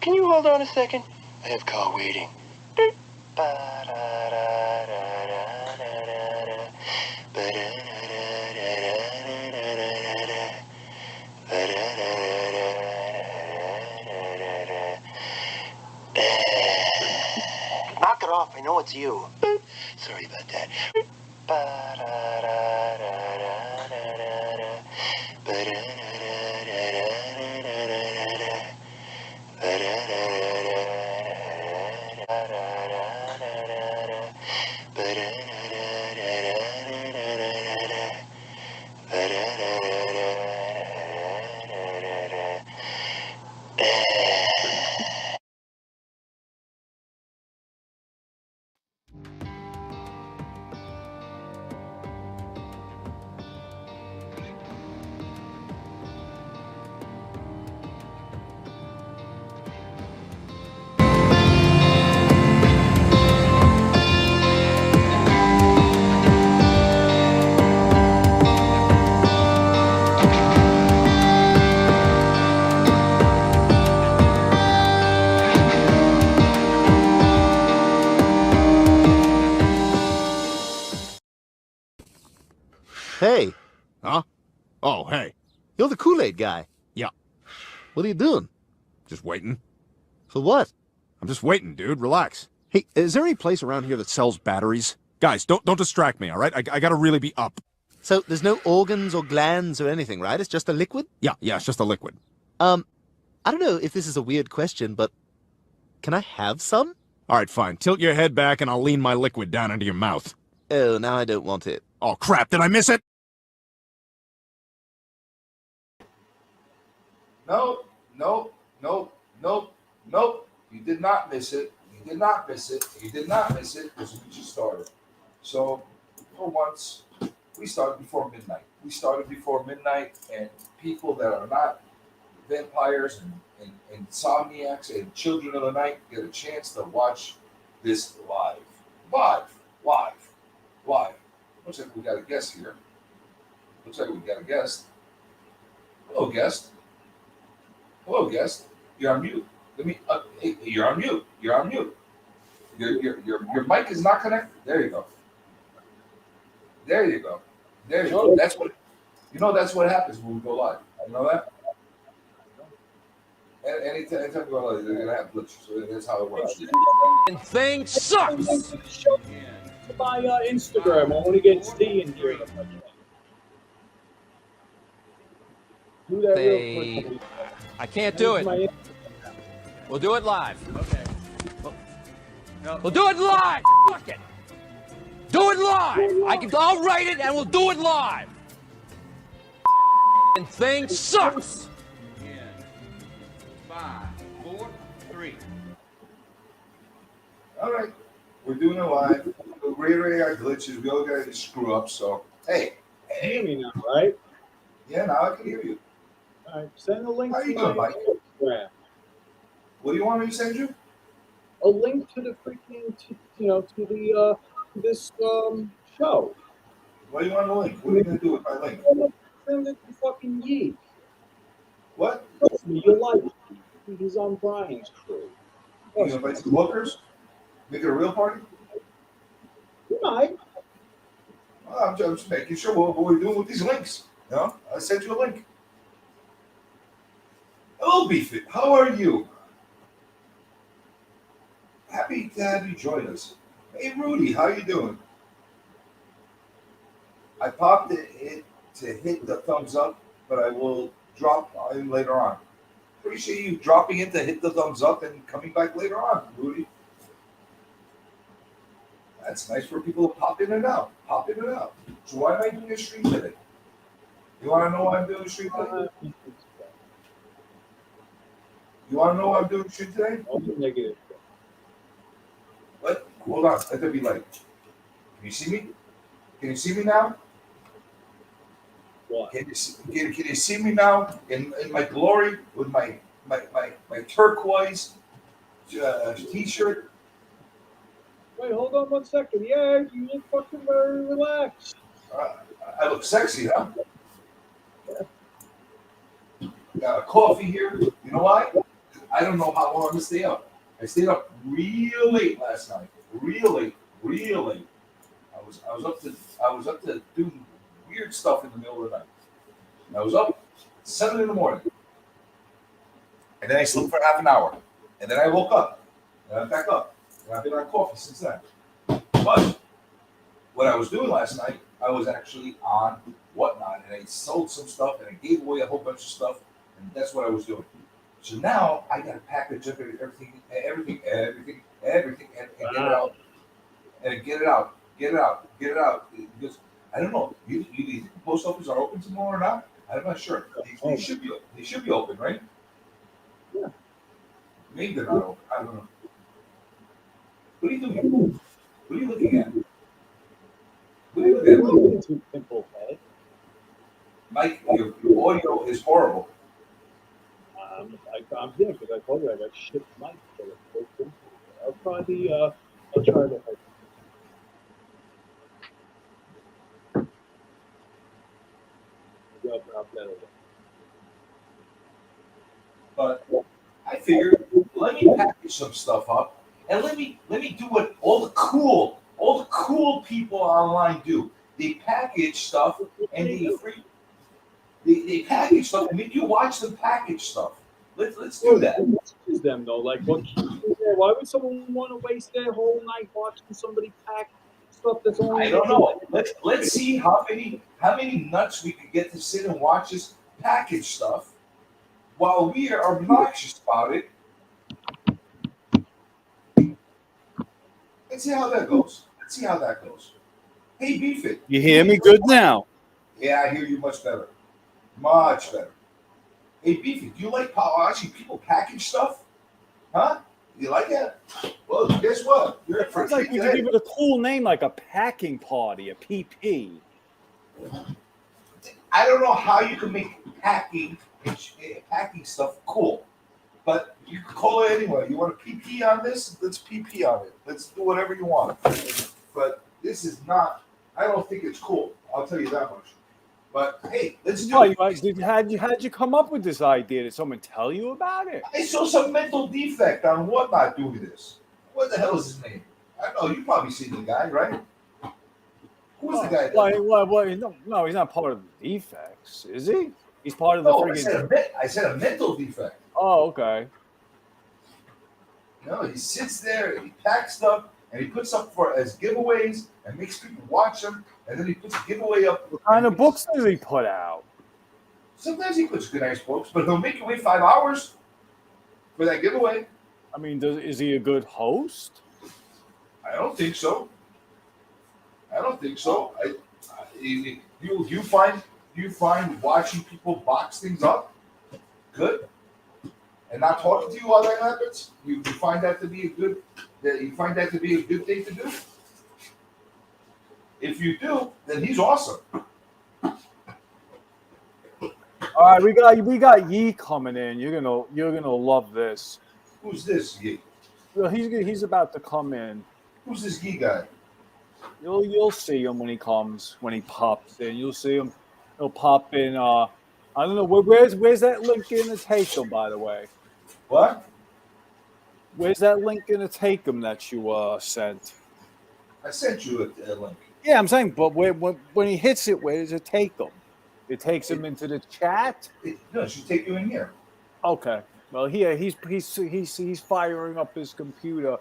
Can you hold on a second? I have call waiting. Knock it off. I know it's you. Sorry about that. Hey. Huh? Oh, hey. You're the Kool-Aid guy. Yeah. What are you doing? Just waiting. For what? I'm just waiting, dude. Relax. Hey, is there any place around here that sells batteries? Guys, don't distract me, all right? I gotta really be up. So there's no organs or glands or anything, right? It's just a liquid? Yeah, it's just a liquid. I don't know if this is a weird question, but can I have some? All right, fine. Tilt your head back and I'll lean my liquid down into your mouth. Oh, now I don't want it. Oh, crap. Did I miss it? Nope. You did not miss it. You did not miss it because we just started. So, for once, we started before midnight. And people that are not vampires and insomniacs and children of the night get a chance to watch this live. Looks like we got a guest here. Hello, guest. You're on mute. Hey, you're on mute. Your mic is not connected. There you go. That's what happens when we go live. You know that? Anytime we go live, they're gonna have glitches. So that's how it works. And thing sucks. By Instagram, I want to get Steve in here. Do that real quick. I can't do it. We'll do it live. Okay. We'll do it live. Fuck it. Do it live. I'll write it and we'll do it live. And thing sucks. 5, 4, 3. All right, we're doing it live. We already got glitches. We all got to screw up. So hey, You hear me now, right? Yeah, now I can hear you. All right, send a link How to you doing, my Mike? Instagram. What do you want me to send you? A link to the freaking, to this show. What do you want the link? What are you gonna do with my link? Send it to fucking Yeet. What? Trust me, you'll like it. He's on Brian's crew. You gonna invite some lookers? Make it a real party? You might. Well, I'm just making sure what we're doing with these links. You know, I sent you a link. Hello, Beefit. How are you? Happy to have you join us. Hey, Rudy, how you doing? I popped it to hit the thumbs up, but I will drop in later on. Appreciate you dropping in to hit the thumbs up and coming back later on, Rudy. That's nice for people to pop in and out. So why am I doing a stream today? You want to know why I'm doing a stream today? You want to know why I'm doing a stream today? Negative. What? Hold on. Let there be light. Can you see me? Can you see me now? What? Can you see me now in my glory with my turquoise t-shirt? Wait, hold on 1 second. Yeah, you look fucking very relaxed. I look sexy, huh? Got a coffee here. You know why? I don't know how long I'm gonna stay up. I stayed up real late last night. Real late. I was up to do weird stuff in the middle of the night. I was up 7 in the morning. And then I slept for half an hour. And then I woke up. And I'm back up. And I've been on coffee since then. But what I was doing last night, I was actually on Whatnot. And I sold some stuff and I gave away a whole bunch of stuff. And that's what I was doing. So now I got to package up everything, and get it out. And get it out. Because I don't know. You think the post office are open tomorrow or not? I'm not sure. They should be open, right? Yeah. Maybe they're not open. I don't know. What are you doing? What are you looking at? What are you looking at? Too simple, man. Mike, your audio is horrible. I'm here because I told you I got shit mic. I'll try the But I figured, let me package some stuff up and let me do what all the cool people online do. They package stuff and they package stuff and make you watch them package stuff. Let's do that. Excuse them though. Like, why would someone want to waste their whole night watching somebody pack stuff that's only? I don't know. Let's see how many nuts we could get to sit and watch us package stuff while we are obnoxious about it. Let's see how that goes. Hey, Beefit. You hear me good now? Yeah, I hear you much better. Much better. Hey, Beefy, do you like watching people package stuff? Huh? You like it? Well, guess what? You're a Sounds like you could give it a cool name like a packing party, a PP. I don't know how you can make packing stuff cool, but you can call it anyway. You want a PP on this? Let's PP on it. Let's do whatever you want. But this is not. I don't think it's cool. I'll tell you that much. But hey, let's do it. How'd you come up with this idea? Did someone tell you about it? I saw some mental defect on Whatnot doing this. What the hell is his name? I don't know. You probably seen the guy, right? Who's the guy? No, he's not part of the defects, is he? He's part of the friggin'. I said a mental defect. Oh, okay. No, he sits there and he packs stuff and he puts up as giveaways and makes people watch them, and then he puts a giveaway up. What kind of books does he put out? Sometimes he puts good, nice books, but he'll make you wait 5 hours for that giveaway. I mean, is he a good host? I don't think so. You find watching people box things up good, and not talking to you while that happens? You find that to be a good thing to do? If you do, then he's awesome. All right, we got Yi coming in. You're gonna love this. Who's this Yi? Well, he's about to come in. Who's this Yi guy? You'll see him when he pops in. You'll see him. He'll pop in. I don't know where's that link in the take him, by the way. What? Where's that link in the take him that you sent? I sent you a link. Yeah, I'm saying, but when he hits it, where does it take him? It takes him into the chat. No, it should take you in here. Okay. Well, he's firing up his computer.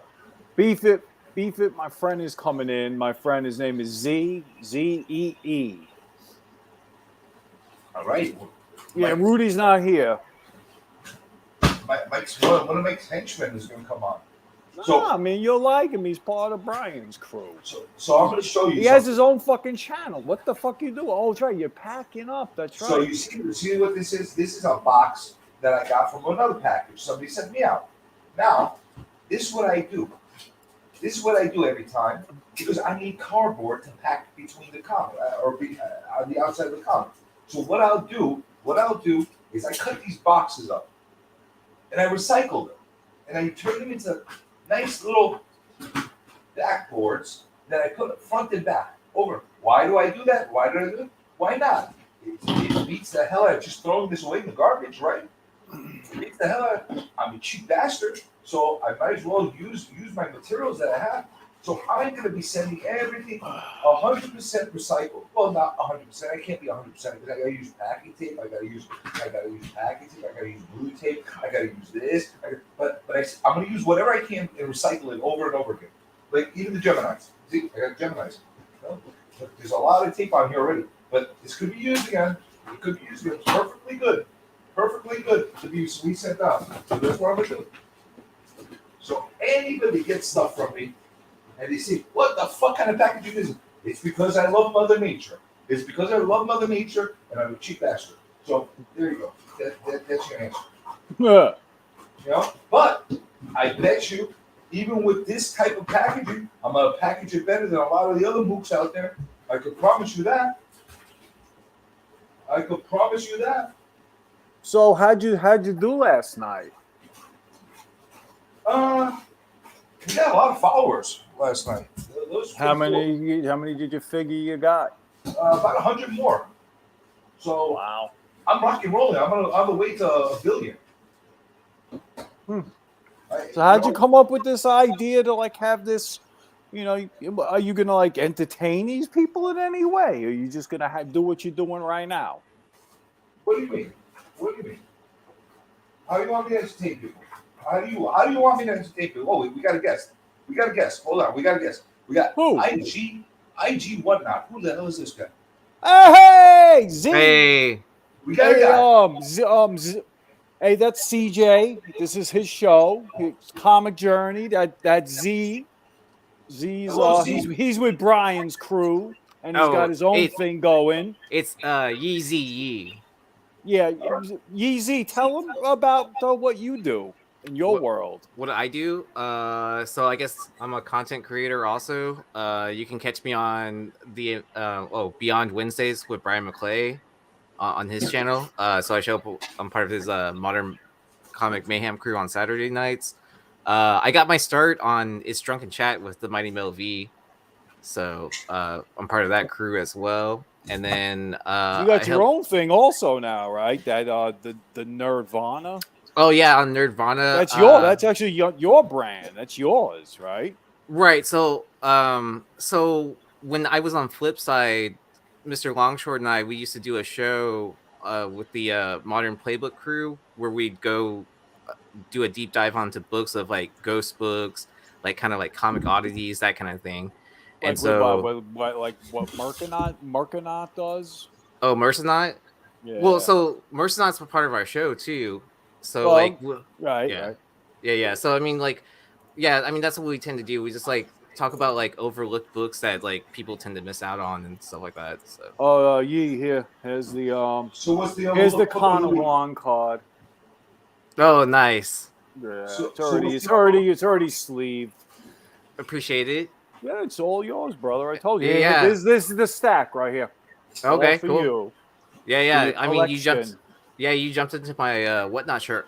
Beef it. My friend is coming in. My friend, his name is Zee. All right. Yeah, Rudy's not here. One of Mike's henchmen is going to come on. No, I mean, you'll like him. He's part of Brian's crew. So I'm going to show you. He has his own fucking channel. What the fuck you do? Oh, that's right. You're packing up. That's right. So you see what this is? This is a box that I got from another package. Somebody sent me out. Now, this is what I do. This is what I do every time because I need cardboard to pack between the comic on the outside of the comic. So what I'll do is I cut these boxes up and I recycle them and I turn them into nice little backboards that I put front and back over. Why do I do that? Why not? It beats the hell out of just throwing this away in the garbage, right? Beats the hell out of it. I'm a cheap bastard, so I might as well use my materials that I have. So I'm going to be sending everything 100% recycled. Well, not 100%. I can't be 100% because I got to use packing tape. I got to use packing tape. I got to use blue tape. I got to use this. But I'm going to use whatever I can and recycle it over and over again. Like even the Geminis. See, I got Geminis. There's a lot of tape on here already, but this could be used again. It could be used again. It's perfectly good. Perfectly good to be sent out. So that's what I'm going to do. So anybody gets stuff from me, and they say, what the fuck kind of packaging is it? It's because I love Mother Nature. It's because I love Mother Nature, and I'm a cheap bastard. So there you go. That's your answer. Yeah. You know? But I bet you, even with this type of packaging, I'm going to package it better than a lot of the other mooks out there. I could promise you that. I could promise you that. So how'd you do last night? We got a lot of followers last night. How many did you figure you got? About 100 more. So Wow. I'm rock and rolling. I'm on the way to 1 billion. So how'd you come up with this idea to like have this? You know, are you gonna like entertain these people in any way? Or are you just gonna do what you're doing right now? What do you mean? What do you mean? How do you want me to entertain people? How do you want me to entertain people? Oh, we got a guest. We got a guest. Hold on, we got a guest. We got Who? IG whatnot. Who the hell is this guy? Hey, Z. Hey, We got a guy. Hey, that's CJ. This is his show. It's Comic Journey. That's Z. Z's Hello, Z. he's with Brian's crew, and he's got his own thing going. it's Yeezy Yee. Yeah, Yeezy, tell him about what you do in your world. What do I do? So I guess I'm a content creator also. You can catch me on the Beyond Wednesdays with Brian McClay on his channel. So I show up. I'm part of his Modern Comic Mayhem crew on Saturday nights. I got my start on It's Drunken Chat with the Mighty Mel V. So I'm part of that crew as well. And then you got your own thing also now, right? That the Nerdvana. Oh yeah, on Nerdvana. That's actually your brand. That's yours, right? Right. So so when I was on Flipside, Mr. Longshore and I, we used to do a show with the Modern Playbook crew where we'd go do a deep dive onto books of like ghost books, like kind of like comic oddities, that kind of thing. And Like so what Mercanaut does? Oh, Mercenaut? Yeah. Well, so Mercenaut's a part of our show too. So right. Yeah. So I mean that's what we tend to do. We just like talk about like overlooked books that like people tend to miss out on and stuff like that. So here's the So what's the here's the Conalon card. Oh, nice. Yeah, So it's already sleeved. Appreciate it. Yeah, it's all yours, brother. I told you. Yeah. This is the stack right here. Okay, All for cool. you. Yeah. For I your mean, you collection. jumped into my Whatnot show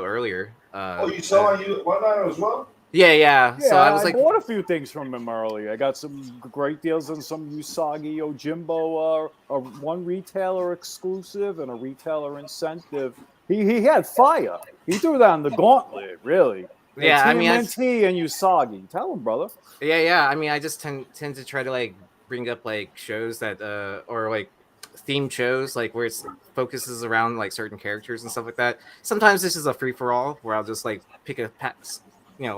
earlier. You saw whatnot as well? Yeah. Yeah, So I was like, bought a few things from him earlier. I got some great deals on some Usagi Yojimbo, one retailer exclusive and a retailer incentive. He had fire. He threw down the gauntlet, really. Yeah, I mean, TMNT and Usagi. Tell him, brother. Yeah. I mean, I just tend to try to like bring up like shows that or like themed shows like where it focuses around like certain characters and stuff like that. Sometimes this is a free for all where I'll just like pick a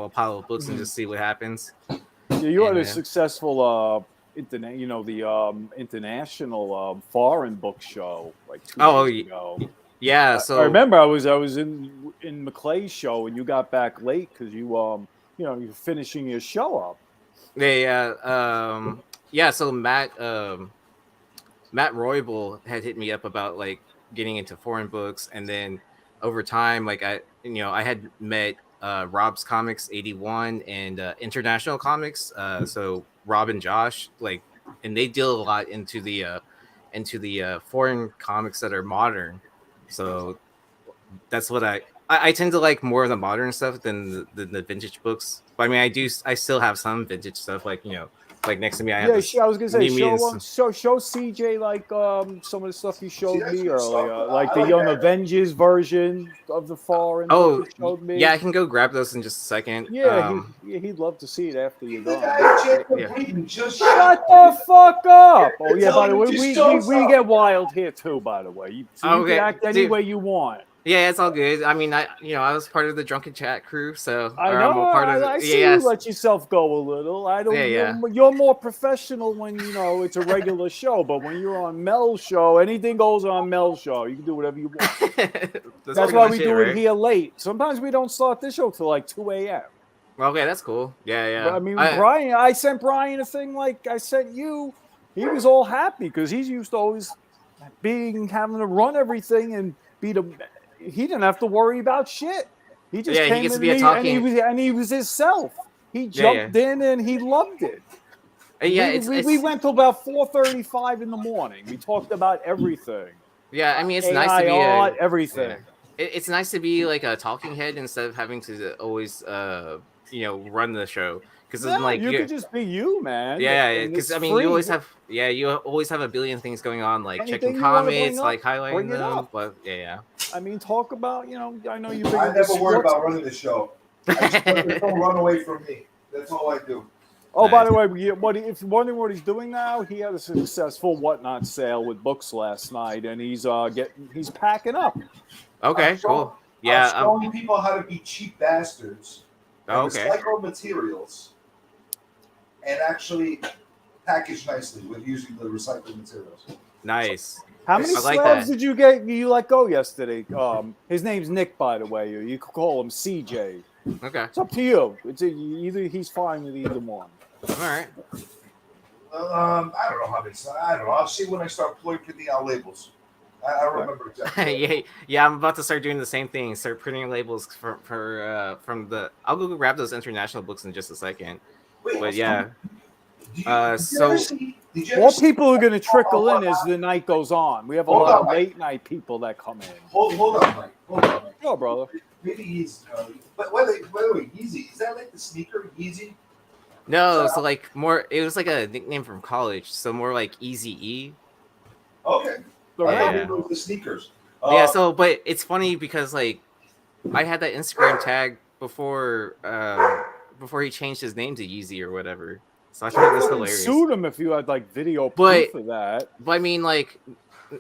pile of books and just see what happens. Yeah, you had a successful international foreign book show like 2 years ago. Yeah, so I remember I was in McClay's show and you got back late because you're finishing your show up. Yeah. So Matt Roybal had hit me up about like getting into foreign books, and then over time, like I had met Rob's Comics 81 and International Comics. So Rob and Josh, like, and they deal a lot into the foreign comics that are modern. So that's what I tend to like more of the modern stuff than the vintage books. But I mean, I still have some vintage stuff, like like next to me. I have Yeah, this I was gonna say me and show CJ like some of the stuff you showed that's me good stuff. earlier, I like the like Young that. Avengers version of the Foreign. Oh, you showed me. yeah, I can go grab those in just a second. Yeah, he'd love to see it after you're The gone. guy can't Yeah. complete just Shut the fuck up! Oh yeah, by the way, Just we show some. get wild here too. By the way, you Okay, can act any dude. way you want. Yeah, it's all good. I mean, I was part of the Drunken Chat crew, so I or I'm know. a part of I it. see Yes. you let yourself go a little. I don't. Yeah. You're more professional when it's a regular show, but when you're on Mel's show, anything goes on Mel's show. You can do whatever you want. That's pretty why much we it, do right? it here late. Sometimes we don't start this show till like 2 a.m. Okay, that's cool. Yeah. But, I mean, Brian, I sent Brian a thing like I sent you. He was all happy because he's used to always having to run everything and be the. He didn't have to worry about shit. He just came he gets in to be a and talking. he was himself. He jumped in and he loved it. Yeah, we went till about 4:35 in the morning. We talked about everything. Yeah, I mean, it's AI, nice to be art, everything. It's nice to be like a talking head instead of having to always run the show. Because you could just be you, man. Yeah, because I mean, you always have a billion things going on, like Anything checking you wanna bring comments, up, like highlighting bring it them. up. But yeah. I mean, talk about I know you. I never worry about running the show. I just don't run away from me. That's all I do. Oh, by the way, if you're wondering what he's doing now, he had a successful whatnot sale with books last night, and he's packing up. Okay, cool. Yeah, I'm showing people how to be cheap bastards and recycle materials and actually package nicely with using the recycled materials. Nice. How many slabs did you get? You let go yesterday. His name's Nick, by the way. You could call him CJ. Okay. It's up to you. It's either he's fine with either one. All right. I don't know how many. I don't know. I'll see when I start printing out labels. I don't remember exactly. yeah. I'm about to start doing the same thing. Start printing labels from the. I'll go grab those international books in just a second. But yeah. More people are going to trickle in as the night goes on. We have a lot of late night people that come in. Hold on, Mike. Hold on, Mike. Go, brother. Maybe he's. But by the way, Yeezy, is that like the sneaker Yeezy? No, so like more. It was like a nickname from college, so more like Easy E. Okay. Yeah. The sneakers. Yeah. So, but it's funny because like I had that Instagram tag before he changed his name to Yeezy or whatever. So I thought it was hilarious. Sued him if you had like video proof of that. But I mean, like,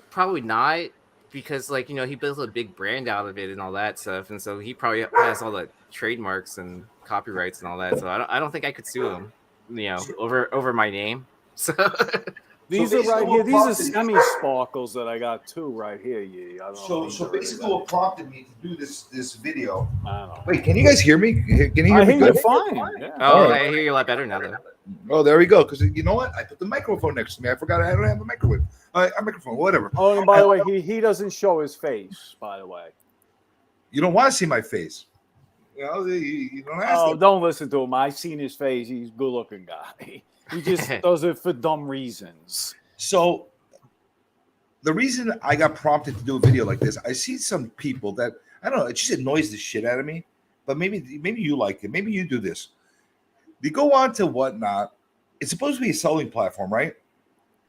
probably not, because like he built a big brand out of it and all that stuff, and so he probably has all the trademarks and copyrights and all that. So I don't think I could sue him, over my name. So these are right here. These are semi sparkles that I got too right here. Yeah. I don't know so basically, what prompted me to do this video? I don't know. Wait, can you guys hear me? Can you hear I me hear good? you fine. Yeah. Oh, I hear you a lot better now, though. Oh, there we go. Because you know what? I put the microphone next to me. I forgot I don't have a microwave. A microphone, whatever. Oh, and by the way, he doesn't show his face. By the way, you don't want to see my face. You don't ask. Oh, don't listen to him. I've seen his face. He's a good-looking guy. He just does it for dumb reasons. So, the reason I got prompted to do a video like this, I see some people that I don't know. It just annoys the shit out of me. But maybe you like it. Maybe you do this. They go on to Whatnot. It's supposed to be a selling platform, right?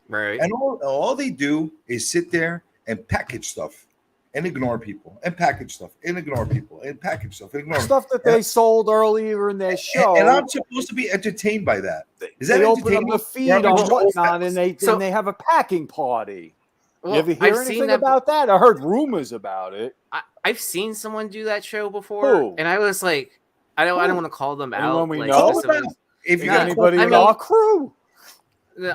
Right. And all they do is sit there and package stuff and ignore people and package stuff and ignore people and package stuff and ignore stuff that they sold earlier in their show. And I'm supposed to be entertained by that. Is that they open entertaining? up the feed on Whatnot and they have a packing party. Well, you ever hear anything about that? I heard rumors about it. I've seen someone do that show before, and I was like, I don't want to call them out. We like, know? If you got anybody in our crew.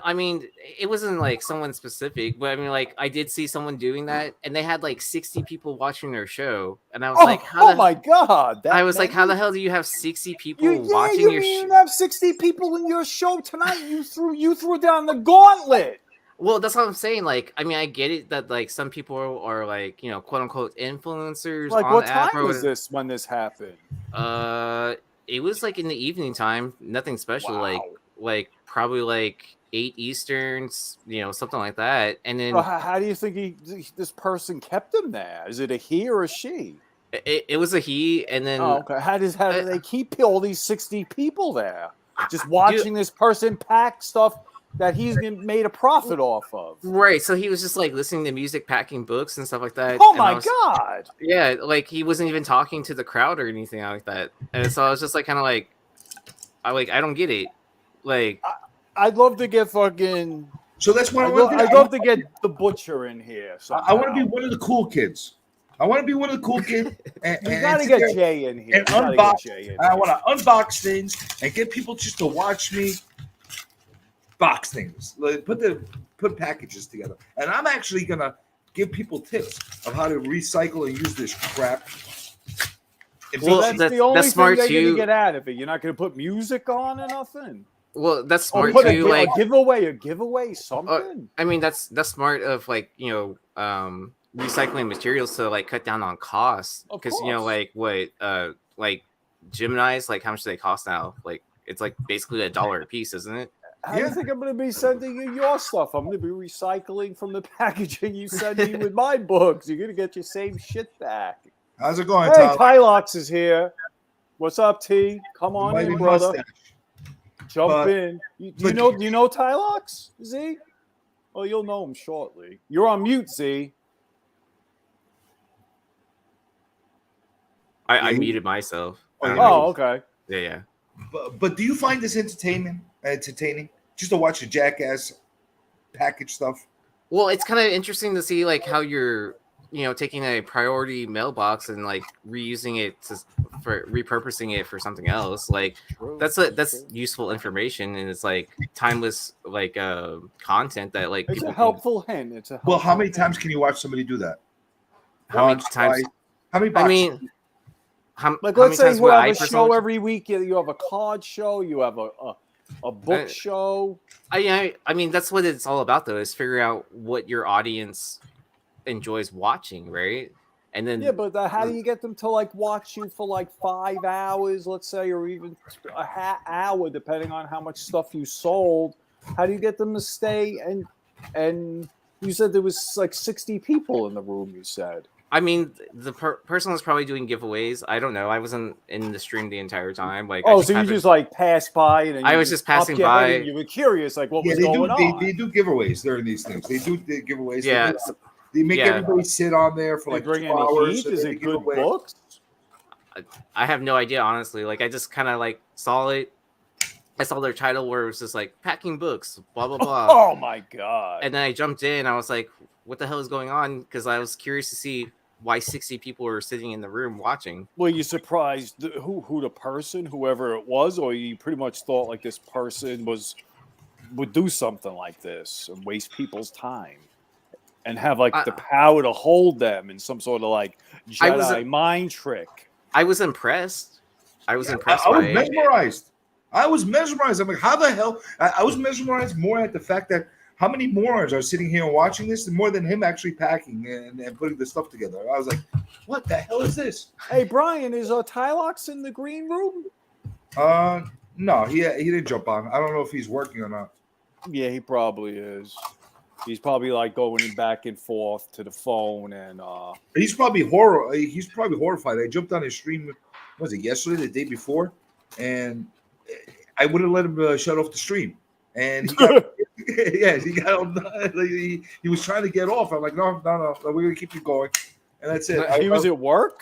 I mean, it wasn't like someone specific, but I mean, like, I did see someone doing that, and they had like 60 people watching their show, and I was like, my god! I was like, how the hell do you have 60 people watching your show? You didn't have 60 people in your show tonight. You threw down the gauntlet. Well, that's what I'm saying. Like, I mean, I get it that like some people are like, quote unquote influencers. Like, on what the app time was this when this happened? It was like in the evening time. Nothing special. Wow. Like probably like 8 Eastern, something like that. And then, so how do you think this person kept him there? Is it a he or a she? It was a he, and then okay. How do they keep all these 60 people there? just watching this person pack stuff that he's made a profit off of. Right. So he was just like listening to music, packing books and stuff like that. Oh and my God. Yeah, like he wasn't even talking to the crowd or anything like that. And so I was just like kind of like I don't get it. Like I'd love to get fucking So that's what I'd love to get the butcher in here. I want to be one of the cool kids. I want to be one of the cool kids. And, you gotta get Jay in here. And unbox. I want to unbox things and get people just to watch me box things. Like put packages together. And I'm actually gonna give people tips of how to recycle and use this crap. Well, that's the only thing they're gonna get out of it. You're not gonna put music on or nothing. Well, that's smart put too. a giveaway, something. I mean, that's smart of like recycling materials to like cut down on costs because like what like Gemini's, like how much do they cost now? Like it's like basically $1 a piece, isn't it? How do you think I'm going to be sending you your stuff? I'm going to be recycling from the packaging you send me with my books. You're going to get your same shit back. How's it going, Hey, Tom? Tylox is here. What's up, T? Come on Mighty in, brother. mustache. Jump in. You know Tylox, Z? Oh, you'll know him shortly. You're on mute, Z. I muted myself. Oh, okay. Yeah. But do you find this entertaining? Just to watch the jackass package stuff? Well, it's kind of interesting to see like how you're, taking a priority mailbox and like reusing it for repurposing it for something else. Like that's useful information, and it's like timeless like content that like it's people a helpful hint. It's a well, how many times can you watch somebody do that? How many times? How many boxes? I mean, let's say you have a show every week. You have a card show. You have a book show. I mean, that's what it's all about, though, is figuring out what your audience enjoys watching, right? And then but how do you get them to like watch you for like 5 hours, let's say, or even a half hour, depending on how much stuff you sold? How do you get them to stay? And you said there was like 60 people in the room. You said. I mean, the person was probably doing giveaways. I don't know. I wasn't in the stream the entire time. Like, so you just like passed by and I was just passing by. And you were curious, like what was going on. They do giveaways during these things. They do the giveaways. Yeah, they make everybody sit on there for like 2 hours. Is it good books? I have no idea, honestly. Like, I just kind of like saw it. I saw their title where it was just like packing books, blah blah blah. Oh my God! And then I jumped in. I was like, "What the hell is going on?" Because I was curious to see why 60 people were sitting in the room watching. Were you surprised who the person, whoever it was, or you pretty much thought like this person would do something like this and waste people's time and have like the power to hold them in some sort of like Jedi mind trick? I was impressed. I was mesmerized. I was mesmerized. I'm like, how the hell? I was mesmerized more at the fact that how many morons are sitting here watching this more than him actually packing and putting the stuff together. I was like, what the hell is this? Hey, Brian, is Tylox in the green room? No, he didn't jump on. I don't know if he's working or not. Yeah, he probably is. He's probably like going back and forth to the phone and he's probably horrified. I jumped on his stream, was it yesterday, the day before, and I wouldn't let him shut off the stream. And he got, he was trying to get off. I'm like, no, we're gonna keep you going, and that's it. He was at work.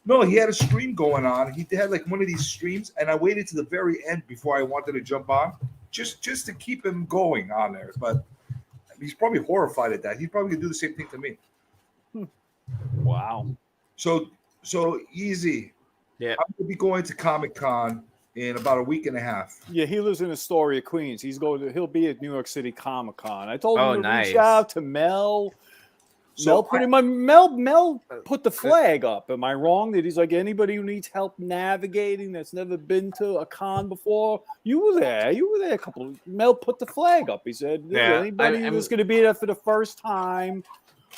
No, he had a stream going on. He had like one of these streams, and I waited to the very end before I wanted to jump on, just to keep him going on there. But he's probably horrified at that. He's probably gonna do the same thing to me. Wow. So easy. Yeah. I'm gonna be going to Comic-Con in about a week and a half. Yeah, he lives in Astoria, Queens. He'll be at New York City Comic-Con. I told him to reach out to Mel. Mel put the flag up. Am I wrong that he's like, anybody who needs help navigating that's never been to a con before? You were there a couple. Mel put the flag up. He said, anybody who's going to be there for the first time,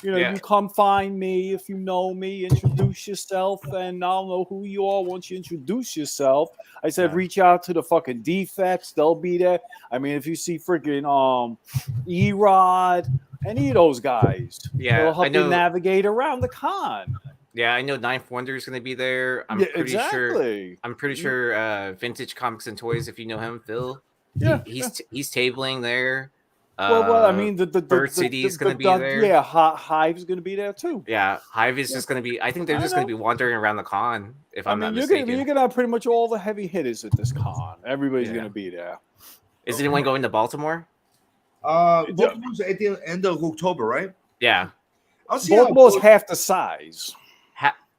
you come find me if you know me, introduce yourself, and I'll know who you are once you introduce yourself. I said, reach out to the fucking defects. They'll be there. I mean, if you see freaking Erod, any of those guys, they'll help you navigate around the con. Yeah, I know Ninth Wonder is going to be there. I'm Yeah, pretty sure. exactly. I'm pretty sure Vintage Comics and Toys, if you know him, Phil. Yeah, He's tabling there. Well, I mean, the Bird City is going to be there. Yeah, Hive's going to be there too. Yeah, Hive is just going to be. I think they're just going to be wandering around the con. If I'm not mistaken, you're gonna have pretty much all the heavy hitters at this con. Everybody's Yeah. going to be there. Is anyone going to Baltimore? Baltimore's at the end of October, right? Yeah, I'll see. how it Baltimore's goes. half the size.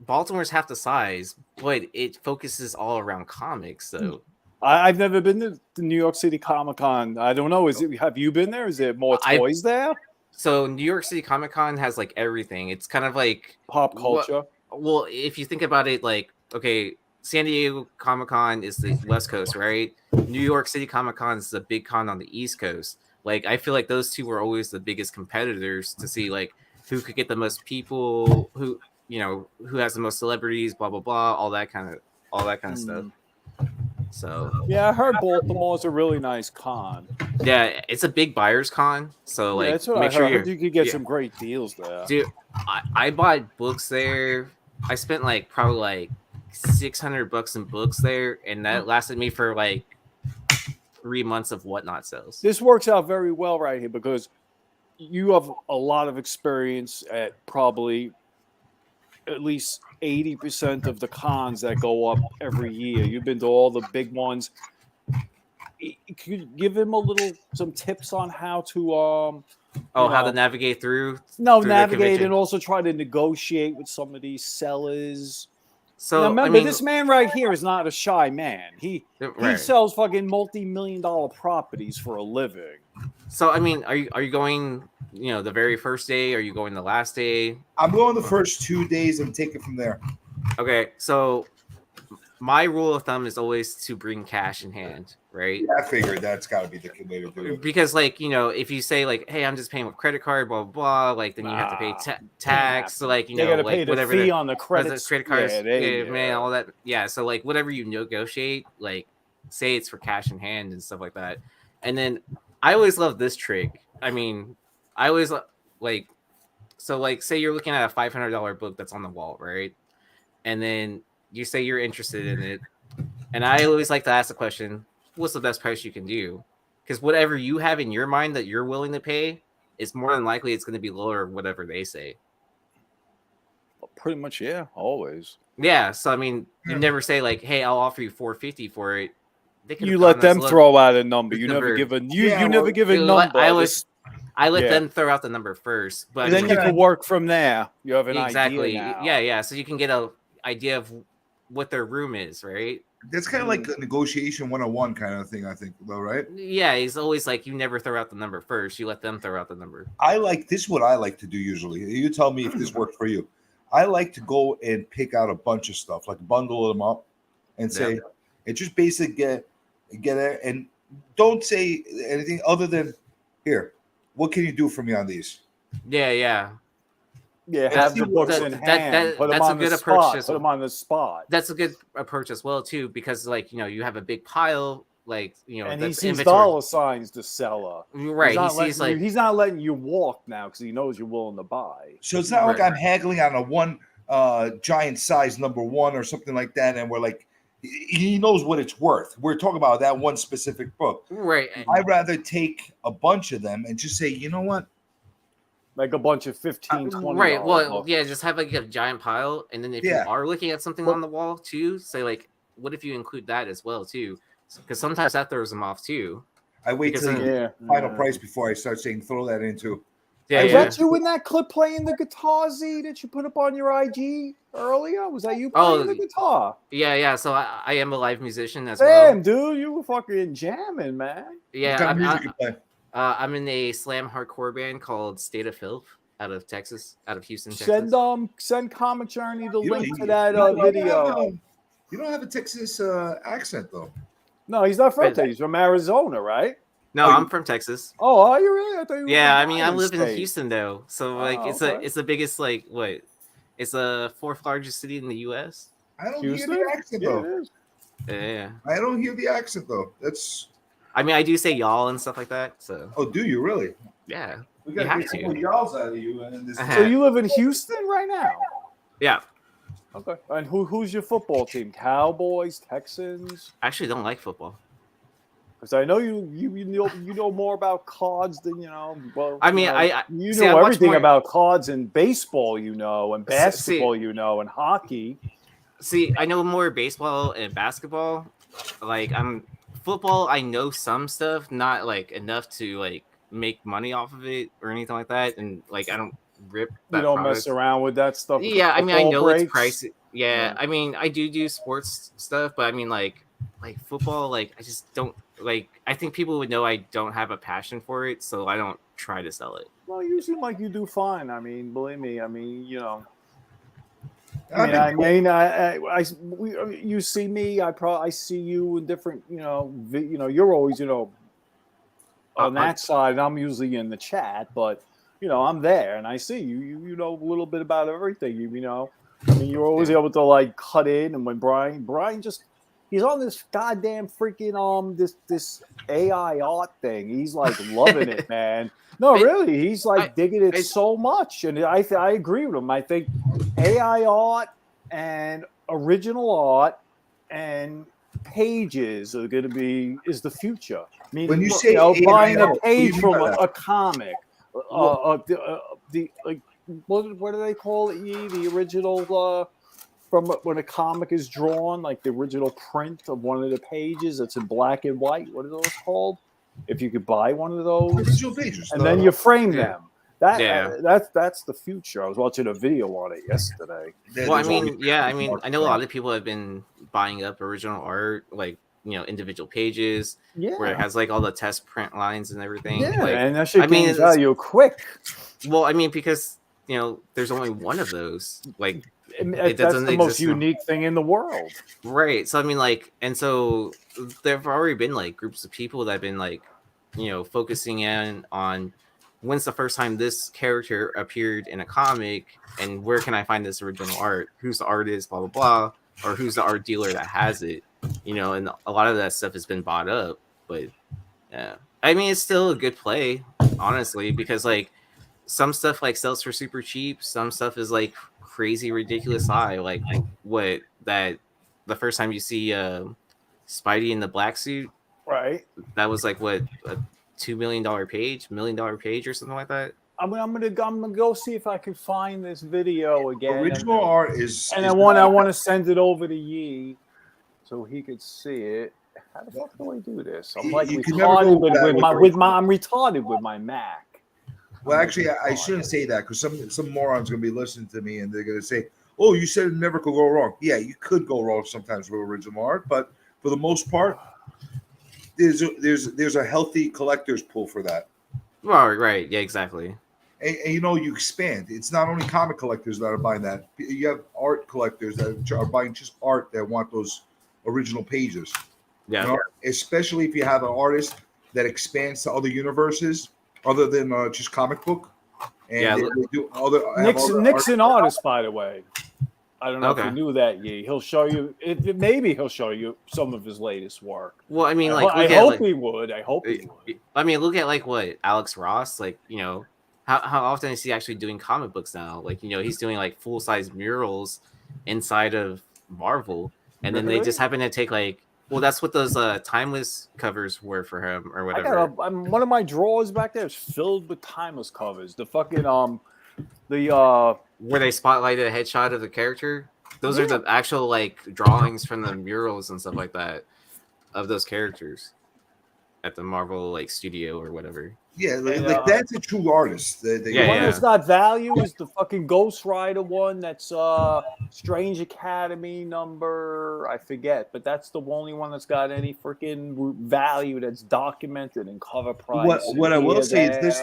Baltimore's half the size, but it focuses all around comics. So I've never been to the New York City Comic Con. I don't know. Have you been there? Is there more toys there? So New York City Comic Con has like everything. It's kind of like Pop culture. Well, if you think about it, like, okay, San Diego Comic Con is the West Coast, right? New York City Comic Con is the big con on the East Coast. Like, I feel like those two were always the biggest competitors to see like who could get the most people, who who has the most celebrities, blah blah blah, all that kind of stuff. So Yeah, I heard Baltimore's a really nice con. yeah, it's a big buyers con. So like, That's what make I sure heard. You could get some great deals there. Dude, I bought books there. I spent like probably like $600 in books there, and that lasted me for like 3 months of Whatnot sales. This works out very well right here because you have a lot of experience at probably at least 80% of the cons that go up every year. You've been to all the big ones. Could you give him some tips on how to how to navigate through the navigate convention. and also try to negotiate with some of these sellers. So now remember, I mean, this man right here is not a shy man. He Right. sells fucking multi-million-dollar properties for a living. So I mean, are you going? The very first day? Are you going the last day? I'm going the first 2 days and take it from there. Okay, so my rule of thumb is always to bring cash in hand, right? Yeah, I figured that's got to be the way to do it. Because like, if you say like, hey, I'm just paying with credit card, blah blah blah, like then you have to pay tax, so like They gotta pay like the whatever fee on the credit cards, yeah, man, all that, yeah. So like whatever you negotiate, like say it's for cash in hand and stuff like that. And then I always love this trick. I mean, I always like, so like say you're looking at a $500 book that's on the wall, right? And then you say you're interested in it, and I always like to ask the question, what's the best price you can do? Because whatever you have in your mind that you're willing to pay is more than likely it's going to be lower than whatever they say. Pretty much, yeah, always. Yeah, so I mean, you never say like, hey, I'll offer you $450 for it. They could You have let gotten us them a throw out a number. You number. never give a Yeah, never give a number. I let Yeah. them throw out the number first, but And then you can work from there. You have an exactly, idea now. yeah. So you can get a idea of what their room is, right? That's kind of like a negotiation 101 kind of thing, I think, though, right? Yeah, he's always like, you never throw out the number first. You let them throw out the number. This is what I like to do usually. You tell me if this worked for you. I like to go and pick out a bunch of stuff, like bundle them up and say, and just basically get it, and don't say anything other than, here, what can you do for me on these? Yeah. Have the books in hand. Put them that's a on the good approach. spot. Put them on the spot. That's a good approach as well too, because like you have a big pile, like And that's he sees inventory. dollar signs to seller. Right, He's not letting you walk now because he knows you're willing to buy. So it's not like I'm haggling on a one giant size number one or something like that, and we're like, he knows what it's worth. We're talking about that one specific book. Right. I'd rather take a bunch of them and just say, you know what? Like a bunch of 15, 20. Right. Well, yeah, just have like a giant pile, and then if you are looking at something on the wall too, say like, what if you include that as well too? Because sometimes that throws them off too. I wait till the final price before I start saying throw that into. Was that you in that clip playing the guitar, Z, that you put up on your IG earlier? Was that you playing the guitar? Yeah. So I am a live musician as well. Damn, dude, you were fucking jamming, man. Yeah, I'm in a slam hardcore band called State of Filth out of Texas, out of Houston, Texas. Send Comic Journey the link to that video. You don't have a Texas accent though. No, he's not from Texas. He's from Arizona, right? No, I'm from Texas. Oh, are you really? I thought you were I from mean, I live State. in Houston though, so like it's the biggest like what? It's the fourth largest city in the U.S. I don't hear the accent though. Yeah. I don't hear the accent though. That's. I mean, I do say y'all and stuff like that. So. Oh, do you really? Yeah. We got to get some y'alls out of you. And this So you live in Houston right now? Yeah. Okay. And who's your football team? Cowboys, Texans? I actually don't like football. Because I know you know more about cards than Well, I mean, you see, know I watch everything more- about cards and baseball, and basketball, See- and hockey. See, I know more baseball and basketball. Like football, I know some stuff, not like enough to like make money off of it or anything like that. And like I don't rip that You don't product. mess around with that stuff. with the Yeah, I mean, I football know breaks. it's pricey. Yeah, Yeah. I mean, I do sports stuff, but I mean, like football, like I just don't like. I think people would know I don't have a passion for it, so I don't try to sell it. Well, you seem like you do fine. I mean, believe me. I mean, you see me. I see you in different. You're always on that side, and I'm usually in the chat, but I'm there, and I see you. You know a little bit about everything. I mean, you're always able to like cut in, and when Brian just. He's on this goddamn freaking this AI art thing. He's like loving it, man. No, really, he's like digging it so much, and I agree with him. I think AI art and original art and pages are going to is the future. I mean, When you say buying AI a art, page what do you from mean by a comic, what do they call it? The original. From when a comic is drawn, like the original print of one of the pages that's in black and white. What are those called? If you could buy one of those, Original pages, and then you frame them. Yeah. That's the future. I was watching a video on it yesterday. Well, I mean, I know a lot of people have been buying up original art, like individual pages, where it has like all the test print lines and everything. Yeah, like, and that shit gains value quick. Well, I mean, because there's only one of those. Like, it That's doesn't the most exist unique thing in the world, right? So I mean, like, and so there've already been like groups of people that have been like, focusing in on when's the first time this character appeared in a comic, and where can I find this original art? Who's the artist? Blah blah blah, or who's the art dealer that has it? And a lot of that stuff has been bought up, but yeah, I mean, it's still a good play, honestly, because like some stuff like sells for super cheap, some stuff is like crazy ridiculous high, like what that the first time you see Spidey in the black suit, right? That was like what a $2 million page, $1 million page, or something like that. I'm gonna go see if I can find this video again. Original art is, and I want to send it over to Yi so he could see it. How the fuck do I do this? I'm like retarded I'm retarded with my Mac. Well, actually, I shouldn't say that because some moron's gonna be listening to me and they're gonna say, "Oh, you said it never could go wrong." Yeah, you could go wrong sometimes with original art, but for the most part, there's a healthy collector's pool for that. Right, yeah, exactly. And you expand. It's not only comic collectors that are buying that. You have art collectors that are buying just art that want those original pages. Yeah. Especially if you have an artist that expands to other universes other than just comic book. And they do Nick's an artist, by the way. I don't know if Okay. you knew that, Yi. He'll show you. Maybe he'll show you some of his latest work. Well, I mean, I like, hope he would. I hope he would. I mean, look at like what Alex Ross, like, how often is he actually doing comic books now? Like, he's doing like full size murals inside of Marvel, and then they just happen to take like, well, that's what those timeless covers were for him or whatever. One of my drawers back there is filled with timeless covers. The fucking where they spotlighted a headshot of the character. Those are the actual like drawings from the murals and stuff like that of those characters at the Marvel like studio or whatever. Yeah, like that's a true artist. The one that's got value is the fucking Ghost Rider one. That's Strange Academy number. I forget, but that's the only one that's got any freaking value that's documented in cover price. What I will say is this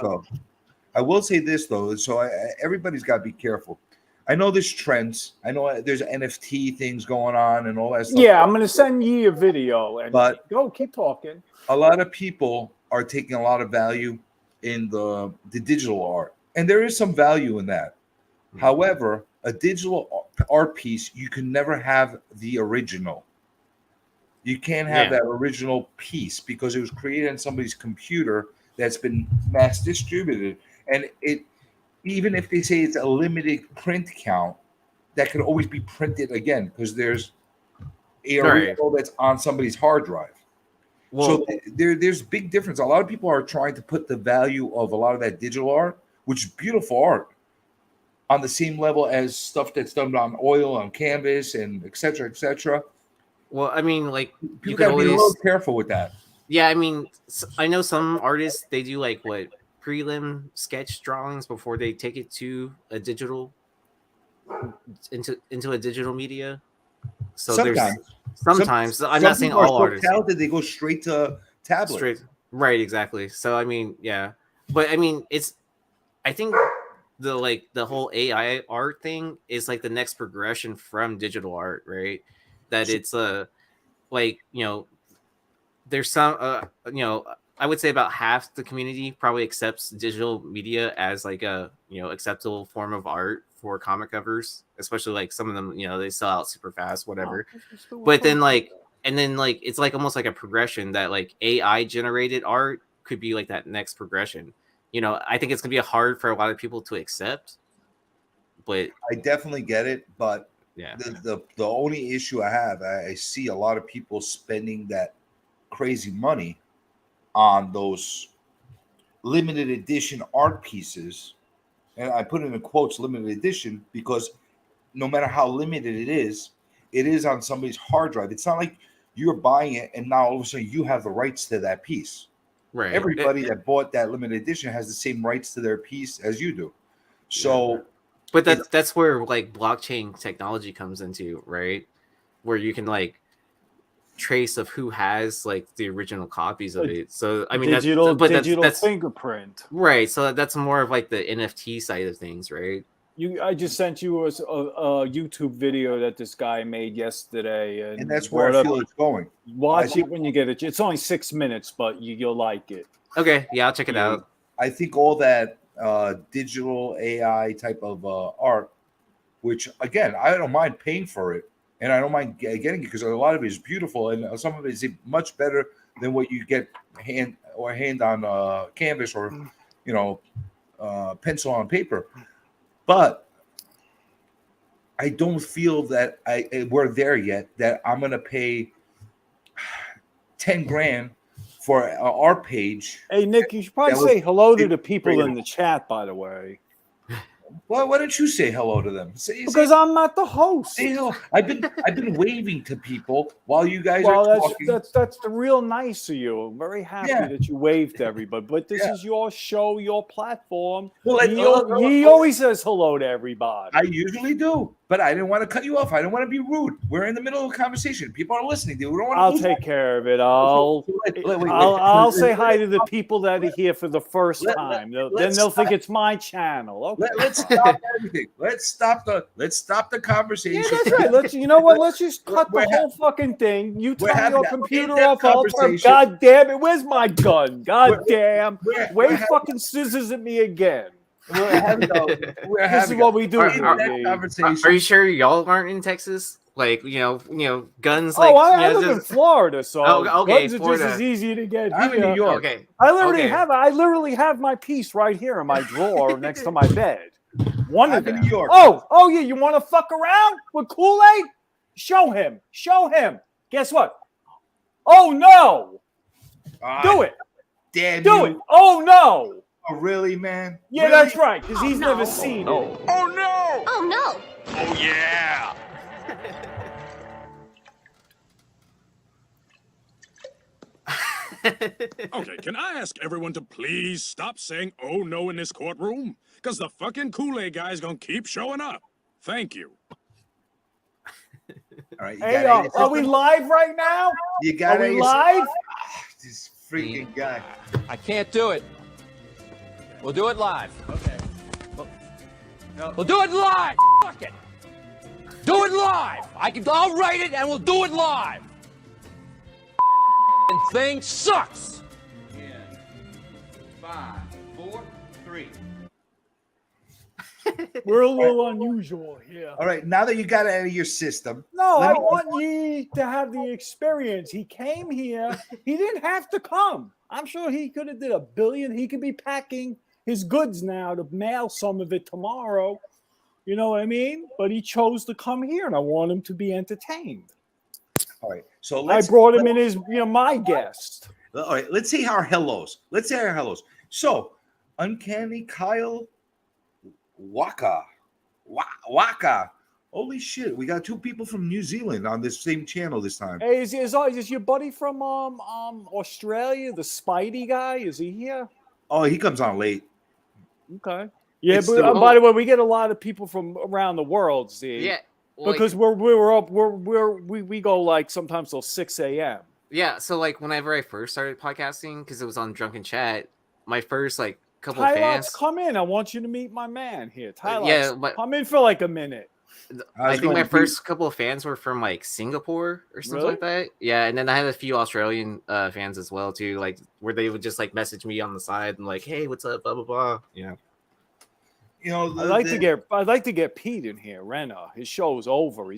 though. So everybody's got to be careful. I know there's trends. I know there's NFT things going on and all that stuff. Yeah, I'm gonna send you a video. But keep talking. A lot of people are taking a lot of value in the digital art, and there is some value in that. However, a digital art piece, you can never have the original. You can't have that original piece because it was created on somebody's computer that's been mass distributed, and it, even if they say it's a limited print count, that can always be printed again because there's a Right. original that's on somebody's hard drive. Well, So there's big difference. A lot of people are trying to put the value of a lot of that digital art, which is beautiful art, on the same level as stuff that's done on oil, on canvas, and et cetera, et cetera. well, I mean, like you People could gotta be a little always, careful with that. yeah. I mean, I know some artists they do like what prelim sketch drawings before they take it to a digital into a digital media. So Sometimes. there's sometimes I'm Some not saying people are all so artists. talented, they go straight to tablet. Straight, right? Exactly. So I mean, yeah, but I mean, I think the whole AI art thing is like the next progression from digital art, right? That it's like there's some I would say about half the community probably accepts digital media as like a acceptable form of art for comic covers, especially like some of them they sell out super fast, whatever. But then it's like almost like a progression that like AI generated art could be like that next progression. I think it's gonna be hard for a lot of people to accept, but I definitely get it, but yeah, the only issue I have, I see a lot of people spending that crazy money on those limited edition art pieces, and I put it in quotes limited edition because no matter how limited it is on somebody's hard drive. It's not like you're buying it and now all of a sudden you have the rights to that piece. right. Everybody that bought that limited edition has the same rights to their piece as you do. So But that's where like blockchain technology comes into, right? Where you can like trace of who has like the original copies of it. So I mean, digital that's fingerprint. right. So that's more of like the NFT side of things, right? I just sent you a YouTube video that this guy made yesterday, and that's where I feel it's going. Watch it when you get it. It's only 6 minutes, but you'll like it. Okay, yeah, I'll check it out. I think all that digital AI type of art, which again, I don't mind paying for it, and I don't mind getting it because a lot of it is beautiful, and some of it is much better than what you get hand on canvas or pencil on paper. But I don't feel that we're there yet. That I'm gonna pay $10,000 for our page. Hey Nick, you should probably say hello to the people in the chat. By the way, well, why don't you say hello to them? Because I'm not the host. Say hello. I've been waving to people while you guys are talking. That's the real nice of you. I'm very happy that you waved to everybody. But this is your show, your platform. Well, he always says hello to everybody. I usually do, but I didn't want to cut you off. I didn't want to be rude. We're in the middle of a conversation. People are listening. We don't want to I'll take care of it. I'll say hi to the people that are here for the first time. Then they'll think it's my channel. Okay. Let's stop everything. Let's stop the conversation. Yeah, that's right. You know what? Let's just cut the whole fucking thing. You turn your computer off. I'll turn. God damn it! Where's my gun? God damn! Wave fucking scissors at me again. This is what we do. Are you sure y'all aren't in Texas? Like guns. Oh, like, I live in Florida, so okay, guns are Florida. just as easy to get. I'm in New York. Okay, I literally have my piece right here in my drawer next to my bed. One of them. New York. Oh yeah, you want to fuck around with Kool-Aid? Show him. Guess what? Oh no! Do it. Damn Do it. Oh no! Oh really, man? Yeah, really? that's right. Because he's never seen it. Oh no! Oh no! Oh yeah! Okay, can I ask everyone to please stop saying "oh no" in this courtroom? Because the fucking Kool-Aid guy's gonna keep showing up. Thank you. All right. Hey, are we live right now? You got it live? This freaking guy. I can't do it. We'll do it live. Okay. We'll do it live. Fuck it. Do it live. I'll write it and we'll do it live. And thing sucks. 5, 4, 3. We're a little unusual here. All right, now that you got it out of your system. No, I want you to have the experience. He came here. He didn't have to come. I'm sure he could have did $1 billion. He could be packing his goods now to mail some of it tomorrow. You know what I mean? But he chose to come here, and I want him to be entertained. All right. So I brought him in as my guest. All right. Let's see our hellos. So, Uncanny Kyle Waka. Holy shit. We got 2 people from New Zealand on this same channel this time. Hey, is your buddy from Australia, the Spidey guy? Is he here? Oh, he comes on late. Okay. Yeah, It's but the- by the way, we get a lot of people from around the world, see? Yeah. Well, Because we go like sometimes till 6 a.m. Yeah, so like whenever I first started podcasting, because it was on Drunken Chat, my first like couple of Tylox, fans. come in. I want you to meet my man here. Tylox, yeah, but- come in for like a minute. I think my first couple of fans were from like Singapore or something Really? like that. Yeah, and then I had a few Australian fans as well too, like where they would just like message me on the side and like, "Hey, what's up?" Blah blah blah. Yeah. You know, I'd like to get Pete in here. Renner, his show's over.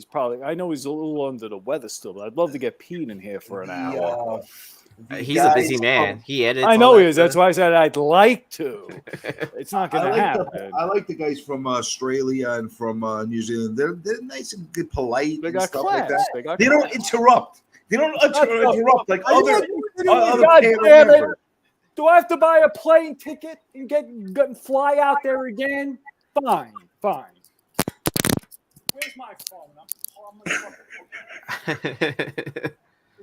I know he's a little under the weather still, but I'd love to get Pete in here for an hour. He's a busy man. He edits. I all know that he is. That's stuff. why I said I'd like to. It's not going to happen. I like the guys from Australia and from New Zealand. They're nice and good, polite. They and got stuff class. like that. They got They don't class. interrupt. They don't interrupt like other God panel damn it. members. Do I have to buy a plane ticket and get and fly out there again? Fine. Where's my phone? I'm gonna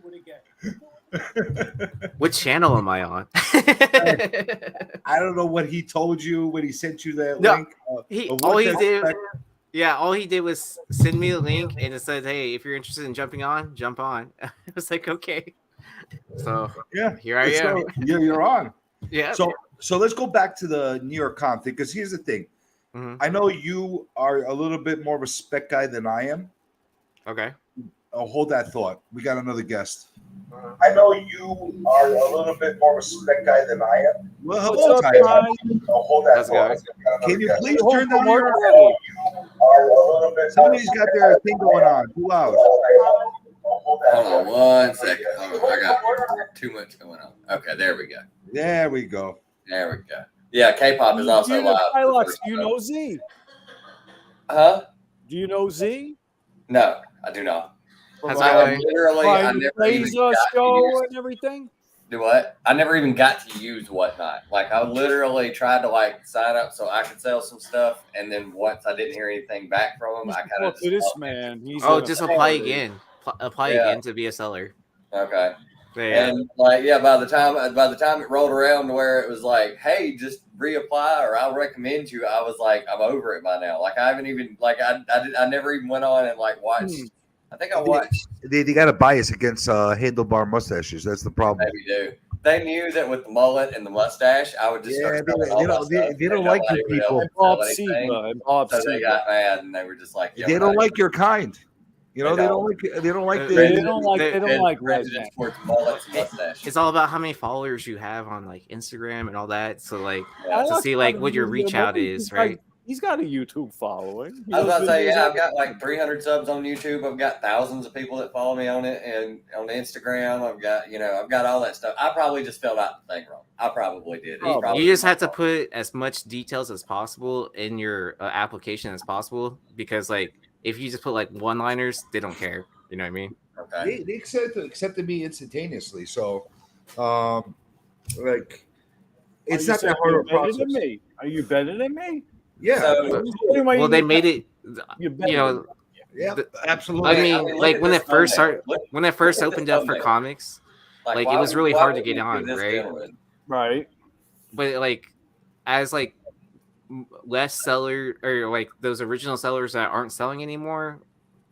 do it again. What channel am I on? I don't know what he told you when he sent you that No, link. Of all what he to did. expect. Yeah, all he did was send me the link and it said, "Hey, if you're interested in jumping on, jump on." I was like, "Okay." So Yeah, here I am. You're on. Yeah. So let's go back to the New York Con thing, because here's the thing. Mhm. I know you are a little bit more of a spec guy than I am. Okay. Oh, hold that thought. We got another guest. I know you are a little bit more of a spec guy than I am. Well, hello, What's up, Ty. guys? Oh, hold that How's it thought. going? Can you please Hold turn down the your? work. Somebody's got their thing going on. Too loud. Hold on 1 second. Hold on. I got too much going on. Okay, there we go. There we go. There we go. Yeah, K-pop is also Do you know live. Tylox, do you know Z? Huh? Do you know Z? No, I do not. How's I that going? literally, I Brian never even Laser got to show use, and everything? do what? I never even got to use Whatnot. Like, I literally tried to like sign up so I could sell some stuff, and then once I didn't hear anything back from them, I kind Look of at this man. He's Oh, in a just apply party. again. Apply Yeah. again to be a seller. okay. Yeah. And like, yeah, by the time it rolled around to where it was like, hey, just reapply or I'll recommend you, I was like, I'm over it by now. Like, I haven't even like I never even went on and like watched. I think I watched. They got a bias against handlebar mustaches. That's the problem. Maybe do. They knew that with the mullet and the mustache, I would just Yeah, start they selling all my don't- stuff. they don't like Nobody you would people. else And Bob sell anything. Seger. And Bob So they Seger. got mad and they were just like, yeah, They we're don't not like your kind. You know, They they don't. don't like. They don't like They They the. don't like. They don't like prejudice redneck. towards mullets and mustaches. It's all about how many followers you have on like Instagram and all that. So like Yeah. to see like what your reach out is, right? He's got a YouTube following. He I was about to does say, videos yeah, I've every- got like 300 subs on YouTube. I've got thousands of people that follow me on it, and on Instagram, I've got all that stuff. I probably just filled out the thing wrong. I probably did. It's Oh, probably You just my have to fault. put as much details as possible in your application as possible, because like if you just put like one-liners, they don't care. You know what I mean? Okay. They accepted me instantaneously. So, like, it's Are you not that saying hard you're of a better process. than me? Are you better than me? Yeah. So, Well, they made it. You're better You know, Yeah. the- Absolutely. I I mean, mean, look like at when this it first thumbnail. started, when it first Look at opened this up for thumbnail. comics, like, why it was would- really why hard to would get you do on, this, right? gentlemen? Right. But like as like less seller or like those original sellers that aren't selling anymore,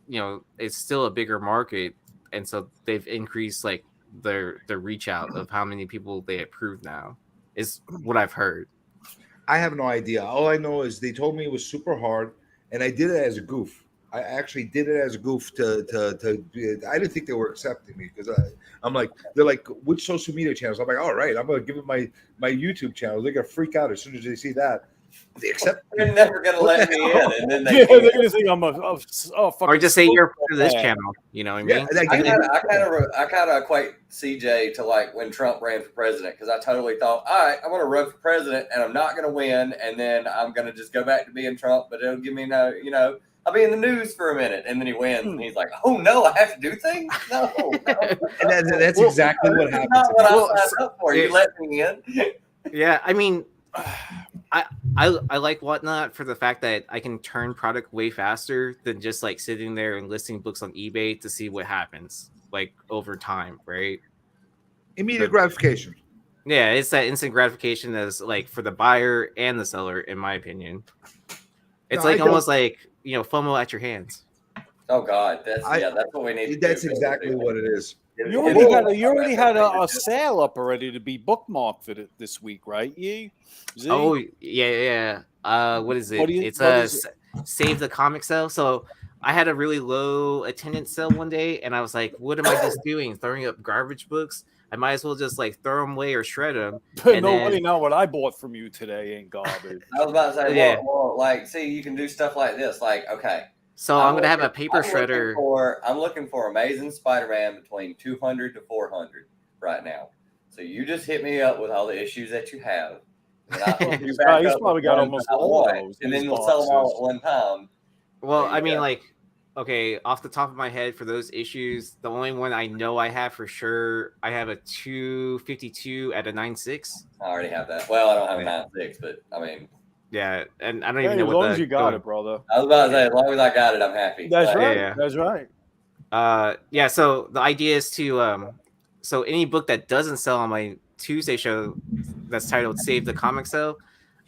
you know, it's still a bigger market, and so they've increased like their reach out of how many people they approve now is what I've heard. I have no idea. All I know is they told me it was super hard, and I did it as a goof. I actually did it as a goof to I didn't think they were accepting me because I'm like, they're like, which social media channels? I'm like, all right, I'm gonna give it my YouTube channel. They're gonna freak out as soon as they see that. Except They're never gonna let me in, and then they. Yeah, they're gonna think I'm a fucking. Or just say you're part of this Yeah. channel. You know what I mean? I kind of equate CJ to like when Trump ran for president, because I totally thought, all right, I'm going to run for president and I'm not going to win, and then I'm going to just go back to being Trump, but it'll give me no, I'll be in the news for a minute, and then he wins, and he's like, oh no, I have to do things? No. And that's exactly what happened. Not what I signed up for. You let me in. Yeah, I mean, I like Whatnot for the fact that I can turn product way faster than just like sitting there and listing books on eBay to see what happens like over time, right? Immediate gratification. Yeah, it's that instant gratification as like for the buyer and the seller, in my opinion. It's No, like I almost like FOMO at your hands. Oh God, that's what we need. That's exactly what it is. You already had a sale up already to be bookmarked for this week, right? Z? Oh yeah. What is it? It's Save the Comic sale. So I had a really low attendance sale one day, and I was like, "What am I just doing? Throwing up garbage books? I might as well just like throw them away or shred them." Nobody know what I bought from you today ain't garbage. I was about to say, Yeah. well, like, see, you can do stuff like this. Like, okay. So I'm gonna have a paper shredder. I'm looking for Amazing Spider-Man between 200 to 400 right now. So you just hit me up with all the issues that you have. And I'll hook you back He's up probably with got one almost I all want, those. and then we'll sell them all at one time. Well, There you I mean, go. like, okay, off the top of my head, for those issues, the only one I know I have for sure, I have a 252 at a 9.6. I already have that. Well, I don't have a 9.6, but I mean, yeah, and I don't Hey, even know as what long as you got it, brother. I was about to say, as long as I got it, I'm happy. That's Like, right. Yeah. That's right. Yeah. So the idea is to so any book that doesn't sell on my Tuesday show that's titled "Save the Comic Sale,"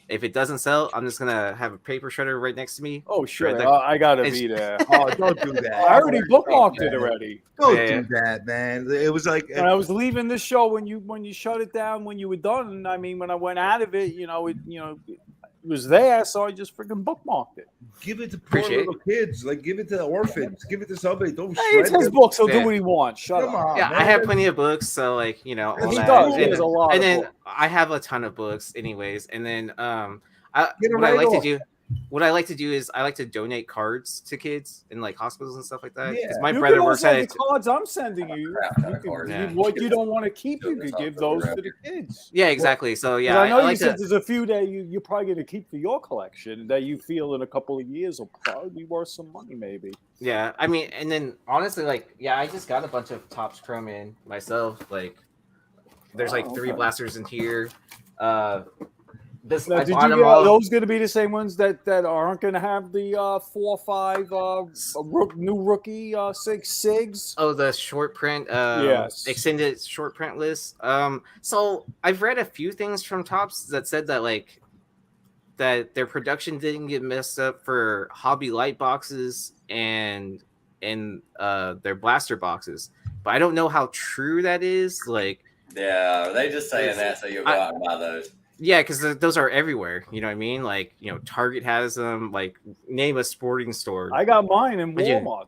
if it doesn't sell, I'm just gonna have a paper shredder right next to me. Oh sure, Shred I gotta it's- be there. Oh, don't do that. I already bookmarked it already. Don't Yeah. do that, man. It was like When I was leaving this show, when you shut it down, when you were done, I mean, when I went out of it, it was there, so I just freaking bookmarked it. give it to poor Appreciate little kids. Like give it to orphans. Give it to somebody. Don't Hey, shred it's his them. books. He'll Yeah. do what he wants. Shut Come up. on, Yeah, man. I have plenty of books, so like all He that. does. He And, has a lot and of then books. I have a ton of books, anyways. And then Get 'em what I right like off. to do. What I like to do is I like to donate cards to kids in like hospitals and stuff like that. Because Yeah. my You brother can works also, at the cards I'm sending you. Yeah. What you don't want to keep, you could give those to the kids. Yeah, exactly. So 'Cause yeah, I know I you like said to. there's a few that you're probably going to keep for your collection that you feel in a couple of years will probably be worth some money, maybe. Yeah, I mean, and then honestly, like, yeah, I just got a bunch of Topps Chrome in myself. Like, there's like 3 okay. blasters in here. This Now, I did bought you them get all. those going to be the same ones that aren't going to have the 4 or 5 new rookie 6 SIGs? Oh, the short print, Yes. extended short print list. So I've read a few things from Topps that said that like that their production didn't get messed up for hobby light boxes and their blaster boxes, but I don't know how true that is. Like, Yeah, they just saying that so you'll go out and buy those. yeah, because those are everywhere. You know what I mean? Like, Target has them. Like, name a sporting store. I got mine in Would you- Walmart.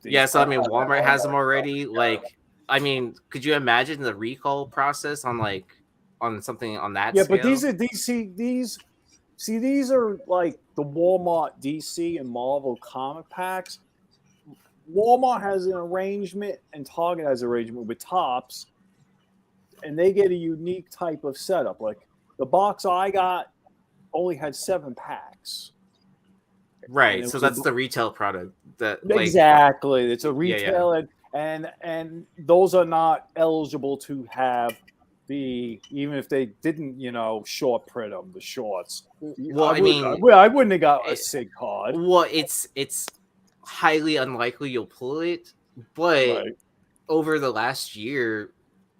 Yeah, so I mean, Walmart has them already. Like, I mean, could you imagine the recall process on something on that? Yeah, scale? but these are like the Walmart DC and Marvel comic packs. Walmart has an arrangement and Target has an arrangement with Topps, and they get a unique type of setup. Like the box I got only had 7 packs. right. and it So was that's a- the retail product. That like, Exactly. It's a Yeah, retail and those are not eligible to have even if they didn't, short print them, the shorts. Well, I I wouldn't have got a SIG card. Well, it's highly unlikely you'll pull it, but Right. over the last year,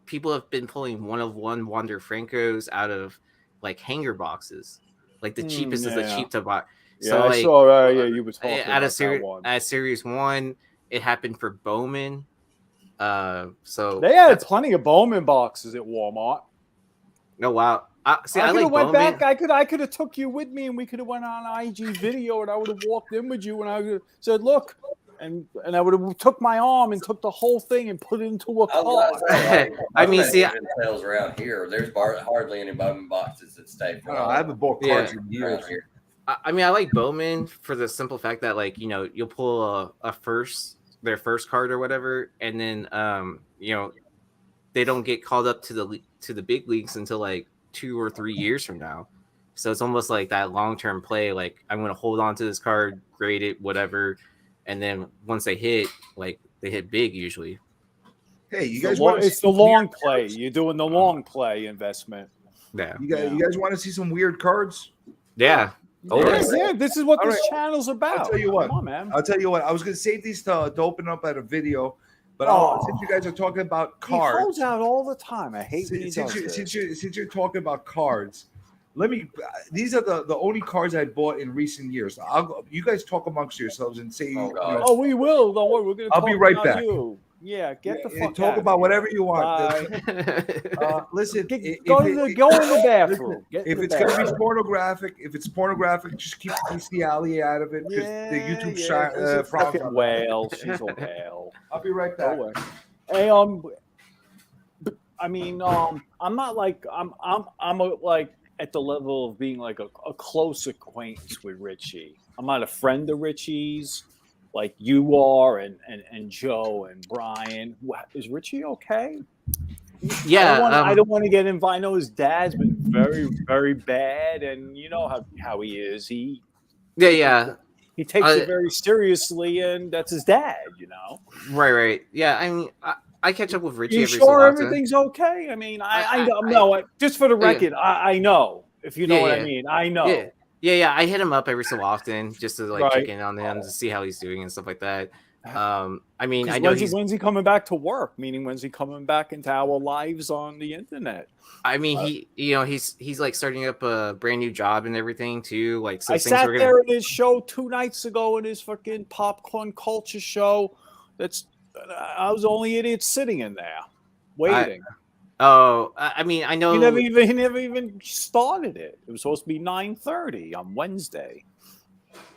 people have been pulling 1-of-1 Wander Francos out of like hanger boxes. Like the cheapest is the yeah. cheap to buy. Yeah, So I like saw. Yeah, you were talking at about a series that one. at series 1, it happened for Bowman. So They had plenty of Bowman boxes at Walmart. no wow. See, I I could like have went Bowman. back. I could have took you with me, and we could have went on IG video, and I would have walked in with you, and I would have said, "Look, and I would have took my arm and took the whole thing and put it into a car. I mean, see, sales around here. There's hardly any Bowman boxes that stay. I haven't bought cards in years. Here. I mean, I like Bowman for the simple fact that, like, you know, you'll pull their first card or whatever, and then you know, they don't get called up to the big leagues until like 2 or 3 years from now. So it's almost like that long-term play. Like, I'm going to hold on to this card, grade it, whatever, and then once they hit, like, they hit big usually. Hey, you guys It's the long play. You're doing the long play investment. Yeah. You guys want to see some weird cards? Yeah. Oh, yeah. This is what All this right. channel's about. I'll tell you what. Come on, man. I'll tell you what. I was going to save these to open up at a video, but since you guys are talking about cards, He holds out all the time. I hate when he does since you're talking about cards, let me. These are the only cards I bought in recent years. You guys talk amongst yourselves and say. Oh, we will. Don't worry. We're gonna. I'll be right about back. You. Yeah, get the fuck talk out about of whatever here. you want. Listen, go in the bathroom. If it's going to be pornographic, just keep PC Ali out of it. Yeah, the YouTube she's shot a fucking whale. She's a whale. I'll be right back. Hey, I mean, I'm not like I'm like at the level of being like a close acquaintance with Richie. I'm not a friend of Richie's like you are, and Joe and Brian. Is Richie okay? Yeah, I don't want to get involved. I know his dad's been very, very bad, and you know how he is. He takes it very seriously, and that's his dad, you know. Right. Yeah, I mean, I catch up with Richie. You every sure so often. everything's okay? I mean, I know. Just for the record, I know. If you know what I mean, I know. Yeah. I hit him up every so often just to like Right. check in on him to see how he's doing and stuff like that. I mean, I know when's he coming back to work? Meaning, when's he coming back into our lives on the internet? I mean, he's like starting up a brand new job and everything too. Like, so I things sat were there in his show 2 nights ago in his fucking popcorn culture show. I was the only idiot sitting in there waiting. I mean, I know He never even started it. It was supposed to be 9:30 on Wednesday.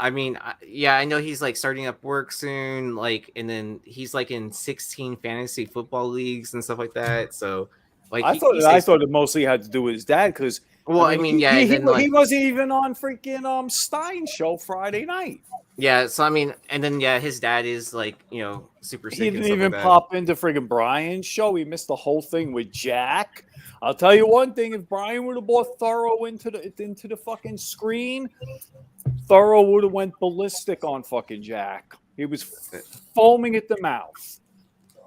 I mean, I know he's like starting up work soon, like, and then he's like in 16 fantasy football leagues and stuff like that. So, like, I thought it mostly had to do with his dad because. Well, I mean, yeah, he wasn't even on freaking Stein show Friday night. Yeah, so I mean, and then his dad is like, super sick. He didn't and stuff even like that. pop into friggin' Brian's show. He missed the whole thing with Jack. I'll tell you one thing: if Brian would have brought Thorough into the fucking screen, Thorough would have went ballistic on fucking Jack. He was foaming at the mouth.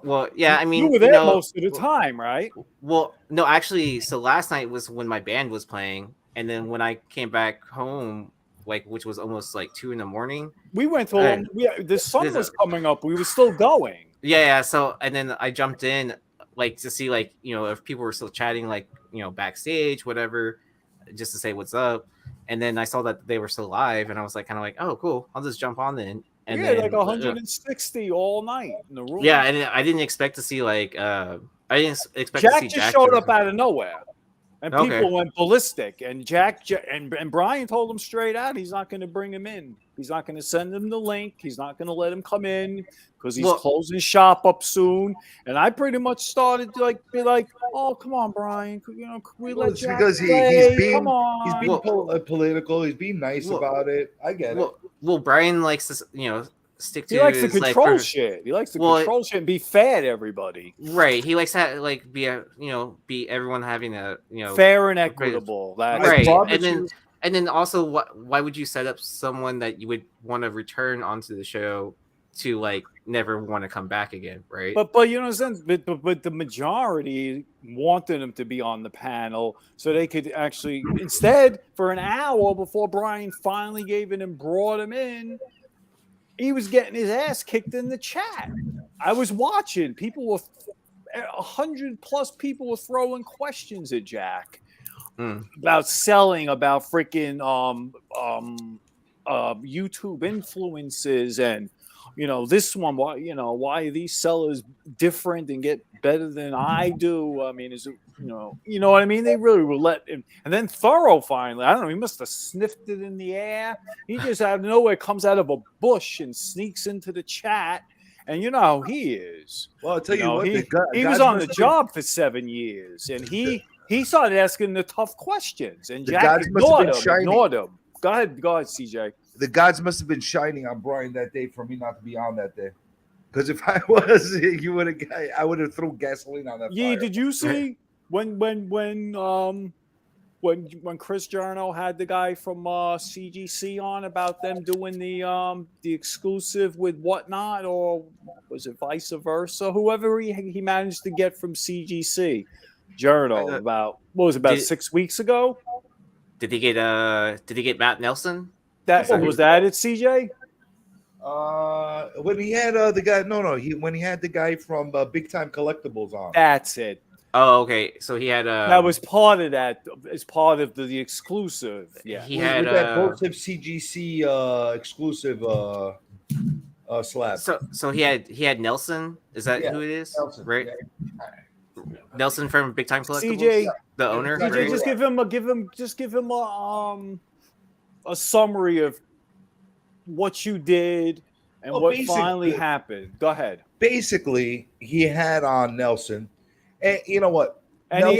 Well, yeah, I mean, you were there most of the time, right? Well, no, actually, so last night was when my band was playing, and then when I came back home, like, which was almost like 2 a.m, we went to the sun was coming up. We were still going. Yeah. So, and then I jumped in, like, to see, like, if people were still chatting, like, backstage, whatever, just to say what's up. And then I saw that they were still live, and I was like, kind of like, oh, cool, I'll just jump on then. And we had then, like 160 all night in the room. Yeah, and I didn't expect to see like I didn't expect Jack to see just showed up out of nowhere, and Okay. people went ballistic. And Jack and Brian told him straight out he's not going to bring him in. He's not going to send him the link. He's not going to let him come in because he's closing shop up soon. And I pretty much started to be like, "Oh, come on, Brian. Could we let Jack because play? he's being Come on." political. He's being nice about it. I get it. Well, Brian likes to stick to. He likes to his, like, control shit. He likes to control shit and be fair to everybody. Right. He likes to like be everyone having a fair and equitable. That's right. And then also, why would you set up someone that you would want to return onto the show to like never want to come back again, right? But you know what I'm saying? But the majority wanted him to be on the panel so they could actually instead for an hour before Brian finally gave it and brought him in. He was getting his ass kicked in the chat. I was watching. 100+ people were throwing questions at Jack about selling, about freaking YouTube influences, and this one, why are these sellers different and get better than I do? I mean, is it, what I mean? They really will let him. And then Thorough finally, I don't know, he must have sniffed it in the air. He just out of nowhere comes out of a bush and sneaks into the chat. And you know how he is. Well, I'll tell you what, he was on the job for 7 years, and he started asking the tough questions, and Jack ignored him. Go ahead, CJ. The gods must have been shining on Brian that day for me not to be on that day. Because if I was, I would have thrown gasoline on that. Yeah, fire. did you see when Chris Jarno had the guy from CGC on about them doing the exclusive with Whatnot, or was it vice versa? Whoever he managed to get from CGC, Jarno, about 6 weeks ago. Did he get Matt Nelson? Was that it, CJ? When he had the guy, when he had the guy from Big Time Collectibles on. That's it. Oh, okay. So he had that was part of that. As part of the exclusive. Yeah, he had that Ghost of CGC exclusive slab. So he had Nelson. Is that who it is? Nelson, right? Yeah. Nelson from Big Time Collectibles, CJ, the owner. CJ, right? just give him a summary of what you did and what finally happened. Go ahead. Basically, he had on Nelson, and you know what? And he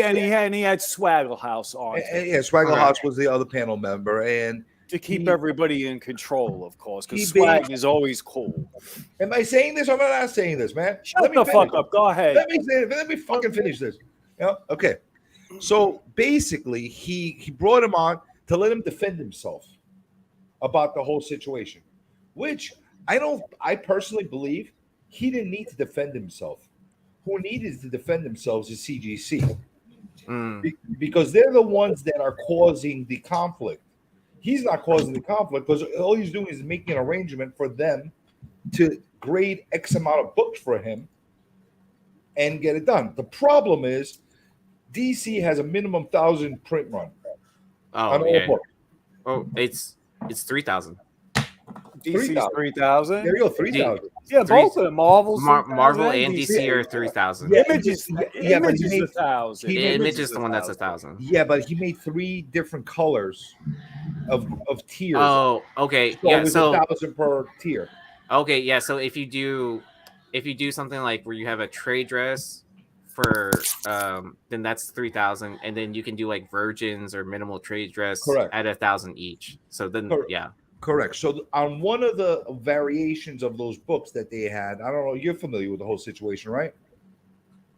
had Swaggle House on. Swaggle House was the other panel member, and to keep everybody in control, of course, because Swag is always cool. Am I saying this or am I not saying this, man? Shut the fuck up. Go ahead. Let me fucking finish this. Okay. So basically, he brought him on to let him defend himself about the whole situation, which I personally believe he didn't need to defend himself. Who needed to defend themselves is CGC, because they're the ones that are causing the conflict. He's not causing the conflict because all he's doing is making an arrangement for them to grade X amount of books for him and get it done. The problem is DC has a minimum 1,000 print run. Oh, yeah. Oh, it's 3,000. DC's 3,000. There you go, 3,000. Yeah, both of them. Marvel and DC are 3,000. Image is 1,000. Image is the one that's 1,000. Yeah, but he made 3 different colors of tiers. Oh, okay. So it was 1,000 per tier. Okay, yeah. So if you do something like where you have a trade dress for then that's 3,000, and then you can do like virgins or minimal trade dress at 1,000 each. So then Correct. So on one of the variations of those books that they had, I don't know, you're familiar with the whole situation, right?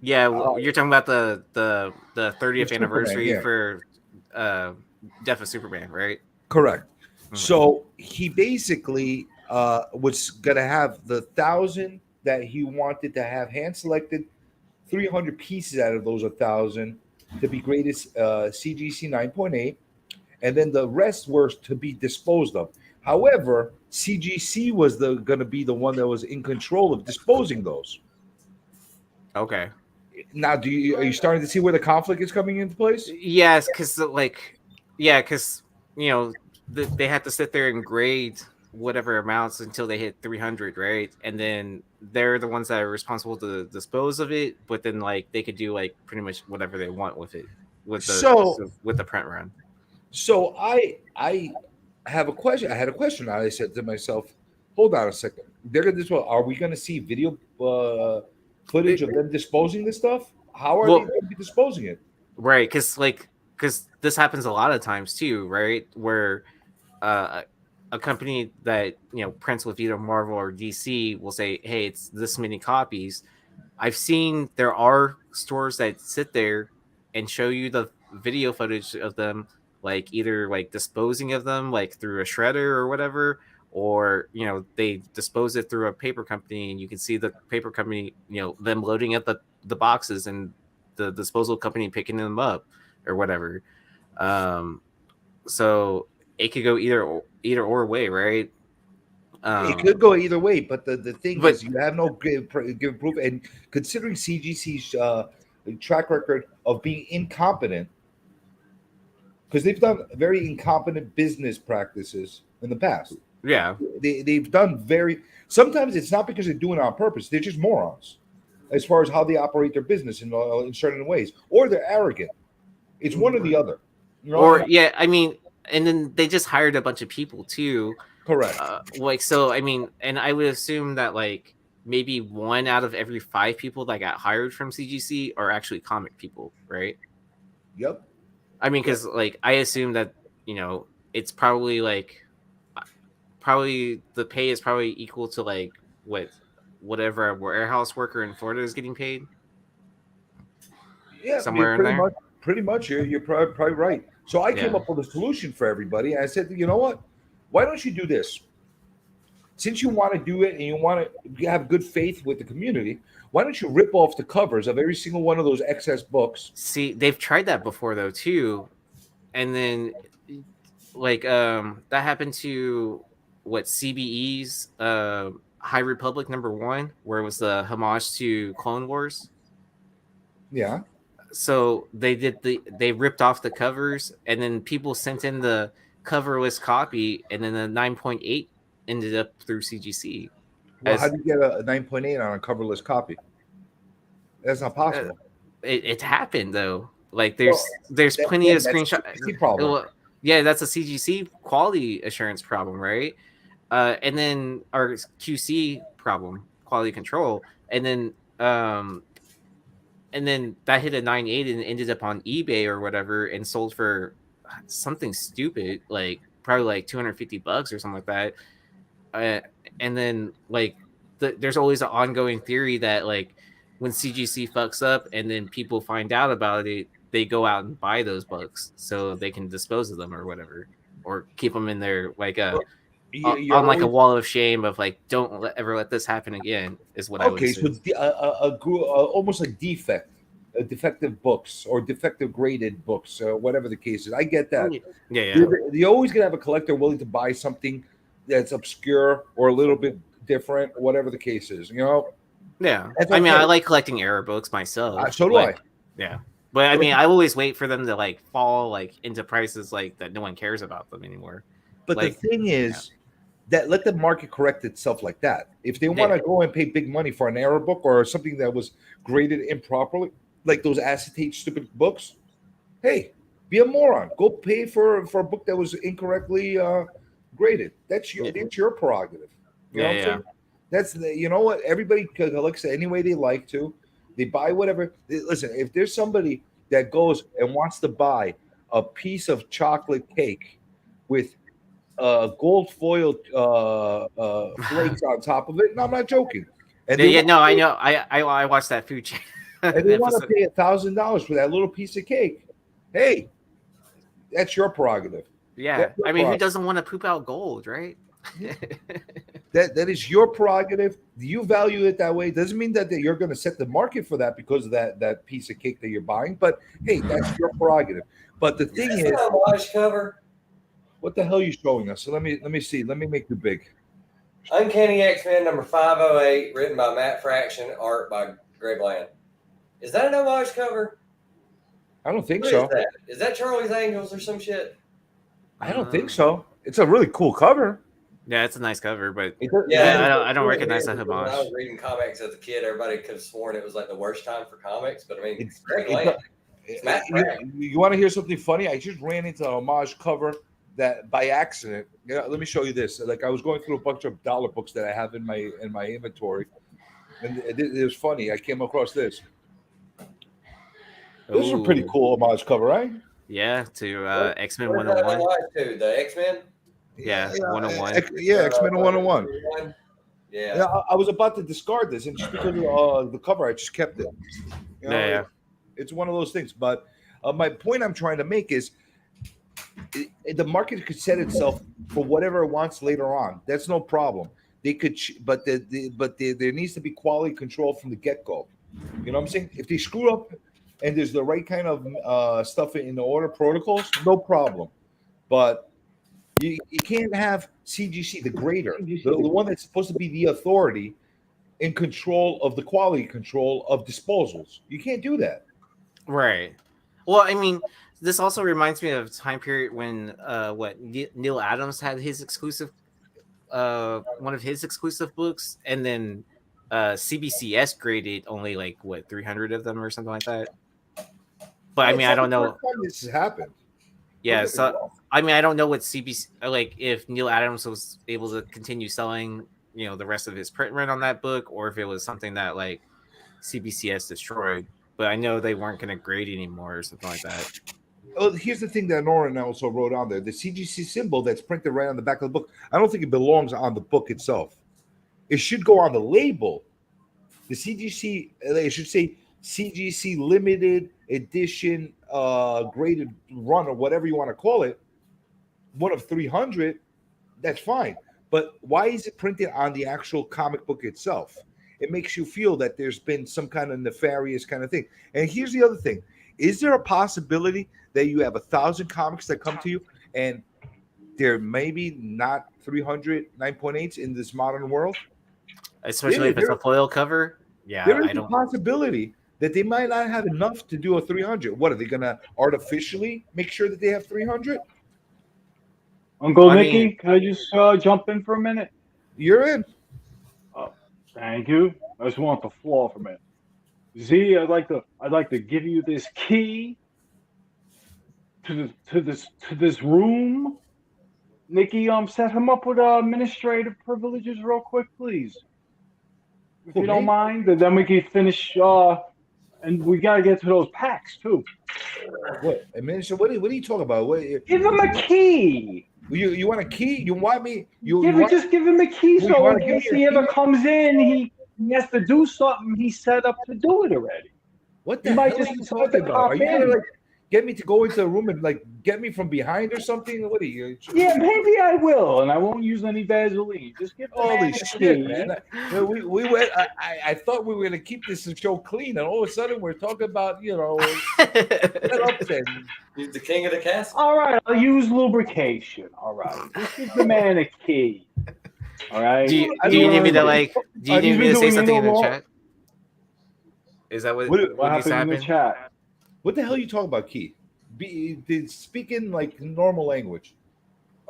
Yeah, you're talking about the 30th anniversary for Death of Superman, right? Correct. Mm-hmm. So he basically was going to have the 1,000 that he wanted to have hand selected, 300 pieces out of those 1,000 to be graded CGC 9.8, and then the rest were to be disposed of. However, CGC was going to be the one that was in control of disposing those. Okay. Now, are you starting to see where the conflict is coming into place? Yes, because they have to sit there and grade whatever amounts until they hit 300, right? And then they're the ones that are responsible to dispose of it. But then, like, they could do like pretty much whatever they want with it with the print run. So I have a question. I had a question. I said to myself, "Hold on a second. Are we going to see video footage of them disposing this stuff? How are they going to be disposing it?" Right, because this happens a lot of times too, right? Where a company that prints with either Marvel or DC will say, "Hey, it's this many copies." I've seen there are stores that sit there and show you the video footage of them, like either like disposing of them like through a shredder or whatever, or they dispose it through a paper company, and you can see the paper company, them loading up the boxes and the disposal company picking them up or whatever. So it could go either or way, right? It could go either way, but the thing is, you have no given proof, and considering CGC's track record of being incompetent, because they've done very incompetent business practices in the past. Yeah. They've done very. Sometimes it's not because they're doing it on purpose. They're just morons, as far as how they operate their business in certain ways, or they're arrogant. It's one or the other. You know? Or yeah, I mean, and then they just hired a bunch of people too. Correct. Like so, I mean, and I would assume that like maybe 1 out of every 5 people that got hired from CGC are actually comic people, right? Yep. I mean, because like I assume that it's probably like the pay is probably equal to like whatever a warehouse worker in Florida is getting paid. Yeah, somewhere in there. Pretty much, you're probably right. So I came up with a solution for everybody. I said, you know what? Why don't you do this? Since you want to do it and you want to have good faith with the community, why don't you rip off the covers of every single one of those excess books? See, they've tried that before though too, and then like that happened to CBE's High Republic #1, where it was the homage to Clone Wars. Yeah. So they ripped off the covers, and then people sent in the coverless copy, and then the 9.8 ended up through CGC. Well, how do you get a 9.8 on a coverless copy? That's not possible. It happened though. Like there's plenty of screenshots. Well, yeah, that's a CGC quality assurance problem, right? And then our QC problem, quality control, and then that hit a 9.8 and ended up on eBay or whatever and sold for something stupid, like probably like $250 or something like that. And then like there's always an ongoing theory that like when CGC fucks up and then people find out about it, they go out and buy those books so they can dispose of them or whatever, or keep them in their like on like a wall of shame of like don't ever let this happen again is what I would say. Okay, so almost like defective books or defective graded books, whatever the case is. I get that. Yeah. You're always gonna have a collector willing to buy something that's obscure or a little bit different, whatever the case is. Yeah. I mean, I like collecting error books myself. So do I. Yeah. But I mean, I always wait for them to like fall like into prices like that no one cares about them anymore. But like, the thing is that let the market correct itself like that. If they want to go and pay big money for an error book or something that was graded improperly, like those acetate stupid books, hey, be a moron. Go pay for a book that was incorrectly graded. That's your prerogative. You know what I'm saying? That's you know what? Everybody collects any way they like to. They buy whatever. Listen, if there's somebody that goes and wants to buy a piece of chocolate cake with gold foil flakes on top of it, no, I'm not joking. And I know. I watched that food chain. And they want to pay $1,000 for that little piece of cake. Hey, that's your prerogative. Yeah, I mean, who doesn't want to poop out gold, right? That is your prerogative. Do you value it that way? Doesn't mean that you're going to set the market for that because of that piece of cake that you're buying. But hey, that's your prerogative. But the thing is, cover. What the hell are you showing us? So let me see. Let me make it big. Uncanny X-Men number 508, written by Matt Fraction, art by Greg Land. Is that an homage cover? I don't think What so. Is that Charlie's Angels or some shit? I don't think so. It's a really cool cover. Yeah, it's a nice cover, but I don't recognize that homage. When I was reading comics as a kid, everybody could have sworn it was like the worst time for comics, but I mean, it's Greg Land. You want to hear something funny? I just ran into a homage cover that by accident. Let me show you this. Like I was going through a bunch of dollar books that I have in my inventory, and it was funny. I came across this. This is a pretty cool homage cover, right? Yeah, to X-Men 101. To the X-Men? Yeah, 101. X-Men 101. Yeah. I was about to discard this, and just because of the cover, I just kept it. Yeah. It's one of those things. But my point I'm trying to make is the market could set itself for whatever it wants later on. That's no problem. They could, but there needs to be quality control from the get-go. You know what I'm saying? If they screw up and there's the right kind of stuff in the order protocols, no problem. But you can't have CGC, the grader, the one that's supposed to be the authority in control of the quality control of disposals. You can't do that. Right. Well, I mean, this also reminds me of a time period when Neil Adams had his exclusive one of his exclusive books, and then CBCS graded only like what 300 of them or something like that. But I mean, I don't know. This has happened. Yeah, so I mean, I don't know what CBC like if Neil Adams was able to continue selling, the rest of his print run on that book, or if it was something that like CBCS destroyed. But I know they weren't going to grade anymore or something like that. Oh, here's the thing that Norin also wrote on there: the CGC symbol that's printed right on the back of the book. I don't think it belongs on the book itself. It should go on the label. The CGC, it should say CGC limited edition graded run, or whatever you want to call it, one of 300. That's fine. But why is it printed on the actual comic book itself? It makes you feel that there's been some kind of nefarious kind of thing. And here's the other thing: is there a possibility that you have 1,000 comics that come to you, and there maybe not 300 9.8s in this modern world? Especially if it's a foil cover. Yeah, there is a possibility that they might not have enough to do a 300. What are they going to artificially make sure that they have 300? Uncle Nicky, can I just jump in for a minute? You're in. Oh, thank you. I just want the floor for a minute. Z, I'd like to give you this key to this room. Nicky, set him up with administrative privileges real quick, please. If you don't mind, and then we can finish. And we gotta get to those packs too. What? What are you talking about? Give him a key. You want a key? You want me? Just give him a key so in case he ever comes in, he has to do something. He's set up to do it already. What the hell are you talking about? Are you gonna get me to go into a room and get me from behind or something? What are you? Yeah, maybe I will, and I won't use any Vaseline. Just get holy shit, man! We went. I thought we were gonna keep this show clean, and all of a sudden we're talking about He's the king of the castle. All right, I'll use lubrication. All right, just give the man a key. All right. Do you need me to Do you need me to say something in the chat? Is that what needs to happen? In the chat? What the hell are you talking about, Key? Speaking like normal language.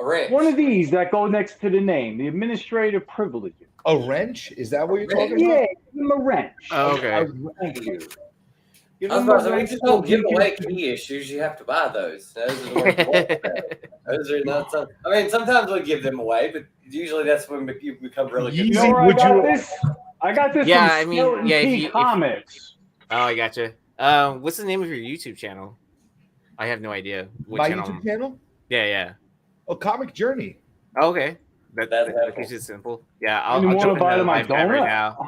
A wrench. One of these that go next to the name, the administrative privileges. A wrench? Is that what you're talking about? Yeah, give him a wrench. Oh, okay. Thank you. We just don't give away key issues. You have to buy those. Those are the ones. Those are not some. I mean, sometimes we give them away, but usually that's when you become really good. I got this. Yeah, from Comics. Oh, I gotcha. What's the name of your YouTube channel? I have no idea. My YouTube channel? Yeah. Oh, Comic Journey. Oh, okay. That's just simple. Yeah, I'll jump into live chat right now.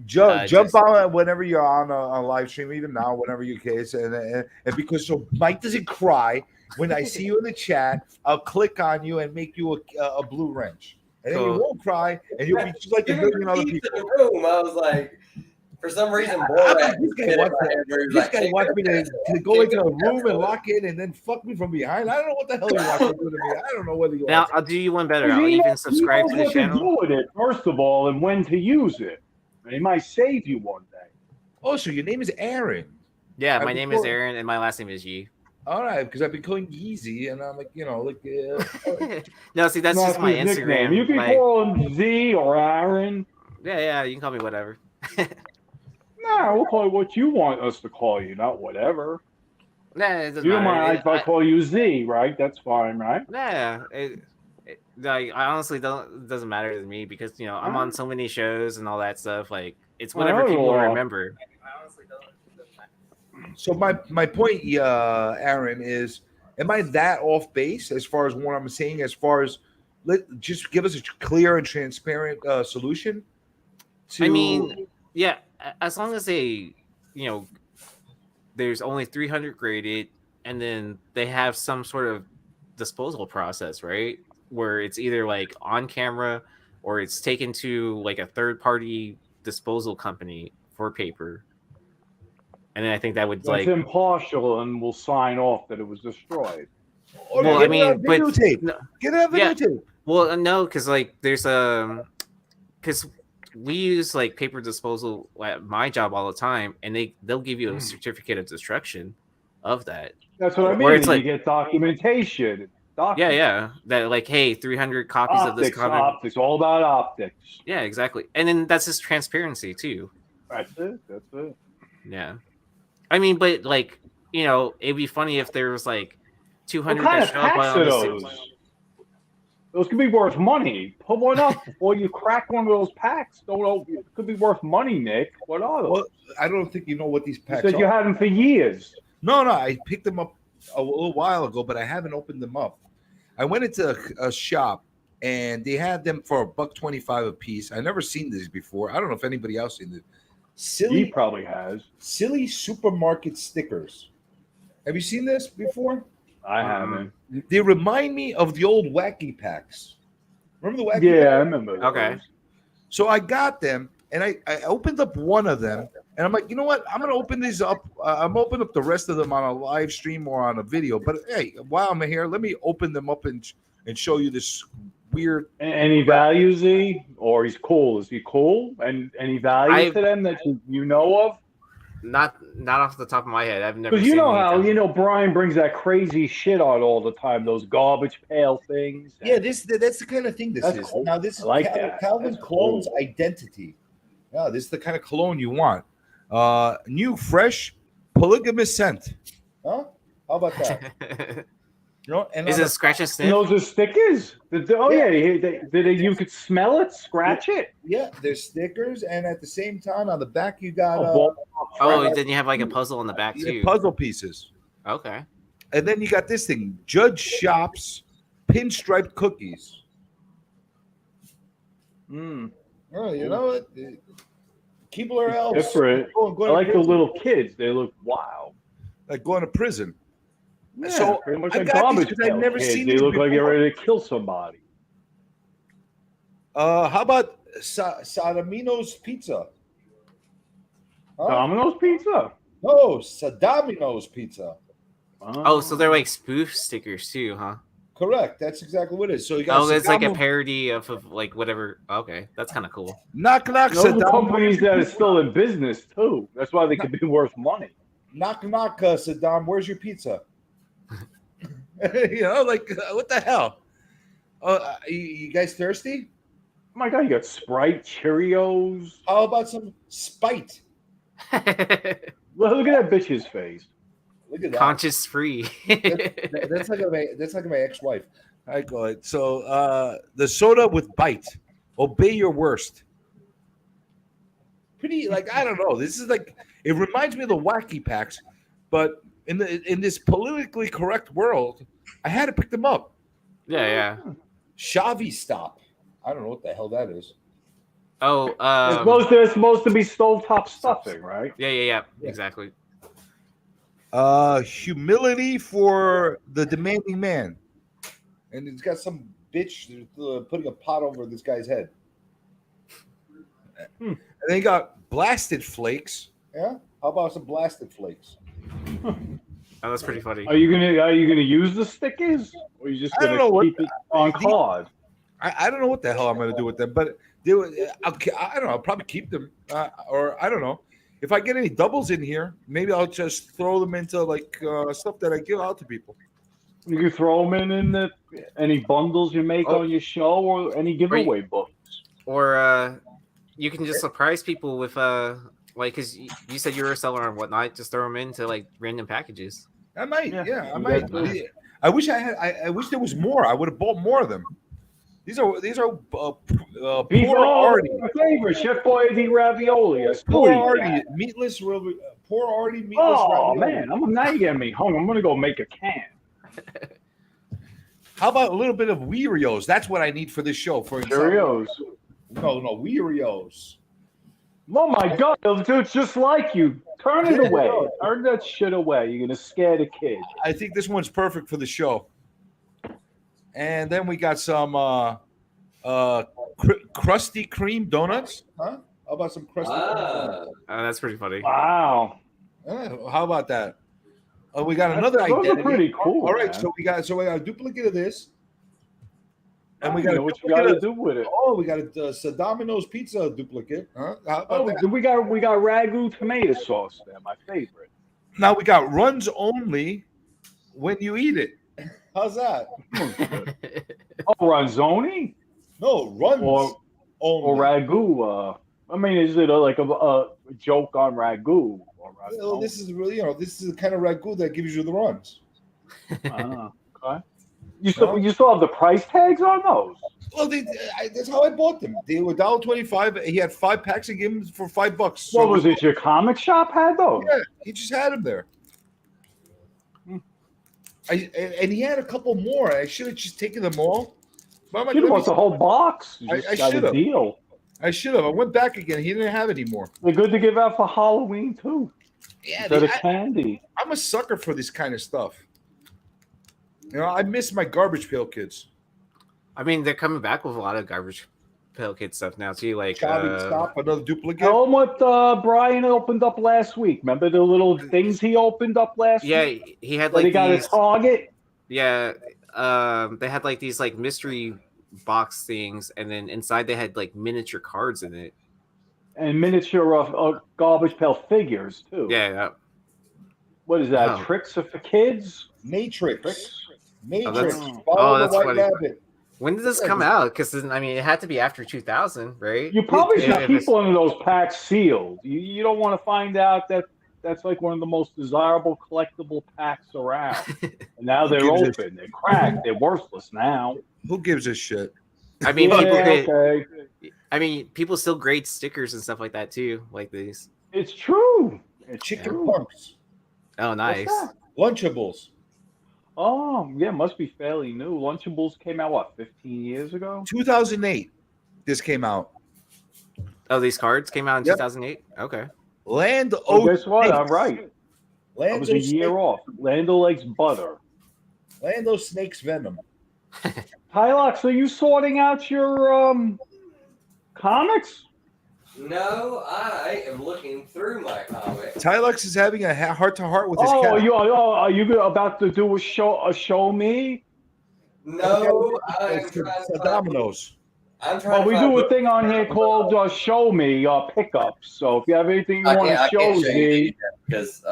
Jump on whenever you're on a live stream, even now, whenever you can. And because so Mike doesn't cry when I see you in the chat, I'll click on you and make you a blue wrench, and then you won't cry, and you'll be just like a million other people. In the room, I was like, for some reason, this guy wants me to go into a room and lock in and then fuck me from behind. I don't know what the hell he wants to do to me. I don't know whether you. Now I'll do you one better. I'll even subscribe to the channel. He knows what to do with it, first of all, and when to use it. And he might save you one day. Oh, so your name is Aaron? Yeah, my name is Aaron, and my last name is Yi. All right, because I've been calling Yeezy, and I'm like, no, see, that's just my Instagram. Nickname. You can call him Z or Aaron. Yeah, you can call me whatever. Nah, we'll call you what you want us to call you, not whatever. Nah, it doesn't you don't matter. mind if I call you Z, right? That's fine, right? Yeah. I honestly don't. It doesn't matter to me because I'm on so many shows and all that stuff. Like it's whatever people remember. I honestly don't. So my point, Aaron, is: am I that off base as far as what I'm saying? As far as just give us a clear and transparent solution. I mean, yeah. As long as they, there's only 300 graded, and then they have some sort of disposal process, right? Where it's either like on camera or it's taken to like a third party disposal company for paper. And then I think that would it's impartial and will sign off that it was destroyed. Well, I mean, get a videotape. Well, no, because like there's because we use like paper disposal at my job all the time, and they'll give you a certificate of destruction of that. That's what I mean. Where it's like, you get documentation. Documents. Yeah. That like, hey, 300 copies of this comic. Optics, all about optics. Yeah, exactly. And then that's just transparency too. That's it. Yeah. I mean, but like, you know, it'd be funny if there was like 200 What kind that of show up packs on are the those? same- Those could be worth money. Put one up before you crack one of those packs. Don't know. It could be worth money, Nick. What are those? Well, I don't think you know what these You packs said are. you had them for years. No, I picked them up a little while ago, but I haven't opened them up. I went into a shop and they had them for $1.25 a piece. I never seen these before. I don't know if anybody else seen it. He probably has. Silly supermarket stickers. Have you seen this before? I haven't. They remind me of the old wacky packs. Remember the wacky Yeah, packs? I remember. Okay. those. So I got them and I opened up one of them and I'm like, you know what? I'm going to open these up. I'm opening up the rest of them on a live stream or on a video. But hey, while I'm here, let me open them up and show you this weird. Any value, Z? Or he's cool? Is he cool? And any value to them that you know of? Not off the top of my head. I've never Because seen you know any how Brian brings that crazy shit out all the time. Those garbage pail things. Yeah, that's the kind of thing this That's is. cool. Now this is I like that. Calvin That's Klein's cool. identity. Yeah, this is the kind of cologne you want. New, fresh, polygamous scent. Huh? How about that? You know, and Is on it the- scratch and And sniff? those are stickers. You could smell it, scratch it. Yeah, there's stickers, and at the same time, on the back you got Oh, then you have like a puzzle on the back too. puzzle pieces, Okay. and then you got this thing: Judge Shop's pinstripe cookies. Oh, you know what? Keebler else. Different. Go I to like the prison. little kids. They look wow. Like going to prison. Yeah, So, pretty much I like got these garbage 'cause I've pail never kids. seen They these look like they're before. ready to kill somebody. How about Sadamino's pizza? Huh? Domino's pizza. No, Sadamino's pizza. Oh, so they're like spoof stickers too, huh? Correct. That's exactly what it is. So you got Oh, it's like a Sadamo- parody of like whatever. Okay, that's kind of cool. knock knock Those are Saddam. companies that are still in business too. That's why they could be worth money. Knock knock Saddam. Where's your pizza? You know, like what the hell? You guys thirsty? Oh my god, you got Sprite, Cheerios. How about some Spite? Look at that bitch's face. Look at that. Conscious free. That's like my ex-wife. I go it. So the soda with bite. Obey your worst. Pretty like I don't know. This is like it reminds me of the wacky packs, but in this politically correct world, I had to pick them up. Yeah. Shavi Stop. I don't know what the hell that is. Oh, It's supposed to be stovetop stuffing, right? Yeah. Exactly. Humility for the demanding man, and it's got some bitch putting a pot over this guy's head. And then you got blasted flakes. Yeah, how about some blasted flakes? Oh, that's pretty funny. Are you gonna use the stickers, or are you just I don't gonna know what- keep it on card? I don't know what the hell I'm going to do with them, but they were, I don't know. I'll probably keep them, or I don't know. If I get any doubles in here, maybe I'll just throw them into like stuff that I give out to people. You can throw them in any bundles you make on your show, or any giveaway books. Or you can just surprise people with like because you said you were a seller and whatnot. Just throw them into like random packages. I might, Yeah, I might. I wish I had. I wish there was more. I would have bought more of them. These are Beef poor Artie. my favorite, Chef Boyardee ravioli. I still Poor eat Artie that. meatless. Poor Artie meatless. Oh ravioli. man, now you're getting me hungry. I'm gonna go make a can. How about a little bit of Weerios? That's what I need for this show. For Cheerios. No, Weerios. Oh my god, it's just like you. Turn it away. Turn that shit away. You're gonna scare the kid. I think this one's perfect for the show. And then we got some Krusty Kreme donuts. Huh? How about some Krusty Kreme? That's pretty funny. Wow. How about that? We got another Those are identity. pretty cool, All right, man. so we got a duplicate of this. And we I got know a what you duplicate gotta of- do with it. Oh, we got a Sadamino's pizza duplicate. Huh? How about Oh, that? we got ragu tomato sauce there, my favorite. Now we got runs only when you eat it. How's that? Oh, Ronzoni No, runs. or ragu. I mean, is it like a joke on ragu? Or Well, this is really, this is the kind of ragu that gives you the runs. Okay. You still have the price tags on those? Well, that's how I bought them. They were $1.25. He had 5 packs. He gave them for $5. So What was it? Your comic shop had those? Yeah, he just had them there. And he had a couple more. I should have just taken them all. But I'm like, Should have bought the whole box. You I just got should a have. deal. I should have. I went back again. He didn't have any more. They're good to give out for Halloween too. Yeah, Instead of candy. I'm a sucker for this kind of stuff. I miss my Garbage Pail Kids. I mean, they're coming back with a lot of Garbage Pail Kid stuff now too. Like Stop, another duplicate. Tell them what Brian opened up last week. Remember the little things he opened up last week? Yeah, he had That like he got these, a Target. Yeah, they had like these like mystery box things, and then inside they had like miniature cards in it. And miniature of Garbage Pail figures too. Yeah. What is that? Oh. Tricks are for kids? Matrix. Oh, that's Follow the White funny. Rabbit. When did this come out? Because I mean, it had to be after 2000, right? You probably should If keep it's- one of those packs sealed. You don't want to find out that that's like one of the most desirable collectible packs around. And now they're gives a open. They're cracked. They're worthless now. Who gives a shit? I mean, Yeah, people get, okay. I mean, people still grade stickers and stuff like that too, like these. It's true. It's Chicken true. Punks. Oh, nice. that? Lunchables. Oh, yeah, must be fairly new. Lunchables came out, what, 15 years ago? 2008. This came out. Oh, these cards came out in 2008. Okay. Land Oh, guess what? I'm right. I Land was a year off. Lando likes butter. Lando Snake's Venom. Hylox, are you sorting out your comics? No, I am looking through my comics. Tylux is having a heart-to-heart with his Oh, cat. are you about to do a show me? No, I'm It's trying the to Dominoes. I'm trying Well, to we find do a books. thing on here called Show Me Pickups. So if you have anything you want to I show can't show you me, because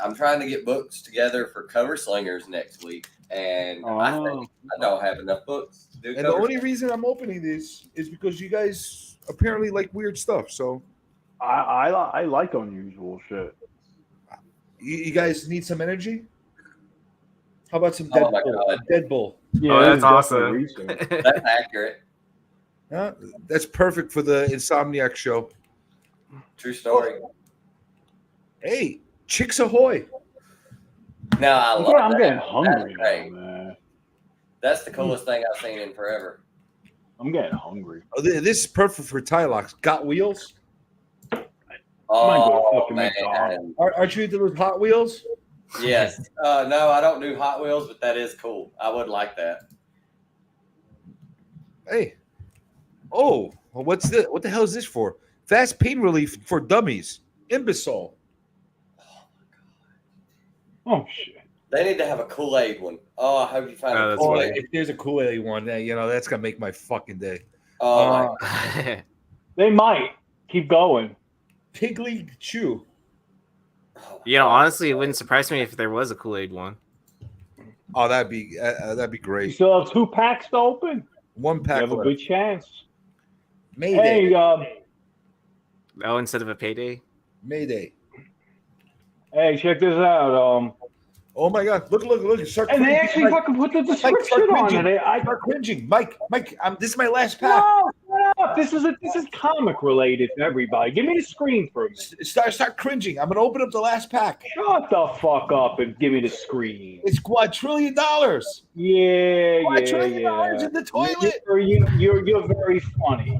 I'm trying to get books together for Cover Slingers next week, and I think I don't have enough books to do And the Cover only reason I'm opening these is because you guys apparently like weird stuff. So I like unusual shit. you guys need some energy? How about some Oh my Deadpool? God. Deadpool. Yeah, Oh, that's that's awesome. definitely That's accurate. Yeah, that's perfect for the Insomniac show. True story. Hey, Chicks Ahoy! No, I love Yeah, I'm that. getting hungry That's great. now, man. That's the coolest thing I've seen in forever. I'm getting hungry. Oh, this is perfect for Tylox. Got Wheels? go to Oh fucking man, McDonald's. Aren't you into those Hot Wheels? yes. No, I don't do Hot Wheels, but that is cool. I would like that. Hey. Oh, well, what the hell is this for? Fast pain relief for dummies. Imbecile. Oh shit. They need to have a Kool-Aid one. Oh, I hope you find Oh, a that's Kool-Aid. If there's a Kool-Aid one, that's gonna make my fucking day. Oh my They might keep going. Piggly Chew. Honestly, it wouldn't surprise me if there was a Kool-Aid one. Oh, that'd be You great. still have 2 packs to open. One You pack have a left. good chance. Mayday. Hey, Oh, instead of a payday. Mayday. hey, check this out. Oh my God! Look! Start And they cringing, actually Mike. fucking put the Mike, start description on cringing. it. I Start cringing, Mike. This is my last pack. no, shut up. This is comic related to everybody. Give me the screen for a minute. Start cringing. I'm gonna open up the last pack. Shut the fuck up and give me the screen. It's $1 trillion. Yeah, $1 trillion yeah. in the toilet. You're very funny.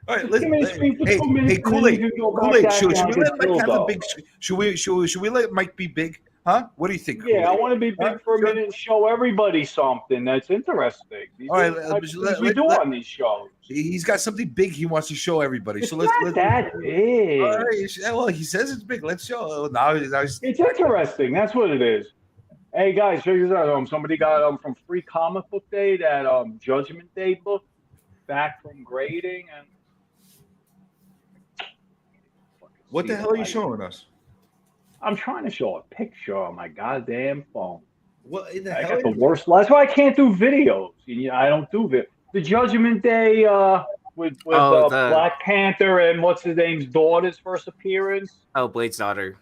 All right, Give me the screen for hey, 2 minutes. hey, Kool-Aid. and then you can go back Kool-Aid. out Should and we get let Mike have a dildo. big? Should we let Mike be big? Huh? What do you think? Yeah, I Kool-Aid? want to be big for a minute and show everybody something that's interesting. These All right, are the let- types of let- things we let- do let- on these shows. He's got something big he wants to show everybody. It's So not that big. All right, well, he says it's big. Let's show. Now he's It's interesting. That's what it is. Hey guys, check this out. Somebody got from Free Comic Book Day that Judgment Day book back from grading and. What the hell are you showing us? I'm trying to show a picture on my goddamn phone. What in the I hell? got the worst. That's why I can't do videos. I don't do it. The Judgment Day with Black Panther and what's his name's daughter's first appearance. Oh, Blade's daughter.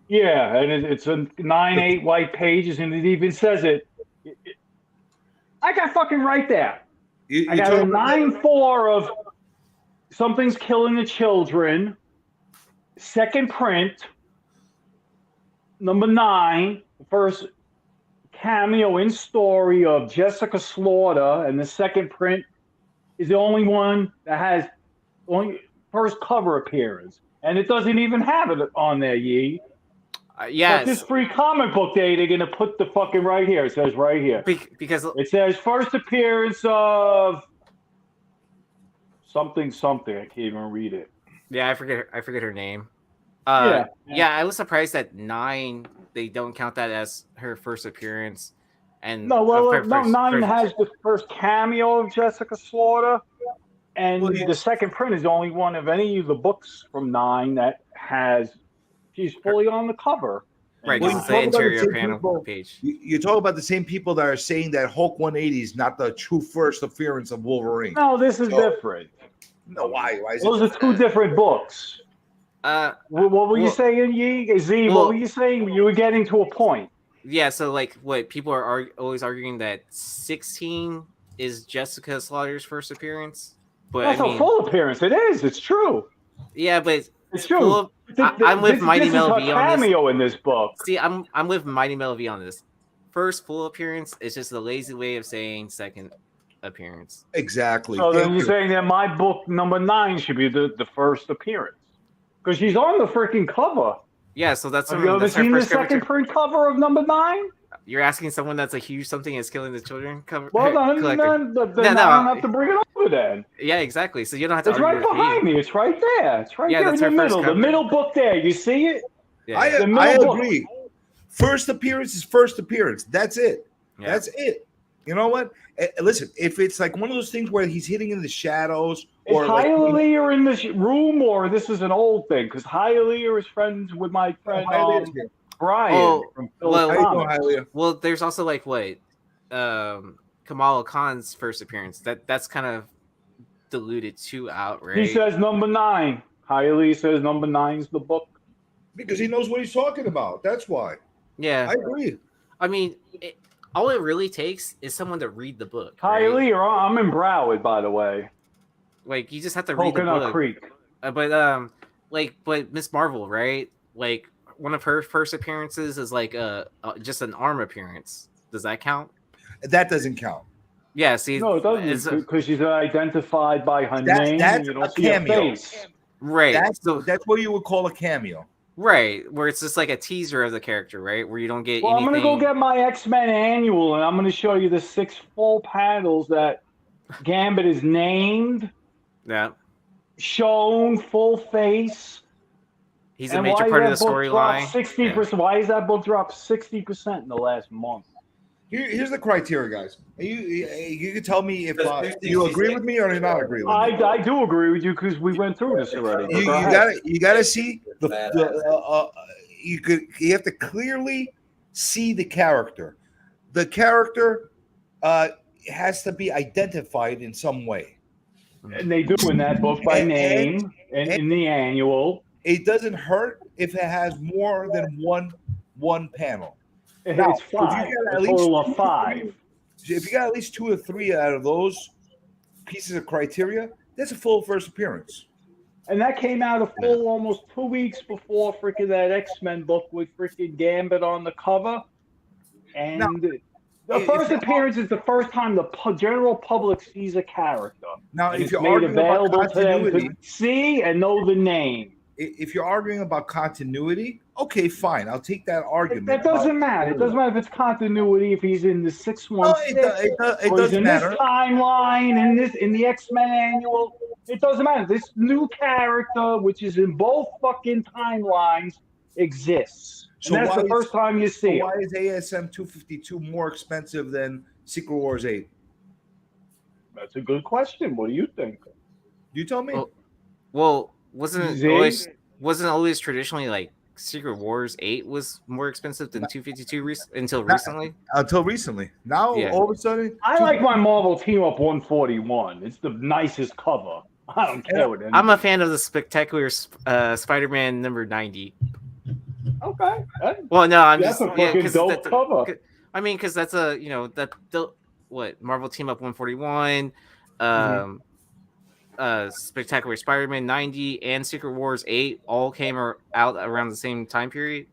Yeah, and it's a 9-8 white pages, and it even says it. I got fucking right there. I got a 9-4 of something's killing the children. Second print, number 9, the first cameo in story of Jessica Slaughter, and the second print is the only one that has only first cover appearance, and it doesn't even have it on there, Yee. Yes. But this free comic book day, they're gonna put the fucking right here. It says right here because it says first appearance of something. I can't even read it. Yeah, I forget her name. Yeah. I was surprised that 9 they don't count that as her first appearance. And No, 9 has the first cameo of Jessica Slaughter, and the second print is the only one of any of the books from 9 that has. She's fully on the cover. Right, Well, it's the interior panel people, page. You talk about the same people that are saying that Hulk 180 is not the true first appearance of Wolverine. No, this is different. No, why? Why is Those are 2 different books. What were you saying, Yee? Z, what were you saying? You were getting to a point. Yeah, so like what people are always arguing that 16 is Jessica Slaughter's first appearance. But That's a full appearance. It is. It's true. Yeah, but it's true. I'm with Mighty Mel V on this. Cameo in this book. See, I'm with Mighty Mel V on this. First full appearance is just a lazy way of saying second appearance. Exactly. So then you're saying that my book number 9 should be the first appearance because she's on the freaking cover. Yeah, so that's. Have you ever seen the second print cover of number 9? You're asking someone that's a huge something is killing the children cover. Well, then I don't have to bring it over then. Yeah, exactly. So you don't have to. It's right behind me. It's right there. It's right there in the middle. The middle book there. You see it? Yeah. I agree. First appearance is first appearance. That's it. Yeah. That's it. You know what? Listen, if it's like one of those things where he's hitting in the shadows, or is Hialeah in this room, or this is an old thing? Because Hialeah is friends with my friend Brian from well, there's also like what Kamala Khan's first appearance. That's kind of diluted too out, right? He says number 9. Hialeah says number 9's the book because he knows what he's talking about. That's why. Yeah, I agree. I mean, all it really takes is someone to read the book. Hialeah, I'm in Broward, by the way. Like you just have to read the book. Creek. But Miss Marvel, right? Like one of her first appearances is like just an arm appearance. Does that count? That doesn't count. Yeah, see, no, it doesn't because she's identified by her name. That's you don't a see cameo. her face. Right. That's what you would call a cameo. Right, where it's just like a teaser of the character, right? Where you don't get anything. I'm gonna go get my X-Men annual, and I'm gonna show you the 6 full panels that Gambit is named. Yeah. Shown full face. He's a major part of the storyline. 60%. Yeah. Why is that book dropped 60% in the last month? Here's the criteria, guys. You can tell me if you agree with me or you not agree with me. I do agree with you because we went through this already. You gotta see you have to clearly see the character. The character has to be identified in some way. And they do in that book by name and in the annual. It doesn't hurt if it has more than one panel. It's 5. A total of 5. If you got at least 2 or 3 out of those pieces of criteria, that's a full first appearance. And that came out a full almost 2 weeks before freaking that X-Men book with freaking Gambit on the cover. And the first appearance is the first time the general public sees a character. Now, if you're made arguing about available to them continuity, to see and know the name. If you're arguing about continuity, okay, fine. I'll take that argument. That doesn't matter. It doesn't matter if it's continuity, if he's in the 616, it or he's doesn't in matter. this timeline, in the X-Men annual. It doesn't matter. This new character, which is in both fucking timelines, exists. And that's the first time you see it. Why is ASM 252 more expensive than Secret Wars 8? That's a good question. What do you think? You tell me. Well, wasn't always traditionally like Secret Wars 8 was more expensive than 252 until recently. Until recently. Now, Yeah. all of a sudden, I like my Marvel Team Up 141. It's the nicest cover. I don't care what I'm a fan of the Spectacular Spider-Man number 90. Okay. Well, no, I'm That's just a fucking dope cover. I mean, because that's a what Marvel Team Up 141, Spectacular Spider-Man 90, and Secret Wars 8 all came out around the same time period.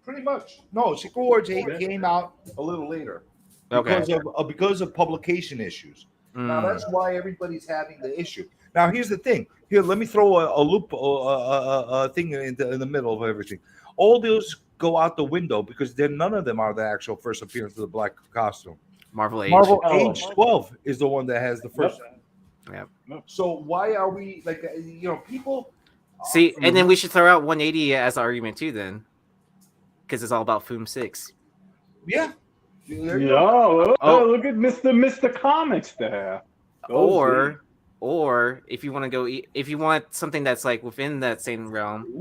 pretty much. No, Secret Wars 8 came out a little later because of publication issues. Now that's why everybody's having the issue. Now here's the thing. Here, let me throw a loop, a thing in the middle of everything. All those go out the window because none of them are the actual first appearance of the black costume. Marvel Age 12 is the one that has the first. Yeah. So why are we people? See, and then we should throw out 180 as an argument too, then, because it's all about Foom 6. Yeah. Look at Mr. Comics there. Or if you want to go, if you want something that's like within that same realm,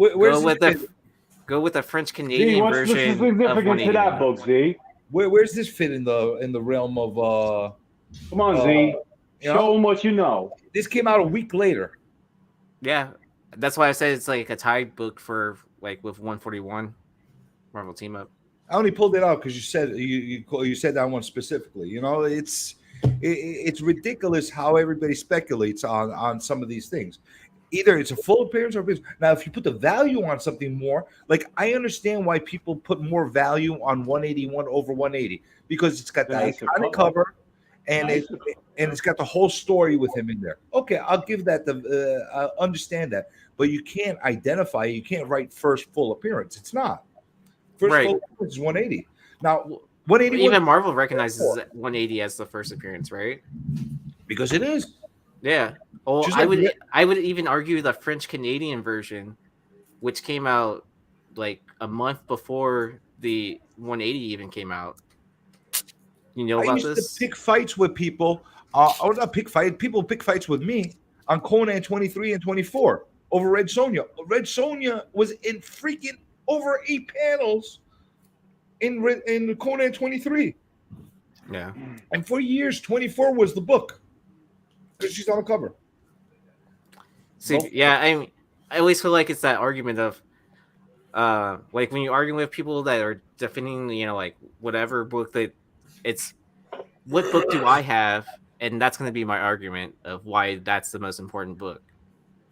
go with the French Canadian version. What's the significance to that book, Z? Where's this fit in the realm of? Come on, Z. Show them what you know. This came out a week later. Yeah, that's why I said it's like a tied book for like with 141 Marvel Team Up. I only pulled it out because you said you said that one specifically. You know, it's ridiculous how everybody speculates on some of these things. Either it's a full appearance or now if you put the value on something more, like I understand why people put more value on 181 over 180 because it's got the iconic cover and it's got the whole story with him in there. Okay, I'll give that I understand that, but you can't identify. You can't write first full appearance. It's not. First full appearance is 180. Now, 180. Even Marvel recognizes 180 as the first appearance, right? Because it is. Yeah. Well, I would even argue the French Canadian version, which came out like a month before the 180 even came out. You know about this? I used to pick fights with people, or not pick fight. People pick fights with me on Conan 23 and 24 over Red Sonja. Red Sonja was in freaking over 8 panels in Conan 23. Yeah. And for years, 24 was the book because she's on the cover. See, I always feel like it's that argument of, like when you argue with people that are defending, like whatever book that it's, what book do I have? And that's going to be my argument of why that's the most important book.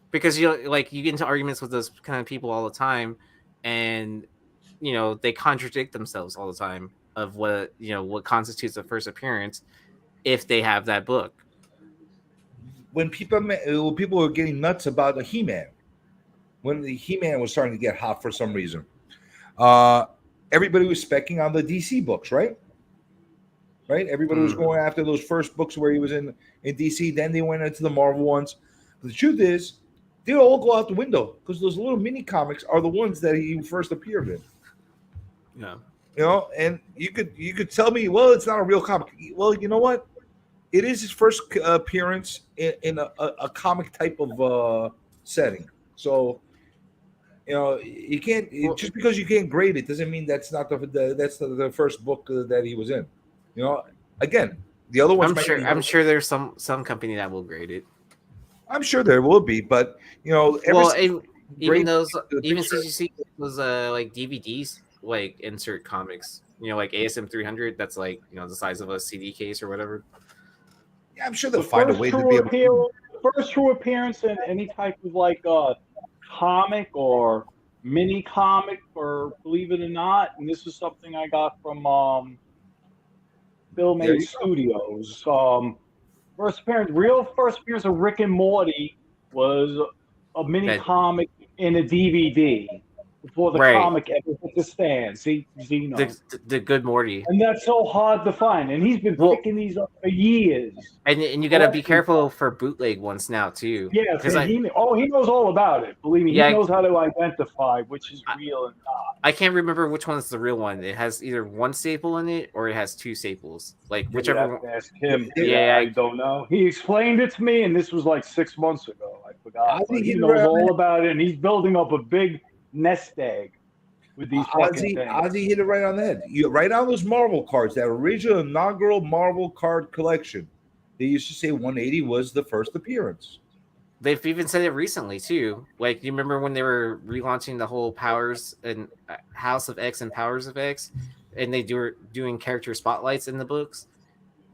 Because you get into arguments with those kind of people all the time, and they contradict themselves all the time of what constitutes a first appearance if they have that book. When people were getting nuts about the He-Man, when the He-Man was starting to get hot for some reason, everybody was specking on the DC books, right? Right? Everybody was going after those first books where he was in DC. Then they went into the Marvel ones. But the truth is, they all go out the window because those little mini comics are the ones that he first appeared in. Yeah. And you could tell me, well, it's not a real comic. Well, you know what? It is his first appearance in a comic type of setting. So, you can't just because you can't grade it doesn't mean that's not the first book that he was in. Again, the other ones. I'm sure there's some company that will grade it. I'm sure there will be, but even CGC was like DVDs, like insert comics. Like ASM 300. That's like the size of a CD case or whatever. Yeah, I'm sure they'll find a way to be able to. First true appearance in any type of like comic or mini comic, or believe it or not, and this is something I got from Bill Made Studios. First appearance of Rick and Morty was a mini comic in a DVD before the comic ever hit the stand. See, the Good Morty, and that's so hard to find. And he's been picking these up for years. And you got to be careful for bootleg ones now too. Yeah, he knows all about it. Believe me, he knows how to identify which is real and not. I can't remember which one's the real one. It has either one staple in it or it has 2 staples. Like whichever one. Ask him. Yeah, I don't know. He explained it to me, and this was like 6 months ago. I forgot. He knows all about it, and he's building up a big nest egg with these fucking things. Ozzy hit it right on the head. You write down those Marvel cards, that original inaugural Marvel card collection. They used to say 180 was the first appearance. They've even said it recently too. Like, you remember when they were relaunching the whole Powers and House of X and Powers of X, and they were doing character spotlights in the books.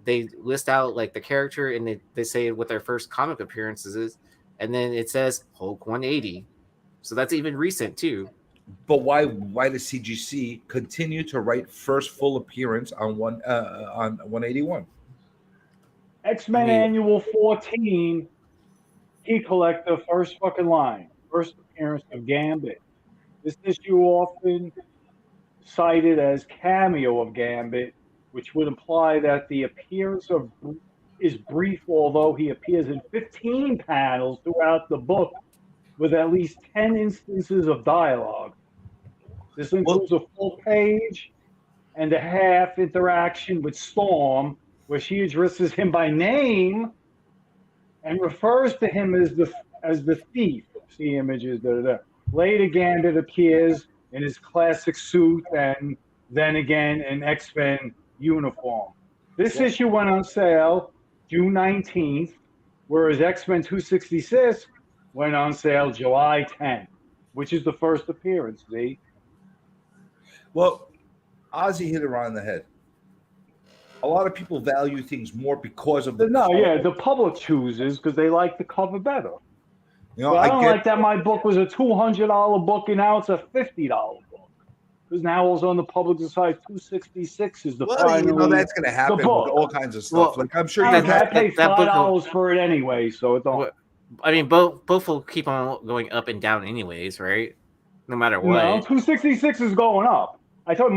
They list out like the character, and they say what their first comic appearances is, and then it says Hulk 180. So that's even recent too. But why does CGC continue to write first full appearance on 181? X-Men Annual 14. Key Collector, first fucking line, first appearance of Gambit. This issue often cited as cameo of Gambit, which would imply that the appearance is brief, although he appears in 15 panels throughout the book with at least 10 instances of dialogue. This includes a full page and a half interaction with Storm, where she addresses him by name and refers to him as the thief. See images. Later, Gambit appears in his classic suit and then again in X-Men uniform. This issue went on sale June 19th, whereas X-Men 266 went on sale July 10th, which is the first appearance. See? Well, Ozzy hit it right on the head. A lot of people value things more because of the the public chooses because they like the cover better. You know, but I don't like that my book was a $200 book and now it's a $50 book. Because now also on the public decides 266 is the final. You know that's going to happen with all kinds of stuff. Like I'm sure I pay $5 for it anyway, so it don't. I mean, both will keep on going up and down anyways, right? No matter what. No, 266 is going up. I told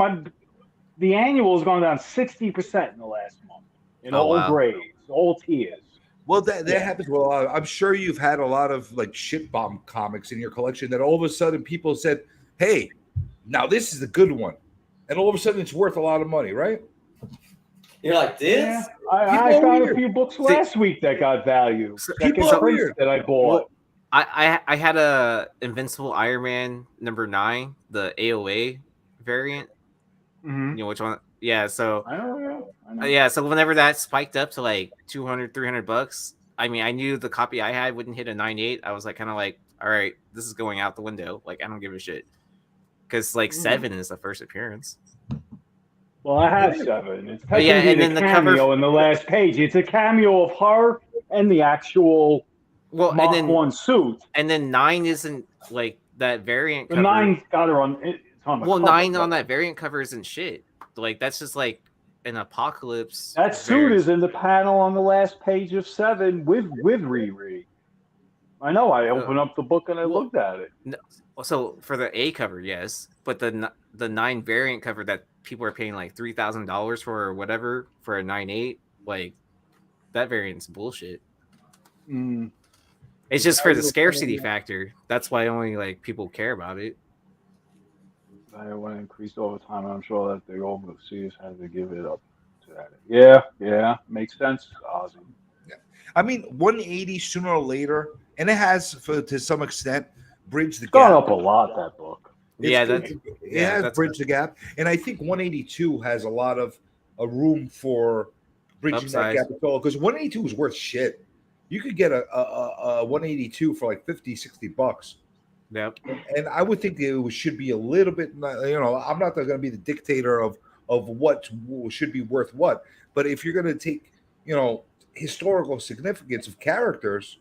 the annual has gone down 60% in the last month in all grades, all tiers. Well, that happens with a lot. I'm sure you've had a lot of like shit bomb comics in your collection that all of a sudden people said, "Hey, now this is a good one," and all of a sudden it's worth a lot of money, right? You're like this. Yeah, I found a few books last week that got value. That I bought. I had a Invincible Iron Man #9, the AOA variant. Mm-hmm. You know which one? Yeah, so I know. Yeah, so whenever that spiked up to like $200-$300, I mean, I knew the copy I had wouldn't hit a 98. I was like, kind of like, all right, this is going out the window. Like, I don't give a shit, because like 7 is the first appearance. Well, I have 7. It's and then the cameo cover in the last page. It's a cameo of her and the actual Mark 1 suit. And then 9 isn't like that variant. The 9 got her on. Well, 9 on that variant cover isn't shit. Like, that's just like an Apocalypse. That suit is in the panel on the last page of 7 with Riri. I know. I opened up the book and I looked at it. No, so for the A cover, yes, but the 9 variant cover that people are paying like $3,000 for or whatever for a 9.8, like that variant's bullshit. It's just for the scarcity factor. That's why only like people care about it. I want to increase over time. I'm sure that the overseas had to give it up to that. Yeah, makes sense, Ozzy. Yeah, I mean 180 sooner or later, and it has to some extent bridged the gap. Gone up a lot, that book. It has bridged the gap, and I think 182 has a lot of a room for bridging that gap as well. Because 182 is worth shit. You could get a 182 for like $50-$60. Yep. And I would think it should be a little bit, you know, I'm not going to be the dictator of what should be worth what. But if you're going to take, you know, historical significance of characters,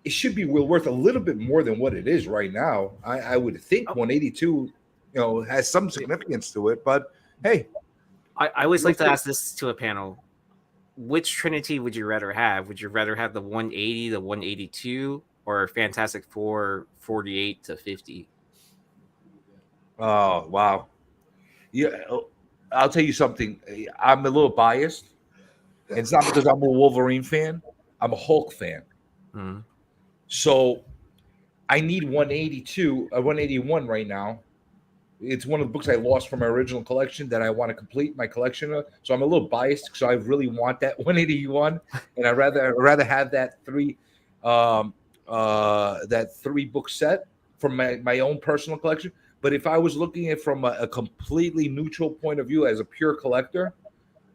it should be worth a little bit more than what it is right now. I would think 182, you know, has some significance to it. But hey, I always like to ask this to a panel. Which Trinity would you rather have? Would you rather have the 180, the 182, or Fantastic Four 48 to 50? Oh, wow. Yeah, I'll tell you something. I'm a little biased. It's not because I'm a Wolverine fan. I'm a Hulk fan. Mm-hmm. So I need 181 right now. It's one of the books I lost from my original collection that I want to complete my collection of. So I'm a little biased, so I really want that 181, and I'd rather have that 3 book set. from my own personal collection. But if I was looking at it from a completely neutral point of view as a pure collector,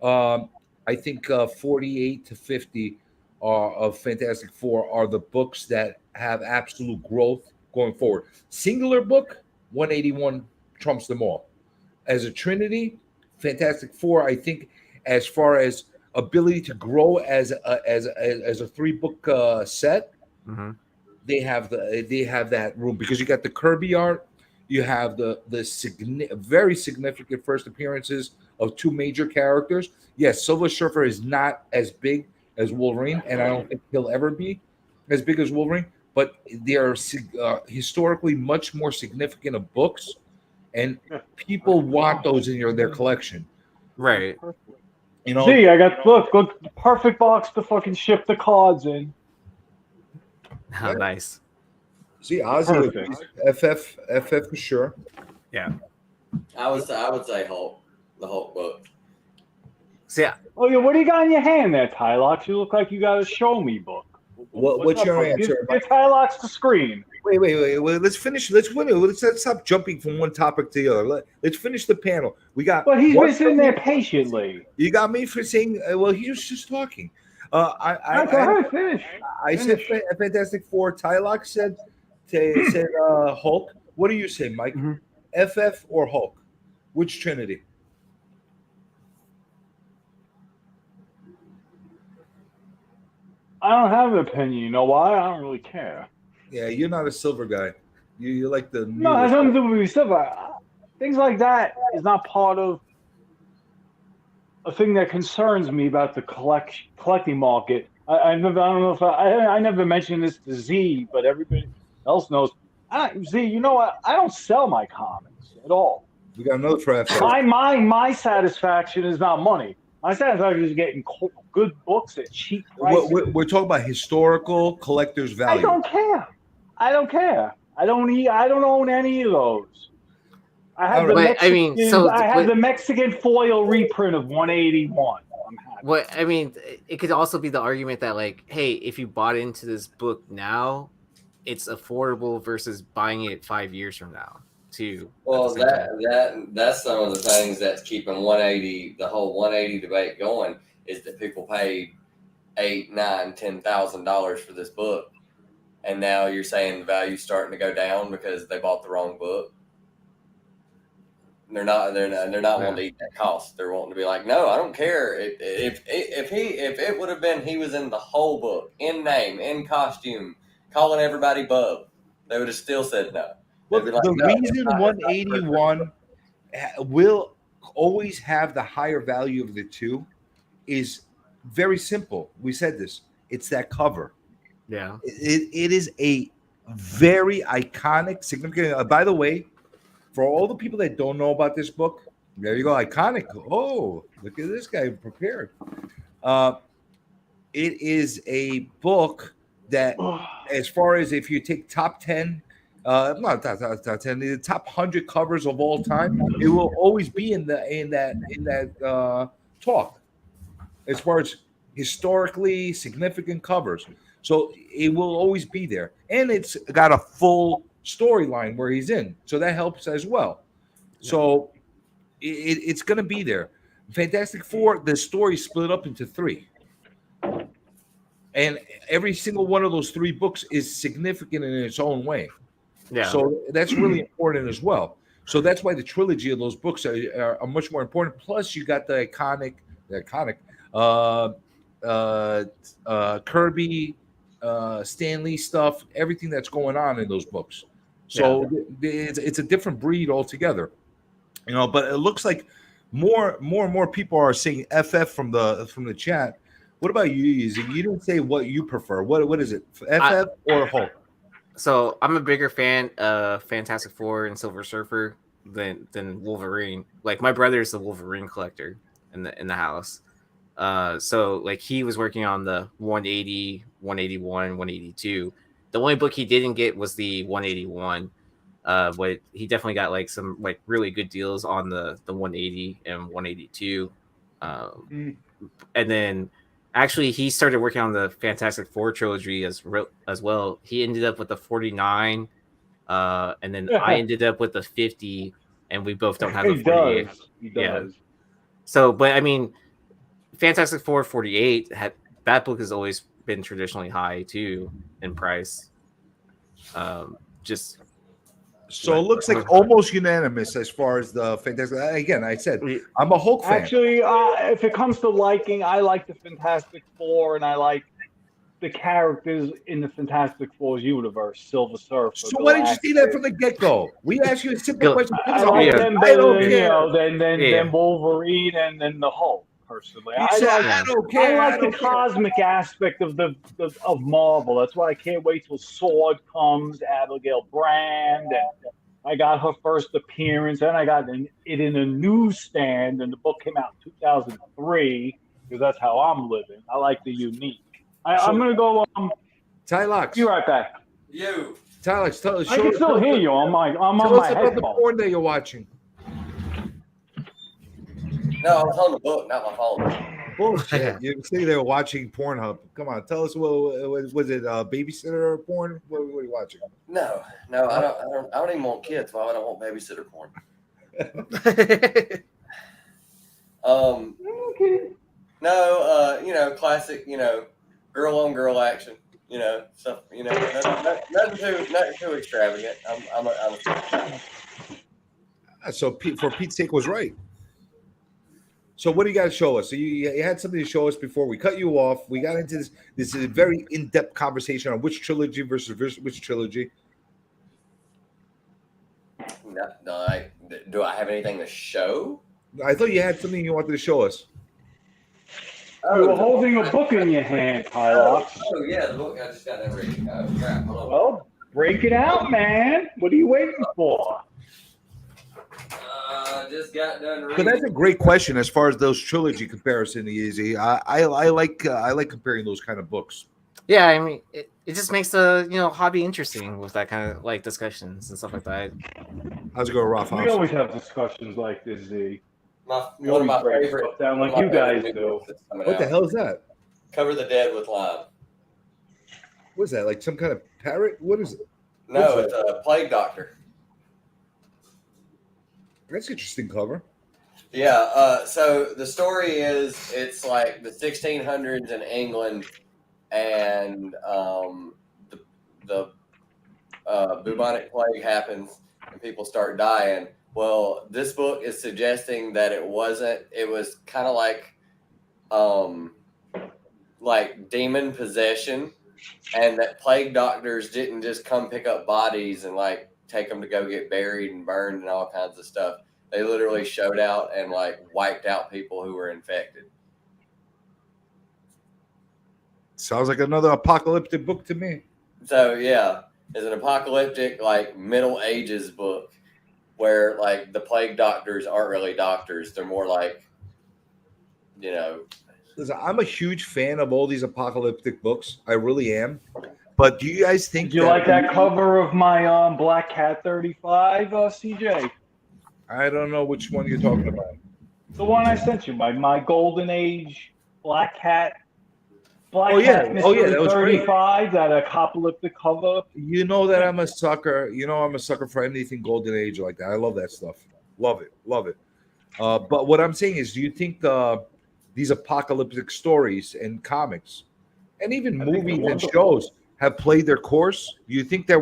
I think 48 to 50 of Fantastic Four are the books that have absolute growth going forward. Singular book, 181 trumps them all. As a trinity, Fantastic Four, I think, as far as ability to grow as a 3-book set, they have that room, because you got the Kirby art, you have the very significant first appearances of 2 major characters. Yes, Silver Surfer is not as big as Wolverine, and I don't think he'll ever be as big as Wolverine, but they are historically much more significant of books, and people want those in their collection. Right. You know, see, I got look, perfect box to fucking ship the cards in. Oh, nice. See, Ozzy, FF for sure. Yeah. I would say Hulk, the Hulk book. So, yeah. Oh yeah, what do you got in your hand there, Tylox? You look like you got a show me book. What's your answer? Give Tylox the screen. Wait. Let's finish. Let's stop jumping from one topic to the other. Let's finish the panel. We got. But he's been sitting there patiently. You got me for saying. Well, he was just talking. Finish. I said Fantastic Four. Tylox said Hulk. What do you say, Mike? FF or Hulk? Which Trinity? I don't have an opinion. You know why? I don't really care. Yeah, you're not a silver guy. You like the no. It has nothing to do with silver. Things like that is not part of a thing that concerns me about the collecting market. I never mentioned this to Z, but everybody else knows. Z, you know what? I don't sell my comics at all. We got another for FF. My satisfaction is not money. My satisfaction is getting good books at cheap prices. We're talking about historical collector's value. I don't care. I don't own any of those. I have the Mexican foil reprint of 181. I'm happy. What I mean, it could also be the argument that, like, hey, if you bought into this book now, it's affordable versus buying it 5 years from now, too. Well, that's some of the things that's keeping the whole 180 debate going, is that people paid $8,000, $9,000, $10,000 for this book, and now you're saying the value's starting to go down because they bought the wrong book. They're not wanting to eat that cost. They're wanting to be like, no, I don't care if it would have been he was in the whole book, in name, in costume, calling everybody bub, they would have still said no. Well, the reason 181 will always have the higher value of the two is very simple. We said this. It's that cover. Yeah. It is a very iconic, significant. By the way, for all the people that don't know about this book, there you go, iconic. Oh, look at this guy prepared. It is a book that, as far as if you take top 10, not top 10, the top 100 covers of all time, it will always be in that talk, as far as historically significant covers. So it will always be there, and it's got a full storyline where he's in, so that helps as well. So it's going to be there. Fantastic Four, the story split up into 3, and every single one of those 3 books is significant in its own way. Yeah. So that's really important as well. So that's why the trilogy of those books are much more important. Plus, you got the iconic Kirby, Stan Lee stuff, everything that's going on in those books. So it's a different breed altogether, But it looks like more and more people are saying FF from the chat. What about you? You didn't say what you prefer. What is it, FF or Hulk? So I'm a bigger fan of Fantastic Four and Silver Surfer than Wolverine. Like, my brother is the Wolverine collector in the house. So like, he was working on the 180, 181, 182. The only book he didn't get was the 181. But he definitely got like some like really good deals on the 180 and 182. And then actually he started working on the Fantastic Four trilogy as well. He ended up with the 49 And then I ended up with the 50, and we both don't have the He 48. does. He Yeah. does. So, but I mean, Fantastic Four 48 that book has always been traditionally high too in price. Just So it looks like almost unanimous as far as the Fantastic. Again, I said I'm a Hulk fan. Actually, if it comes to liking, I like the Fantastic Four, and I like the characters in the Fantastic Four's universe. Silver Surfer. So why didn't you see that from the get-go? We asked you a simple question. I like them better than care. than Wolverine and then the Hulk. Personally, You said, I don't care. I I like don't the care. cosmic aspect of of Marvel. That's why I can't wait till Sword comes. Abigail Brand, and I got her first appearance, and I got it in a newsstand, and the book came out in 2003 because that's how I'm living. I like the unique. I'm gonna go. Tylox. Be right back. You. Tylox, tell us. I can still hear you. I'm on Tell my us about the headphones. porn that you're watching. No, I was on the book, not my phone. Bullshit. You say they were watching Pornhub. Come on, tell us. What was it? Babysitter porn? What are you watching? No, I don't even want kids. Why would I want babysitter porn? No, classic, girl on girl action, stuff, nothing too extravagant. I'm So for Pete's sake was right. So what do you got to show us? So you had something to show us before we cut you off. We got into this. This is a very in-depth conversation on which trilogy versus which trilogy. No, do I have anything to show? I thought you had something you wanted to show us. You were holding a book in your hand, Tyler. Oh yeah, the book. I just got that ready. Crap. Hold on. Well, break it out, man. What are you waiting for? Just got done reading. But that's a great question as far as those trilogy comparison is. I like comparing those kind of books. Yeah, I mean, it just makes the hobby interesting with that kind of like discussions and stuff like that. How's it going, Ralph? We always have discussions like this, Z. We one of always my break favorite stuff down like one you of my guys favorite do. books that's coming What the out. hell is that? Cover the Dead with Lime. What is that? Like some kind of parrot? What is it? No, What's it's a plague doctor. That's an interesting cover. Yeah. So the story is it's like the 1600s in England, and the bubonic plague happens, and people start dying. Well, this book is suggesting that it wasn't. It was kind of like demon possession, and that plague doctors didn't just come pick up bodies and like take them to go get buried and burned and all kinds of stuff. They literally showed out and like wiped out people who were infected. Sounds like another apocalyptic book to me. So yeah, it's an apocalyptic like Middle Ages book where like the plague doctors aren't really doctors. They're more like, Listen, I'm a huge fan of all these apocalyptic books. I really am. But do you guys think Do you like that cover of my Black Cat 35, CJ? I don't know which one you're talking about. The one I sent you, my Golden Age Black Cat. Oh, yeah. Cat Oh, yeah, that was great. 35, that apocalyptic cover. You know that I'm a sucker. I'm a sucker for anything Golden Age like that. I love that stuff. Love it. But what I'm saying is, do you think these apocalyptic stories and comics and even movies and shows have played their course? Do you think that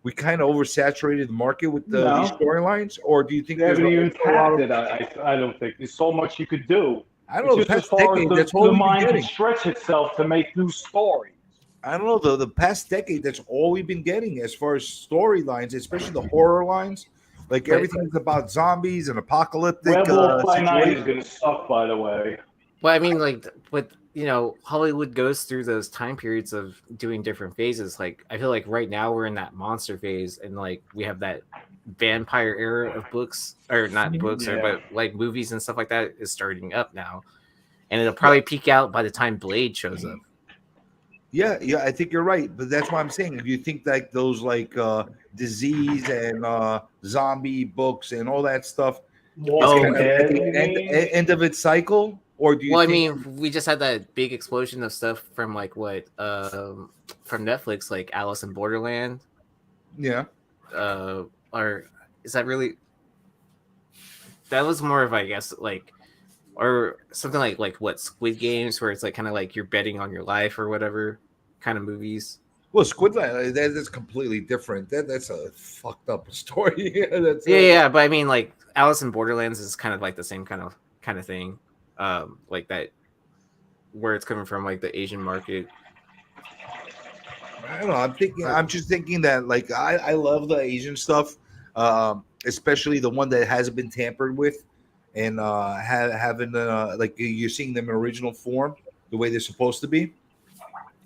we kind of oversaturated the market with these storylines, or do you think They there's haven't even a lot tapped it. I don't think there's so much you could do. I don't know. The It's just past as far as decade, the, that's all the we've been mind can getting. stretch itself to make new stories. I don't know. The past decade, that's all we've been getting as far as storylines, especially the horror lines. Like everything's about zombies and apocalyptic. Werewolf by Night is situations. going to suck, by the way. Well, I mean, like, with Hollywood goes through those time periods of doing different phases. Like, I feel like right now we're in that monster phase, and like we have that vampire era of books, or not books, but like movies and stuff like that is starting up now, and it'll probably peak out by the time Blade shows up. Yeah, I think you're right, but that's what I'm saying. If you think like those disease and zombie books and all that stuff, Walking Dead, at the end of its cycle, or do you? Well, think, I mean, we just had that big explosion of stuff from like from Netflix, like Alice in Borderland. Yeah. or is that really? That was more of, I guess, like, or something like what Squid Games, where it's like kind of like you're betting on your life or whatever kind of movies. Well, Squid Game, that's completely different. That's a fucked up story. That's Yeah, but I mean, like Alice in Borderlands is kind of like the same kind of thing, like that, where it's coming from, like the Asian market. I don't know. I'm just thinking that, like, I love the Asian stuff, especially the one that hasn't been tampered with, and having like you're seeing them in original form, the way they're supposed to be.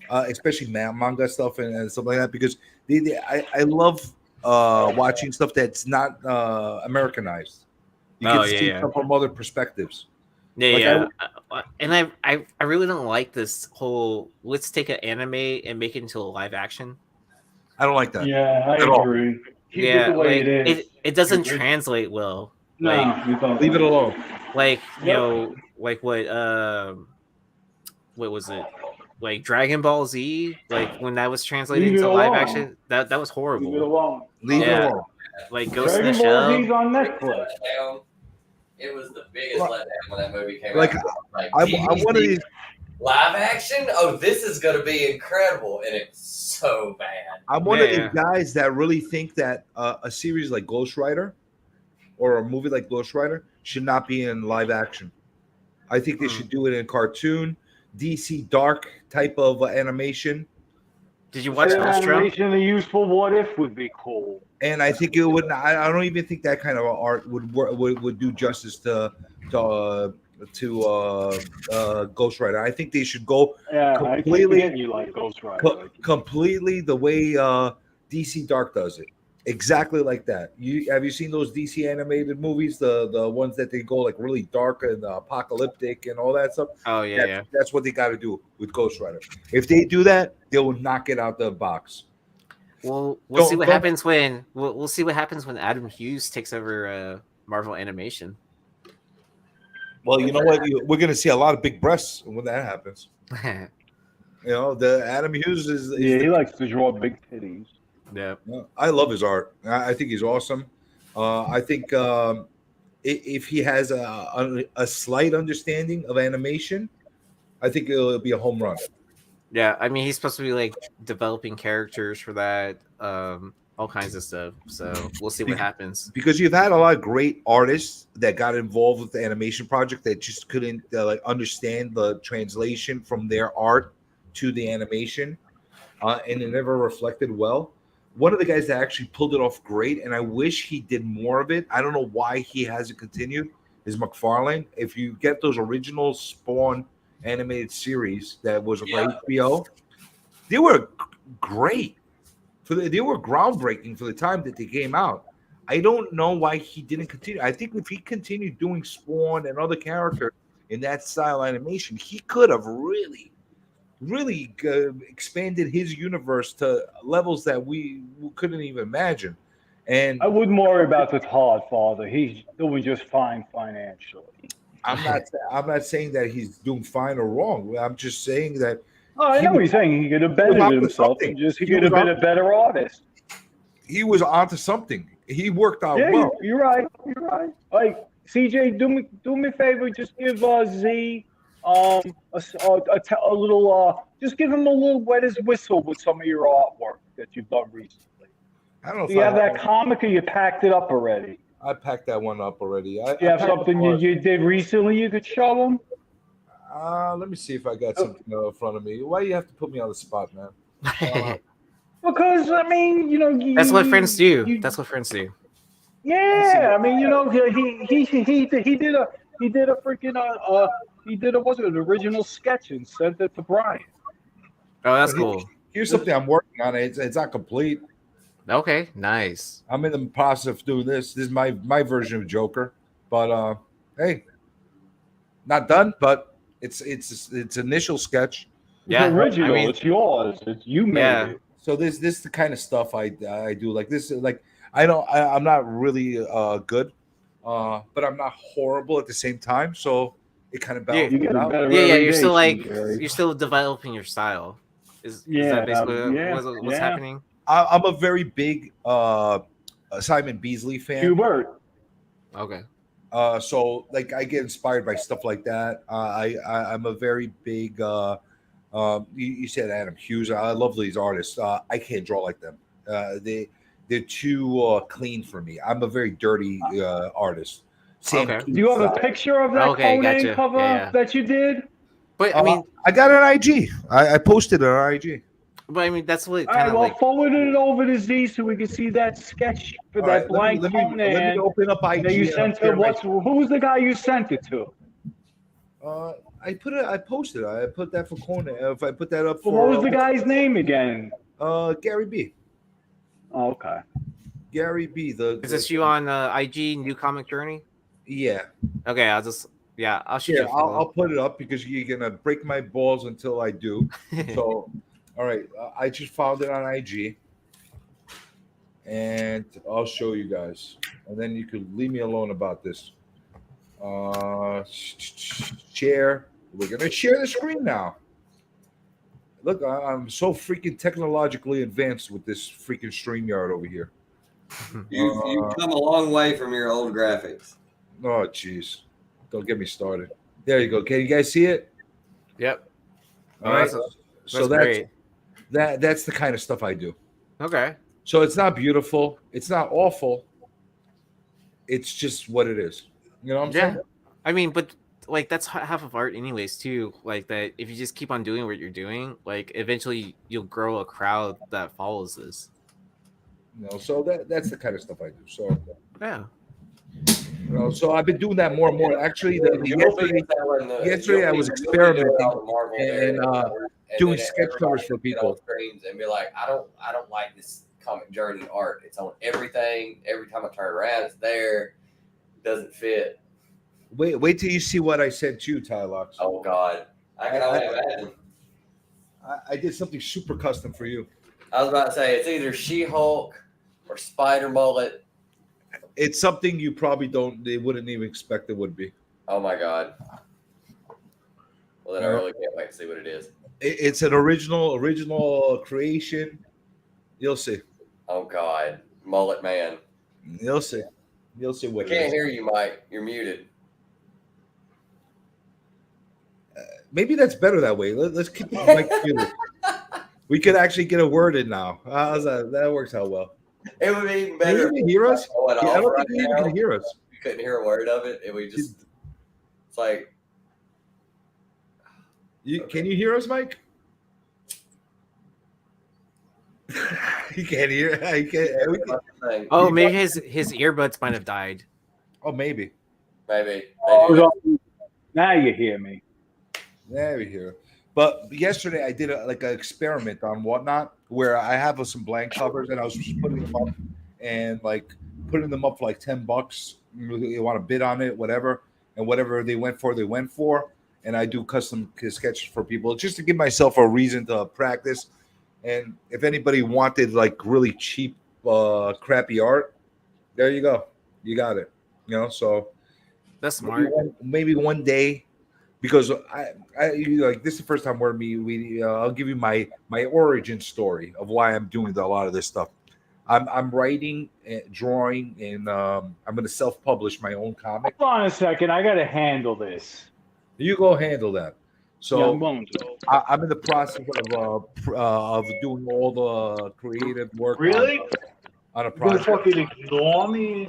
Especially manga stuff and stuff like that, because I love watching stuff that's not Americanized. You get to see stuff from other perspectives. And I really don't like this whole let's take an anime and make it into a live action. I don't like that. Yeah, I agree. Keep it the way it is. It doesn't translate well. No, like, leave it alone. Like, you know, like what was it? Like Dragon Ball Z, like when that was translated into live action, that was horrible. Leave it alone. Leave it alone. Like Ghost in the Shell. Dragon Ball Z's on Netflix. It was the biggest letdown when that movie came like, out. Like, I'm one of these live action. Oh, this is going to be incredible, and it's so bad. I'm one of these guys that really think that a series like Ghost Rider or a movie like Ghost Rider should not be in live action. I think they should do it in cartoon, DC Dark type of animation. Did you watch Maelstrom? Animation a useful What If would be cool. And I think it would. I don't even think that kind of art would do justice to Ghost Rider. I think they should go completely. I you like Ghost Rider. Completely the way DC Dark does it. Exactly like that. Have you seen those DC animated movies? The ones that they go like really dark and apocalyptic and all that stuff. Oh yeah, that's what they got to do with Ghost Rider. If they do that, they will knock it out the box. Well, we'll see what happens when we'll see what happens when Adam Hughes takes over Marvel Animation. Well, you know what? We're going to see a lot of big breasts when that happens. You know, the Adam Hughes is he likes to draw big titties. Yeah, I love his art. I think he's awesome. I think if he has a slight understanding of animation, I think it'll be a home run. Yeah, I mean, he's supposed to be like developing characters for that, all kinds of stuff. So we'll see what happens. Because you've had a lot of great artists that got involved with the animation project that just couldn't like understand the translation from their art to the animation, and it never reflected well. One of the guys that actually pulled it off great, and I wish he did more of it. I don't know why he hasn't continued. Is McFarlane? If you get those original Spawn animated series that was on HBO, they were great. They were groundbreaking for the time that they came out. I don't know why he didn't continue. I think if he continued doing Spawn and other characters in that style animation, he could have really expanded his universe to levels that we couldn't even imagine. And I wouldn't worry about the Todd father. He's doing just fine financially. I'm not saying that he's doing fine or wrong. I'm just saying that. Oh, I know what he's saying. He could have bettered himself and he could have been a better artist. He was onto something. He worked out well. You're right. You're right. Like CJ, do me a favor. Just give Z a little. Just give him a little wet his whistle with some of your artwork that you've done recently. I don't know. Do you have that comic, or you packed it up already? I packed that one up already. Do you have something you did recently you could show them? Let me see if I got something in front of me. Why do you have to put me on the spot, man? Because I mean, you know, that's what friends do. That's what friends do. Yeah, I mean, you know, he did a freaking what's it, an original sketch and sent it to Brian. Oh, that's cool. Here's something I'm working on. It's not complete. Okay, nice. I'm in the process of doing this. This is my version of Joker, but hey, not done. But it's initial sketch. Yeah, it's original. I mean, it's yours. You made it. So this is the kind of stuff I do. Like this, like I'm not really good, but I'm not horrible at the same time. So it kind of balances out. Yeah. You're still you're still developing your style. Is that basically what's happening? I'm a very big a Simon Beasley fan. Hubert. Okay. So like I get inspired by stuff like that. I'm a very big. You said Adam Hughes. I love these artists. I can't draw like them. They're too clean for me. I'm a very dirty artist. Okay. Do you have a picture of that Conan gotcha. cover Yeah. that you did? But I mean, I got it on IG. I posted it on IG. but I mean, that's what All kind right, of well, like. forward it over to Z so we can see that sketch for All that right, blank let me Conan open up IG. that you sent to. Who was the guy you sent it to? I posted it. I put that for Conan. If I put that up Well, for what was the guy's name again? Gary B. Oh, okay. Gary B. Is this you on IG New Comic Journey? Yeah. Okay, I'll shoot Yeah, you. a follow. I'll put it up because you're gonna break my balls until I do. So, all right, I just found it on IG, and I'll show you guys, and then you could leave me alone about this. Share. We're gonna share the screen now. Look, I'm so freaking technologically advanced with this freaking StreamYard over here. You've come a long way from your old graphics. Oh, jeez. Don't get me started. There you go. Can you guys see it? Yep. All right. That's So great. that's the kind of stuff I do. Okay. So it's not beautiful. It's not awful. It's just what it is. You know what I'm saying? I mean, but like that's half of art, anyways. Too like that. If you just keep on doing what you're doing, like eventually you'll grow a crowd that follows this. You know, so that's the kind of stuff I do. So yeah. You know, so I've been doing that more and more. Actually, yesterday I was experimenting and doing sketch covers for people. And be like, I don't like this comic journey art. It's on everything. Every time I turn around, it's there. It doesn't fit. Wait till you see what I sent you, Tylox. Oh God, I can only imagine. I did something super custom for you. I was about to say it's either She-Hulk or Spider Mullet. It's something you probably they wouldn't even expect it would be. Oh my God. Well, then I really can't wait to see what it is. It's an original creation. You'll see. Oh God, Mullet Man. You'll see. You'll see what. I can't hear you, Mike. You're muted. Maybe that's better that way. Let's keep the mic muted. We could actually get a word in now. How's that? That works out well. It would be even better. Can you hear us? I don't think you can hear us. We couldn't hear a word of it, and we just. It's like. Can you hear us, Mike? You can't hear. Oh, maybe his earbuds might have died. Oh, maybe. Maybe. Now you hear me. There we hear. But yesterday I did an experiment on Whatnot where I have some blank covers and I was just putting them up and putting them up for $10. You want to bid on it, whatever, and whatever they went for. And I do custom sketches for people just to give myself a reason to practice. And if anybody wanted really cheap, crappy art, there you go. You got it. You know, so that's smart. Maybe one day, because I this is the first time where I'll give you my origin story of why I'm doing a lot of this stuff. I'm writing, drawing, and I'm going to self-publish my own comic. Hold on a second. I got to handle this. You go handle that. So Yeah, I'm going to. I'm in the process of doing all the creative work. Really? On a You're gonna project. fucking ignore me?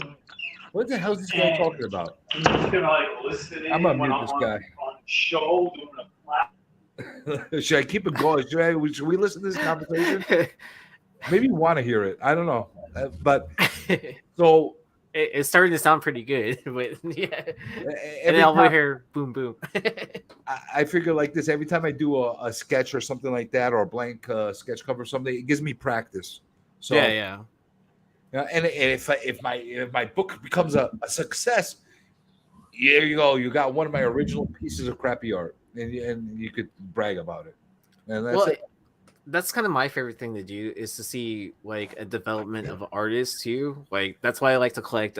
What the hell is this guy talking about? I'm just gonna listen in. I'm gonna when mute I'm this on- guy. on the show doing a Should I keep it going? Should we listen to this conversation? Maybe you want to hear it. I don't know. But so it's starting to sound pretty good. But yeah, and every then I'll time- hear boom boom. I figure like this every time I do a sketch or something like that, or a blank sketch cover or something, it gives me practice. So yeah. And if my book becomes a success, here you go. You got one of my original pieces of crappy art, and you could brag about it. And that's it. That's kind of my favorite thing to do is to see like a development of artists too. Like that's why I like to collect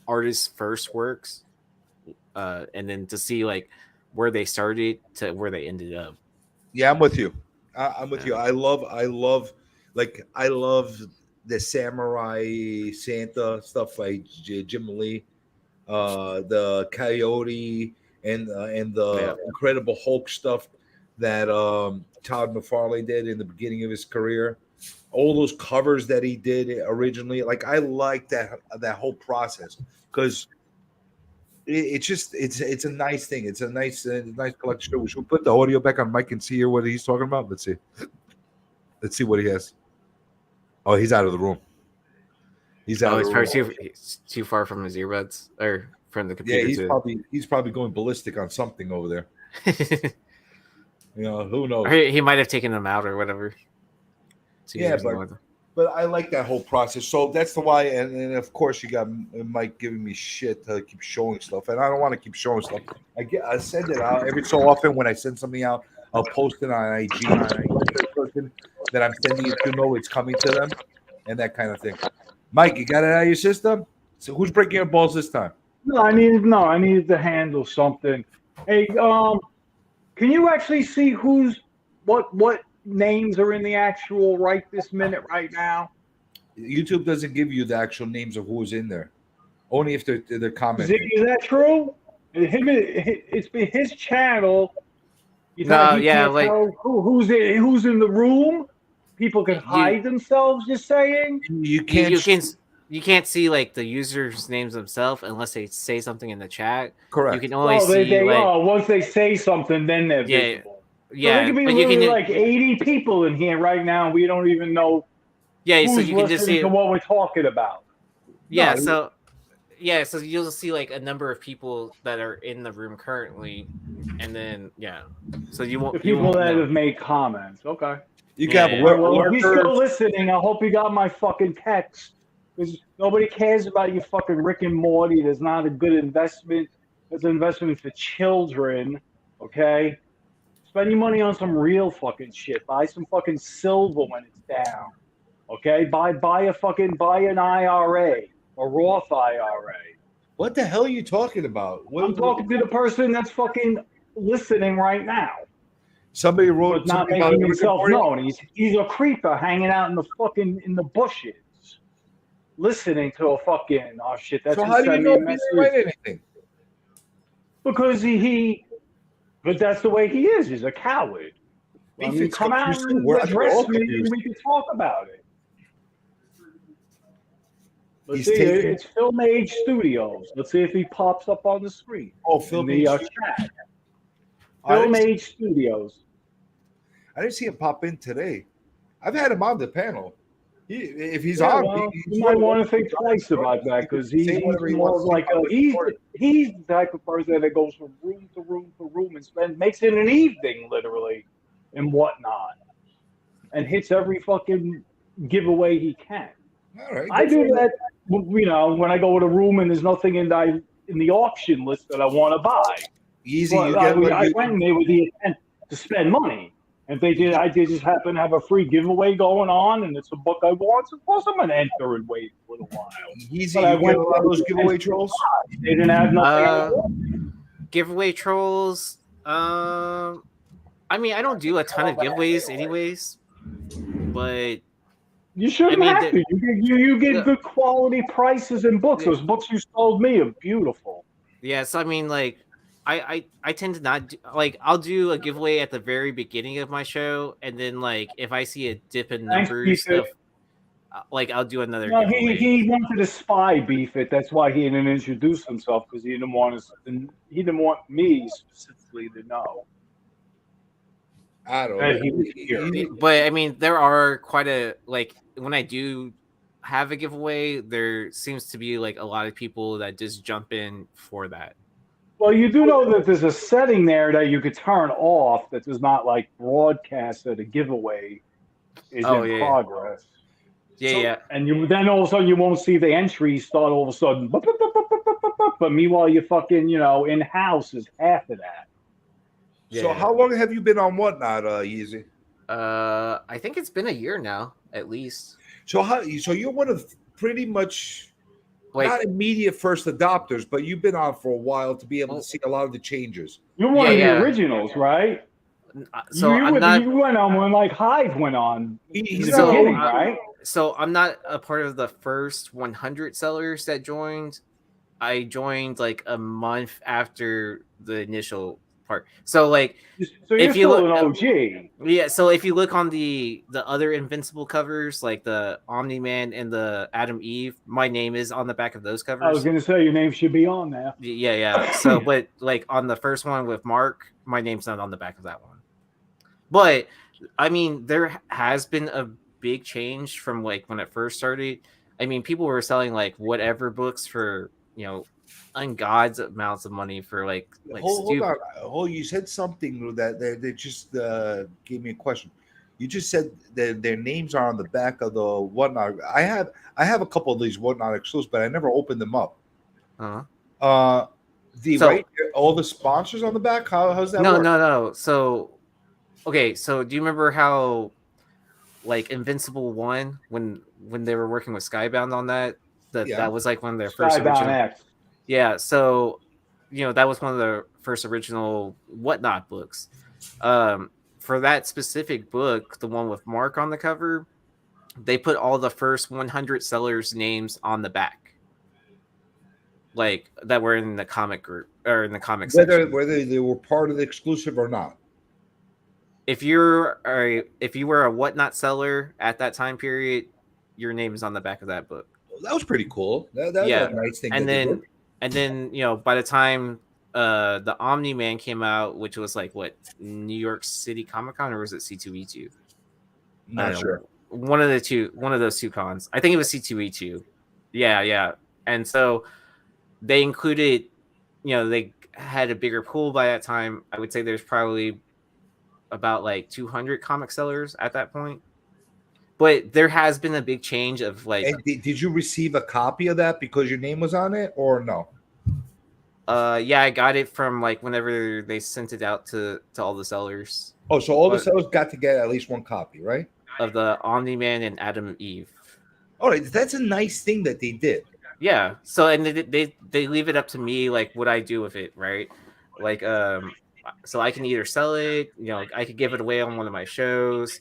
artists' first works, and then to see like where they started to where they ended up. Yeah, I'm with you. I'm with you. I love the Samurai Santa stuff like Jim Lee, the Coyote, and the Incredible Hulk stuff that Todd McFarlane did in the beginning of his career. All those covers that he did originally, like I like that whole process because it's a nice thing. It's a nice collection. We should put the audio back on Mike and see here what he's talking about. Let's see what he has. Oh, he's out of the room. He's out. He's probably too far from his earbuds or from the computer. Yeah, he's probably going ballistic on something over there. You know, who knows? Or he might have taken them out or whatever. Yeah, but I like that whole process. So that's the why. And of course, you got Mike giving me shit to keep showing stuff, and I don't want to keep showing stuff. I send it out every so often. When I send something out, I'll post it on IG. The person that I'm sending it to know it's coming to them, and that kind of thing. Mike, you got it out of your system. So who's breaking your balls this time? No, I needed to handle something. Hey, can you actually see what names are in the actual right this minute right now? YouTube doesn't give you the actual names of who's in there, only if they're commenting. Is that true? It's been his channel. No, yeah, like who's in the room. People can hide themselves. Just saying. You can't see like the users' names themselves unless they say something in the chat. Correct. You can only see once they say something, then they're visible. Yeah, so there could be like 80 people in here right now. We don't even know. Yeah, who's so you can just see what we're talking about. Yeah, so you'll see like a number of people that are in the room currently, and then so you won't. The people that have made comments. Okay. You can have if you're still listening, I hope you got my fucking text. Because nobody cares about you fucking Rick and Morty. There's not a good investment. It's an investment for children. Okay. Spend your money on some real fucking shit. Buy some fucking silver when it's down. Okay? Buy an IRA, a Roth IRA. What the hell are you talking about? I'm talking to the person that's fucking listening right now. Somebody wrote but not making himself known. He's a creeper hanging out in the bushes, listening to a fucking shit. That's so how do you know he didn't write anything? Because but that's the way he is. He's a coward. Come out and address me and we can talk about it. Let's see. It's Film Age Studios. Let's see if he pops up on the screen. Oh, Film Age chat. Film Age Studios. I didn't see him pop in today. I've had him on the panel. If he's on, you might want to think twice about that because he's more like he's the type of person that goes from room to room to room and makes it an evening literally and whatnot, and hits every fucking giveaway he can. All right, I do that, when I go to a room and there's nothing in the auction list that I want to buy. Easy, I went in there with the intent to spend money. And I did just happen to have a free giveaway going on, and it's a book I want. So of course I'm gonna enter and wait for a little while. Easy, you get a lot of those giveaway trolls. They didn't have nothing. Giveaway trolls. I mean, I don't do a ton of giveaways, anyways. But you shouldn't have to. You get good quality prices and books. Those books you sold me are beautiful. Yeah, so I mean, like. I tend to not do, I'll do a giveaway at the very beginning of my show, and then like if I see a dip in numbers stuff, I'll do another. No, he wanted to spy beef it. That's why he didn't introduce himself because he didn't want me specifically to know. I don't know. He was here. But I mean, there are quite when I do have a giveaway, there seems to be like a lot of people that just jump in for that. Well, you do know that there's a setting there that you could turn off that does not broadcast that a giveday is in progress. Yeah. And then all of a sudden you won't see the entries start all of a sudden. But meanwhile, you fucking, in house is half of that. Yeah. So how long have you been on Whatnot, Yeezy? I think it's been a year now, at least. So you're one of pretty much. Not immediate first adopters, but you've been on for a while to be able to see a lot of the changes. You're one of the originals, right? So you went on when Hive went on. Right? So I'm not a part of the first 100 sellers that joined. I joined like a month after the initial part. So like, So you're still an OG. Yeah. So if you look on the other Invincible covers, like the Omni Man and the Adam Eve, my name is on the back of those covers. I was going to say your name should be on there. Yeah. So, but like on the first one with Mark, my name's not on the back of that one. But I mean, there has been a big change from like when it first started. I mean, people were selling like whatever books for, you know, ungod's amounts of money for like hold on. Oh, you said something that they just gave me a question. You just said that their names are on the back of the Whatnot. I have a couple of these Whatnot exclusives, but I never opened them up. Uh-huh. Right, all the sponsors on the back. How's that? No. So, okay. So, do you remember how, like, Invincible 1 when they were working with Skybound on that was like one of their first original. X. Yeah. So, you know, that was one of the first original Whatnot books. For that specific book, the one with Mark on the cover, they put all the first 100 sellers' names on the back, like that were in the comic group or in the comic section. Whether they were part of the exclusive or not. If you were a Whatnot seller at that time period, your name is on the back of that book. That was pretty cool. That was a nice thing. And then you know, by the time the Omni Man came out, which was like what, New York City Comic Con, or was it C2E2? Not sure. One of those two cons. I think it was C2E2. Yeah. And so they included, you know, they had a bigger pool by that time. I would say there's probably about like 200 comic sellers at that point. But there has been a big change of like. And did you receive a copy of that because your name was on it, or no? Yeah, I got it from like whenever they sent it out to all the sellers. Oh, so all the sellers got to get at least one copy, right? Of the Omni Man and Adam Eve. All right, that's a nice thing that they did. Yeah. So and they leave it up to me, like what I do with it, right? Like so I can either sell it, you know, I could give it away on one of my shows.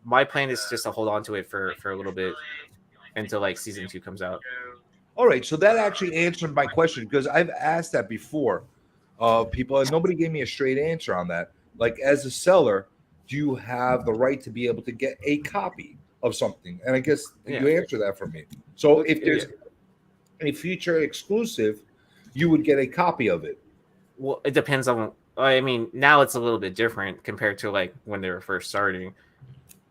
My plan is just to hold on to it for a little bit until like season 2 comes out. All right, so that actually answered my question because I've asked that before. People, and nobody gave me a straight answer on that. Like, as a seller, do you have the right to be able to get a copy of something? And I guess you answer that for me. So if there's a future exclusive, you would get a copy of it. Well, it depends on. I mean, now it's a little bit different compared to like when they were first starting.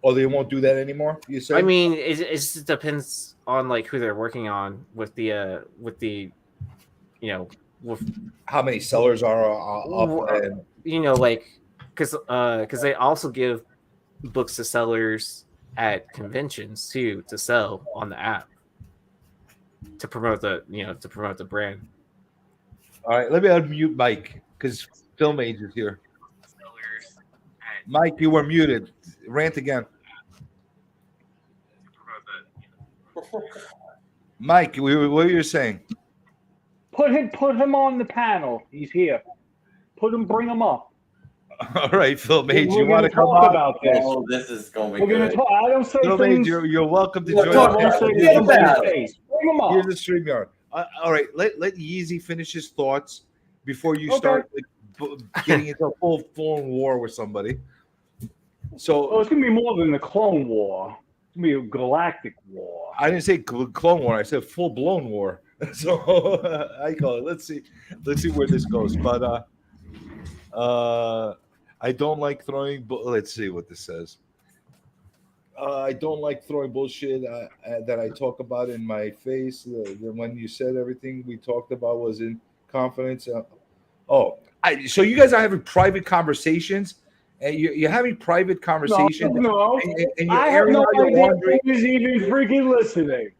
Oh, they won't do that anymore. You say? I mean, it just depends on like who they're working on with the you know, with how many sellers are up, and you know, like because they also give books to sellers at conventions too to sell on the app to promote the brand. All right, let me unmute Mike because Film Age is here. Mike, you were muted. Rant again. Mike, what were you saying? Put him on the panel. He's here. Bring him up. All right, Phil Mage, you want to come on about this? Oh, this is going to be We're going to talk. I don't say Phil things. Mage, you're welcome to join. Bring him up. Here's the StreamYard. All right, let Yeezy finish his thoughts before you start getting into a full-blown war with somebody. So it's going to be more than the Clone War. It's going to be a galactic war. I didn't say Clone War. I said full-blown war. So I call it. Let's see where this goes. But I don't like throwing. Let's see what this says. I don't like throwing bullshit that I talk about in my face. When you said everything we talked about was in confidence. So you guys are having private conversations, and you're having private conversations. No, and I have no idea who's even freaking listening.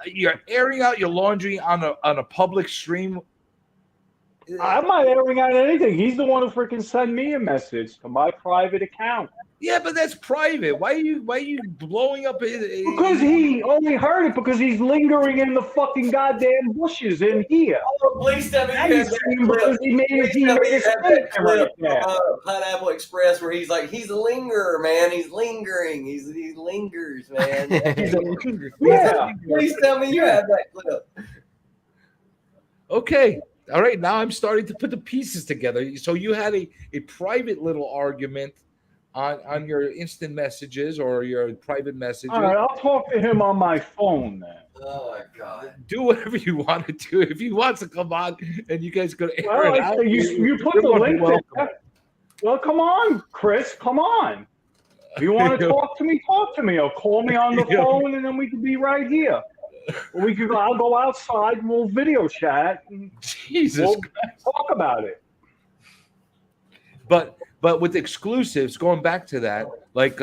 You're airing out your laundry on a public stream. I'm not airing out anything. He's the one who freaking sent me a message to my private account. Yeah, but that's private. Why are you blowing up his? Because he only heard it because he's lingering in the fucking goddamn bushes in here. Oh, please tell me you have that clip. Because he made Please tell me you his have that statement right clip there. from Pineapple Express where he's like, he's a lingerer, man. He's lingering. He lingers, man. Yeah. Please tell me you have that clip. Okay. All right. Now I'm starting to put the pieces together. So you had a private little argument on your instant messages or your private messages. All right, I'll talk to him on my phone then. Oh my god. Do whatever you want to do. If he wants to come on and you guys go Well, you put the link there. Well, come on, Chris. Come on. If you want to talk to me, talk to me. Or call me on the phone and then we can be right here. Or I'll go outside and we'll video chat. And Jesus Christ. Talk about it. But with exclusives, going back to that, like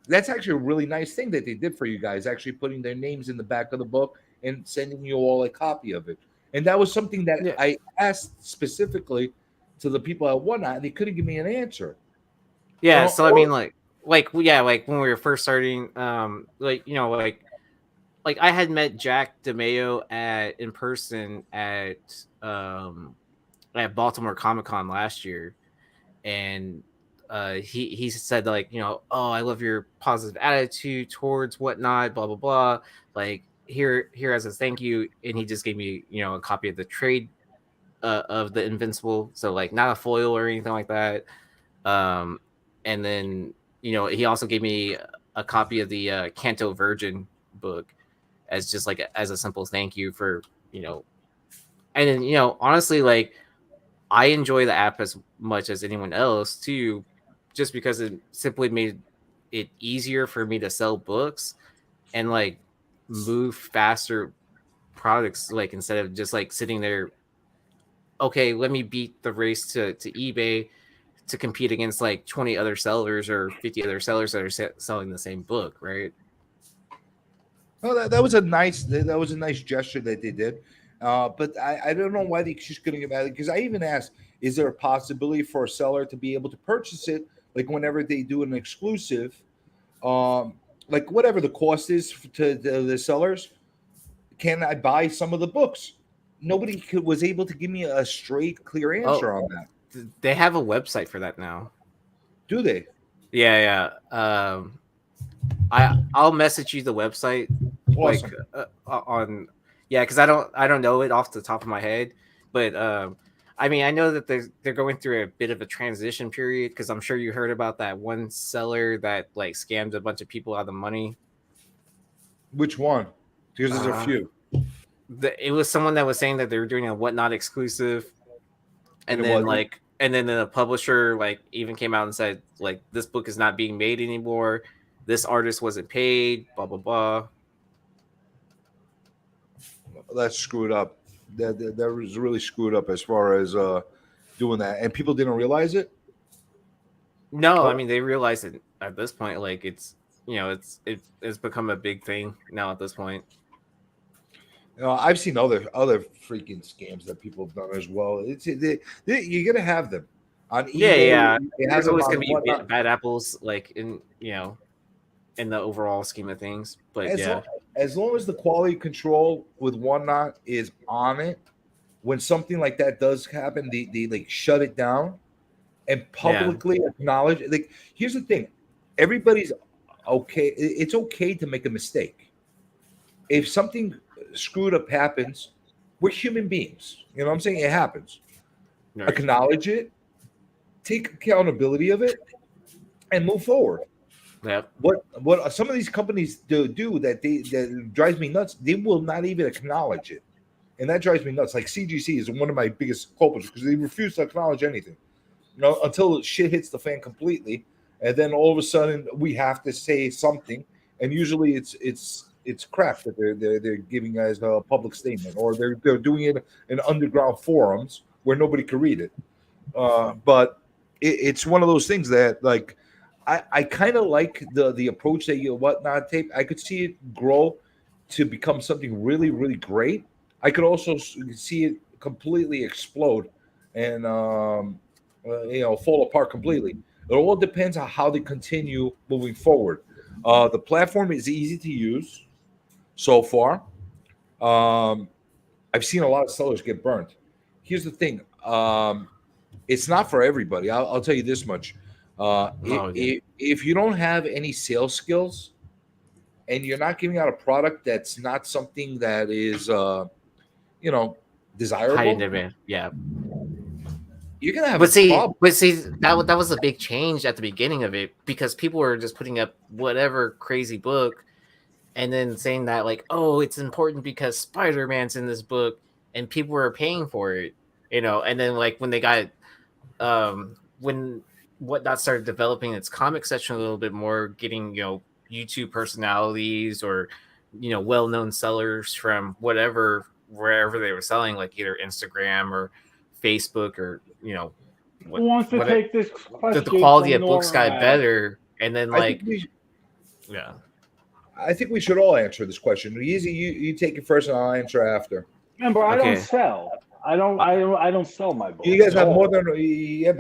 that's actually a really nice thing that they did for you guys, actually putting their names in the back of the book and sending you all a copy of it. And that was something that I asked specifically to the people at Whatnot, and they couldn't give me an answer. Yeah, so I mean, like when we were first starting, like I had met Jack DeMeo in person at Baltimore Comic-Con last year, and he said, like, oh, I love your positive attitude towards Whatnot, blah blah blah. Like here as a thank you, and he just gave me a copy of the trade of the Invincible, so like not a foil or anything like that. And then he also gave me a copy of the Canto Virgin book as just like as a simple thank you for and then honestly, like, I enjoy the app as much as anyone else too, just because it simply made it easier for me to sell books and like move faster products, like instead of just like sitting there, okay, let me beat the race to eBay to compete against like 20 other sellers or 50 other sellers that are selling the same book, right? Well, that was a nice gesture that they did, but I don't know why they just couldn't get mad, because I even asked, is there a possibility for a seller to be able to purchase it, like whenever they do an exclusive, like whatever the cost is to the sellers, can I buy some of the books? Nobody was able to give me a straight, clear answer on that. They have a website for that now. Do they? Yeah. I'll message you the website. Awesome. Like because I don't know it off the top of my head, but I mean, I know that they're going through a bit of a transition period, because I'm sure you heard about that one seller that like scammed a bunch of people out of money. Which one? Because there's a few. It was someone that was saying that they were doing a Whatnot exclusive, and then the publisher like even came out and said, like, this book is not being made anymore. This artist wasn't paid. Blah blah blah. That's screwed up. That was really screwed up as far as doing that, and people didn't realize it. No, I mean, they realize it at this point. Like, it's it's become a big thing now at this point. I've seen other freaking scams that people have done as well. You're gonna have them on eBay. Yeah. There's always gonna be bad apples, like in the overall scheme of things. But as long as the quality control with Whatnot is on it, when something like that does happen, they like shut it down and publicly acknowledge it. Like, here's the thing: everybody's okay. It's okay to make a mistake. If something screwed up happens, we're human beings. You know what I'm saying? It happens. Right. Acknowledge it, take accountability of it, and move forward. Yeah. What some of these companies do that drives me nuts, they will not even acknowledge it. And that drives me nuts. Like CGC is one of my biggest culprits, because they refuse to acknowledge anything. Until shit hits the fan completely. And then all of a sudden we have to say something. And usually it's crap that they're giving as a public statement, or they're doing it in underground forums where nobody can read it. But it's one of those things that, like, I kind of like the approach that you Whatnot take. I could see it grow to become something really, really great. I could also see it completely explode and fall apart completely. It all depends on how they continue moving forward. The platform is easy to use so far. I've seen a lot of sellers get burnt. Here's the thing. It's not for everybody. I'll tell you this much. If you don't have any sales skills and you're not giving out a product that's not something that is, desirable, High in demand. Yeah. you're gonna have But a see, problem. that was a big change at the beginning of it because people were just putting up whatever crazy book, and then saying that like, oh, it's important because Spider-Man's in this book, and people were paying for it, And then like when they got, when Whatnot started developing its comic section a little bit more, getting YouTube personalities or well-known sellers from wherever they were selling, like either Instagram or Facebook or Who wants to take this question? the quality of from books got Norad? better, and then I think we should all answer this question. Easy, you take it first, and I'll answer after. Remember, I Okay. don't sell. I don't sell my books. You guys have at more all. than but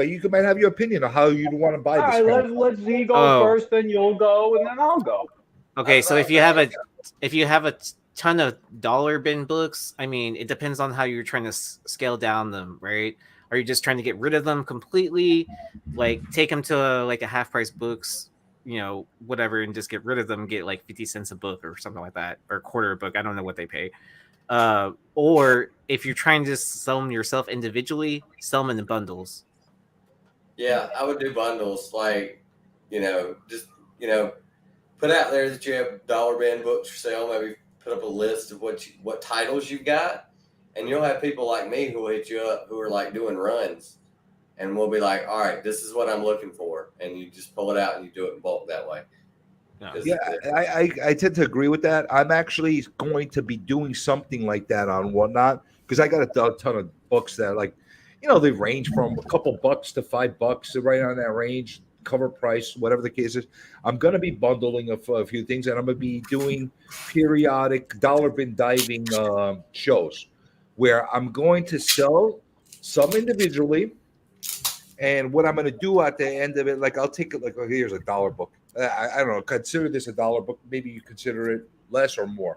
you might have your opinion on how you want to buy All this. right, film. let's Z go Oh. first, then you'll go, and then I'll go. Okay, so if you have a ton of dollar bin books, I mean, it depends on how you're trying to scale down them, right? Are you just trying to get rid of them completely, like take them to like a half price books, whatever, and just get rid of them, get like 50 cents a book or something like that, or a quarter a book. I don't know what they pay. Or if you're trying to just sell them yourself individually, sell them in bundles. Yeah, I would do bundles, like, put out there that you have dollar bin books for sale. Maybe put up a list of what titles you've got, and you'll have people like me who will hit you up who are like doing runs, and we'll be like, all right, this is what I'm looking for, and you just pull it out and you do it in bulk that way. Yeah, I tend to agree with that. I'm actually going to be doing something like that on Whatnot because I got a ton of books that they range from a couple bucks to $5, right on that range, cover price, whatever the case is. I'm going to be bundling a few things, and I'm going to be doing periodic dollar bin diving shows where I'm going to sell some individually. And what I'm going to do at the end of it, like I'll take it like, okay, here's a dollar book. I don't know. Consider this a dollar book. Maybe you consider it less or more.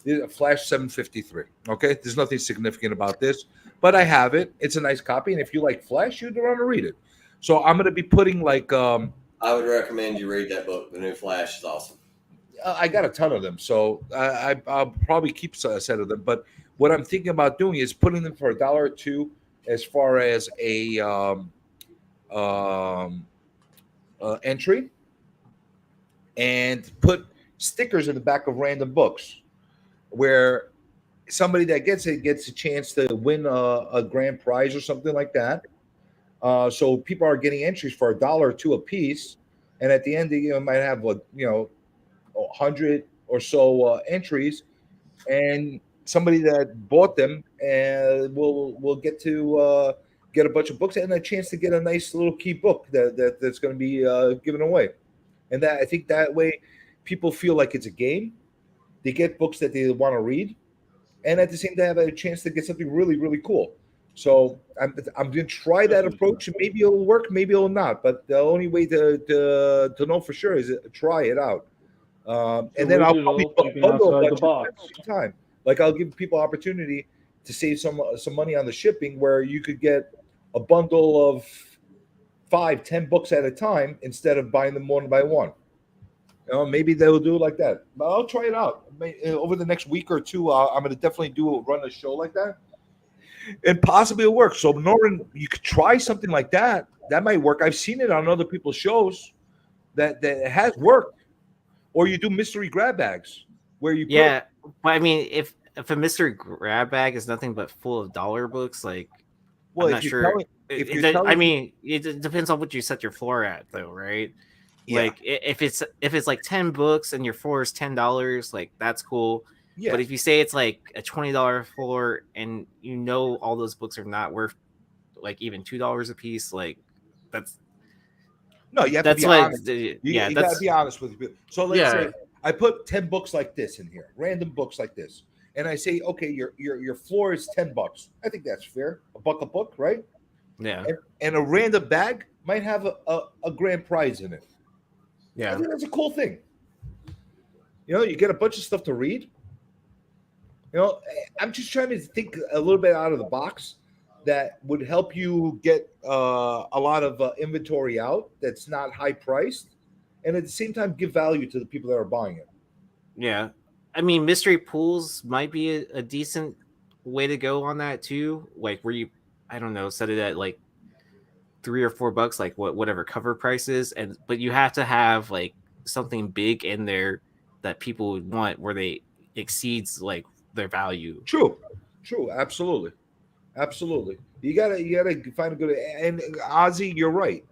This is a Flash 753. Okay, there's nothing significant about this, but I have it. It's a nice copy, and if you like Flash, you'd want to read it. So I'm going to be putting like. I would recommend you read that book. The new Flash is awesome. I got a ton of them, so I'll probably keep a set of them. But what I'm thinking about doing is putting them for $1 or $2 as far as a entry, and put stickers in the back of random books where somebody that gets it gets a chance to win a grand prize or something like that. So people are getting entries for $1 or $2 a piece, and at the end, might have 100 or so entries, and somebody that bought them will get to get a bunch of books and a chance to get a nice little key book that's going to be given away. And that I think that way people feel like it's a game. They get books that they want to read, and at the same time have a chance to get something really, really cool. So I'm going to try that approach, and maybe it'll work, maybe it'll not. But the only way to know for sure is try it out. And then I'll probably bundle a bunch of at the same time. Like I'll give people opportunity to save some money on the shipping, where you could get a bundle of 5-10 books at a time instead of buying them one by one. Maybe they'll do it like that. But I'll try it out. Over the next week or two, I'm going to definitely run a show like that. And possibly it'll work. So, Norman, you could try something like that. That might work. I've seen it on other people's shows that has worked. Or you do mystery grab bags where you But I mean, if a mystery grab bag is nothing but full of dollar books, like, well, I'm not sure. I mean, it depends on what you set your floor at, though, right? Yeah. Like if it's like 10 books and your floor is $10, like that's cool. Yeah. But if you say it's like a $20 floor and all those books are not worth like even $2 a piece, like that's no, you have to be honest. You that's got to be honest with you. So let's say I put 10 books like this in here, random books like this, and I say, okay, your floor is $10. I think that's fair. $1 a book, right? Yeah. And a random bag might have a grand prize in it. I think that's a cool thing. You get a bunch of stuff to read. I'm just trying to think a little bit out of the box that would help you get a lot of inventory out that's not high priced, and at the same time give value to the people that are buying it. Yeah, I mean, mystery pools might be a decent way to go on that too. Like where you, I don't know, set it at like $3 or $4, like whatever cover price is, but you have to have like something big in there that people would want where they exceeds like their value. True, absolutely. You gotta find a good. And Ozzy, you're right.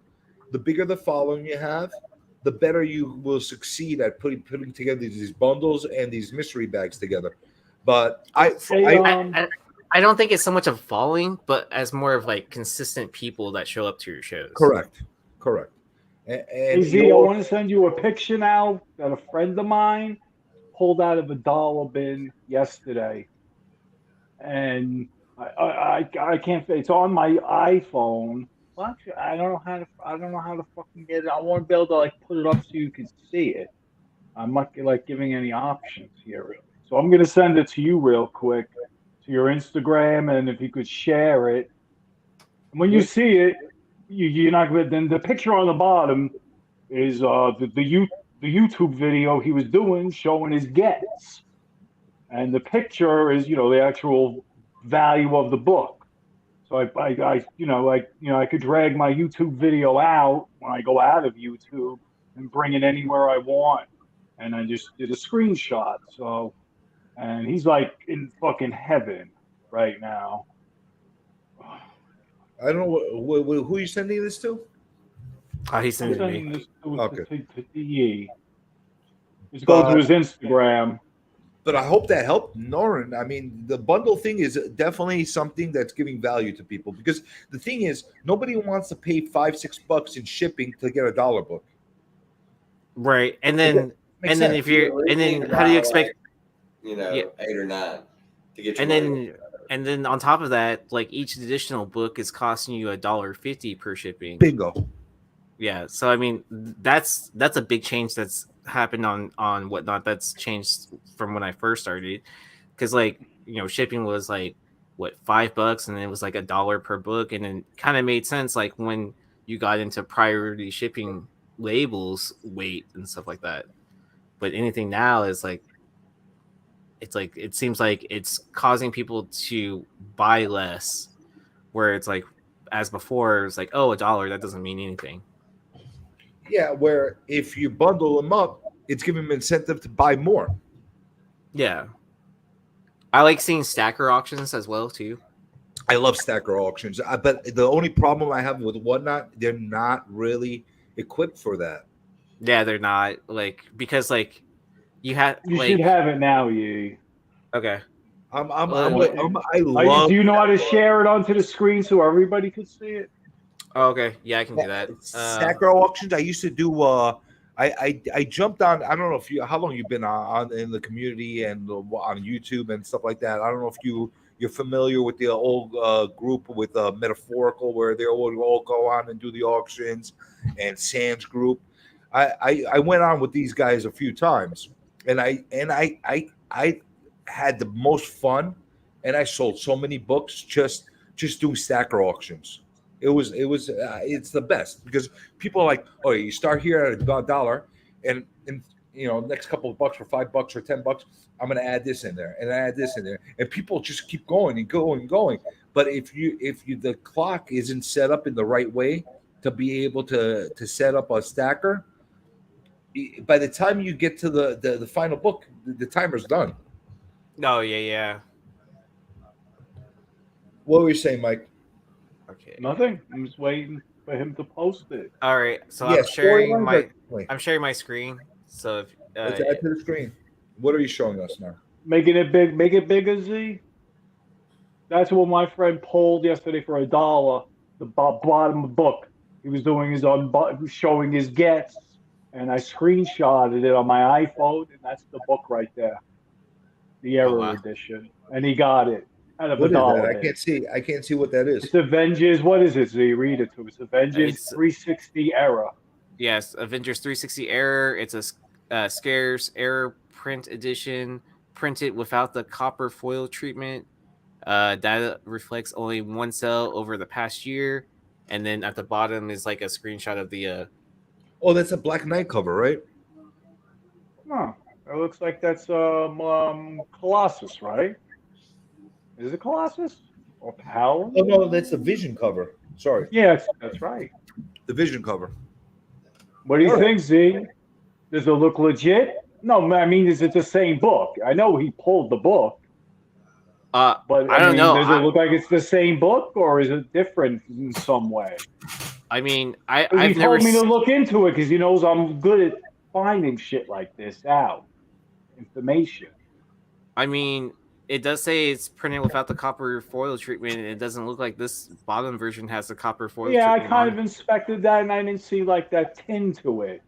The bigger the following you have, the better you will succeed at putting together these bundles and these mystery bags together. But I don't think it's so much of following, but as more of like consistent people that show up to your shows. Correct. Hey, Z, I want to send you a picture now that a friend of mine pulled out of a dollar bin yesterday, and I can't. It's on my iPhone. Well, actually, I don't know how to fucking get it. I want to be able to like put it up so you can see it. I'm not like giving any options here, really. So I'm gonna send it to you real quick to your Instagram, and if you could share it. And when you see it, you're not gonna. Then the picture on the bottom is the YouTube video he was doing showing his gets, and the picture is the actual value of the book. So I could drag my YouTube video out when I go out of YouTube and bring it anywhere I want, and I just did a screenshot. So, and he's like in fucking heaven right now. I don't know who you sending this to. He's sending this to Yee. Just go to his Instagram. But I hope that helped Norin. I mean, the bundle thing is definitely something that's giving value to people, because the thing is, nobody wants to pay $5-6 in shipping to get a dollar book. Right, and then if you're, and then how do you expect, 8 or 9 to get your money. And then on top of that, like each additional book is costing you $1.50 per shipping. Bingo. Yeah, so I mean that's a big change that's happened on Whatnot. That's changed from when I first started, because like shipping was like what $5 and it was like $1 per book, and then kind of made sense like when you got into priority shipping labels, weight and stuff like that. But anything now is like it seems like it's causing people to buy less, where it's like as before it's like $1 that doesn't mean anything. Yeah, where if you bundle them up, it's giving them incentive to buy more. Yeah. I like seeing stacker auctions as well, too. I love stacker auctions. But the only problem I have with Whatnot, they're not really equipped for that. Yeah, they're not. Like, because, like, you should have it now, Yee. Okay. I love. Do you know how to share it onto the screen so everybody could see it? Oh, okay. Yeah, I can do that. Stacker auctions. I used to do. I jumped on. I don't know how long you've been on in the community and on YouTube and stuff like that. I don't know if you're familiar with the old group with Metaphorical, where they all go on and do the auctions, and Sam's group. I went on with these guys a few times, and I had the most fun, and I sold so many books just doing stacker auctions. It's the best, because people are like, oh, you start here at $1, and next couple of bucks for $5 or $10, I'm going to add this in there and add this in there, and people just keep going and going and going. But if the clock isn't set up in the right way to be able to set up a stacker, by the time you get to the final book, the timer's done. Oh yeah. What were you saying, Mike? Okay. Nothing. I'm just waiting for him to post it. All right. So Yeah, I'm sharing my screen. So if let's add to the screen. What are you showing us now? Making it big. Make it bigger, Z. That's what my friend pulled yesterday for $1. The bottom of the book. He was doing his showing his gets, and I screenshotted it on my iPhone, and that's the book right there, the Error edition, and he got it. out of What is $1 that? bill. I can't see what that is. It's Avengers. What is it? So you read it to me. It's Avengers It's- 360 era. Yes, Avengers 360 Error. It's a scarce error print edition, printed without the copper foil treatment. Data reflects only one cell over the past year, and then at the bottom is like a screenshot of the. Oh, that's a Black Knight cover, right? No, it looks like that's Colossus, right? Is it Colossus or Power? Oh no, that's the Vision cover. Sorry, Yes, that's right. the Vision cover. What do you think, Z? Does it look legit? No, I mean, is it the same book? I know he pulled the book, but I don't know. Does it look like it's the same book, or is it different in some way? I mean, He I've never. told me to look into it because he knows I'm good at finding shit like this out, information. I mean, it does say it's printed without the copper foil treatment, and it doesn't look like this bottom version has the copper foil Yeah, I treatment. kind of inspected that, and I didn't see like that tin to it.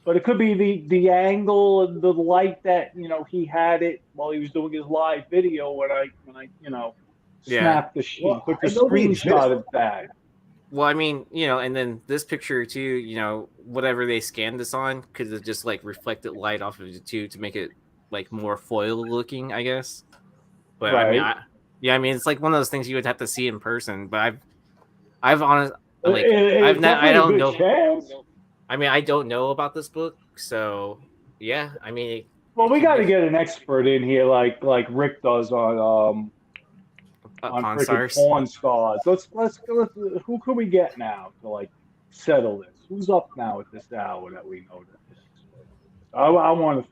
But it could be the angle and the light that he had it while he was doing his live video when I snapped the took the screenshot of that. Well, I mean, and then this picture too, whatever they scanned this on could have just like reflected light off of it too to make it like more foil looking, I guess. But Right. I mean, it's like one of those things you would have to see in person. But I've honestly, like, It's I don't definitely a know. good chance. I mean, I don't know about this book, so yeah. I mean, Well, we got to get an expert in here, like Rick does on Pawn freaking Stars. Pawn Stars. Let's who can we get now to like settle this? Who's up now at this hour that we know that? I want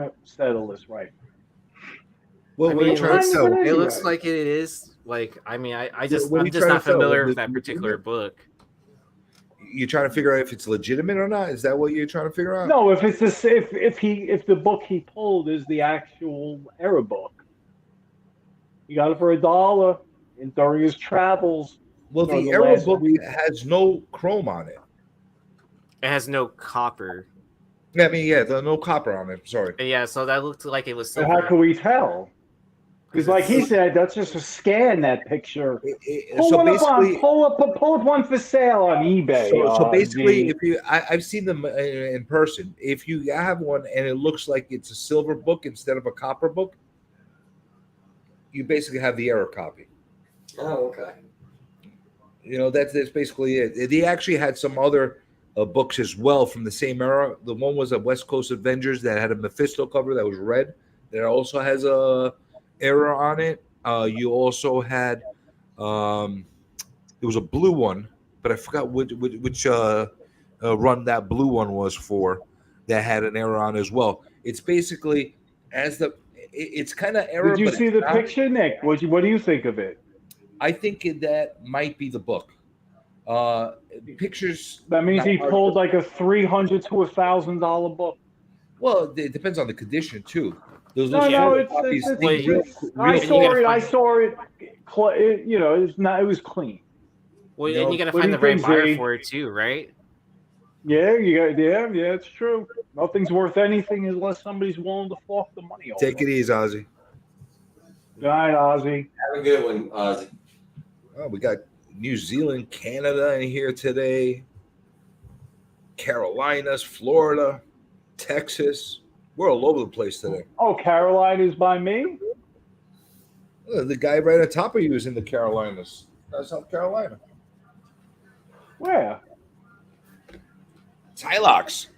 to settle this right. What I are mean, you trying to sell? it looks like it is. Like, I mean, I'm What are just you not trying to sell? familiar Is with it that particular legitimate? book. You're trying to figure out if it's legitimate or not? Is that what you're trying to figure out? No, if it's this, if the book he pulled is the actual error book, he got it for $1 and during his travels. Well, during the Arrow last book week. has no chrome on it. It has no copper. I mean, yeah, there's no copper on it. Sorry. Yeah, so that looked like it was So silver. how can we tell? Because, like he said, that's just a scan. That picture. Pull so one up on, basically- pull up one for sale on eBay. So basically, Z. if you, I've seen them in person. If you have one and it looks like it's a silver book instead of a copper book, you basically have the error copy. Oh, okay. That's basically it. They actually had some other books as well from the same era. The one was a West Coast Avengers that had a Mephisto cover that was red. That also has a error on it. You also had there was a blue one, but I forgot which run that blue one was for. That had an error on as well. It's basically it's kind of error. Did you but see it's the not. picture, Nick? What do you think of it? I think that might be the book. Pictures. That means not he hard pulled to- like a $300 to $1,000 book. Well, it depends on the condition too. Those No, little it's, copies it's, think real- I real saw cool. it. I saw it. It was clean. Well, No. and you got to What do find you the right think, buyer Zay? for it too, right? Yeah, it's true. Nothing's worth anything unless somebody's willing to fork the money over. Take it easy, Ozzy. Good night, Ozzy. Have a good one, Ozzy. Oh, we got New Zealand, Canada in here today. Carolinas, Florida, Texas. We're all over the place today. Oh, Caroline is by me? The guy right on top of you is in the Carolinas. That's South Carolina. Where? Tylox.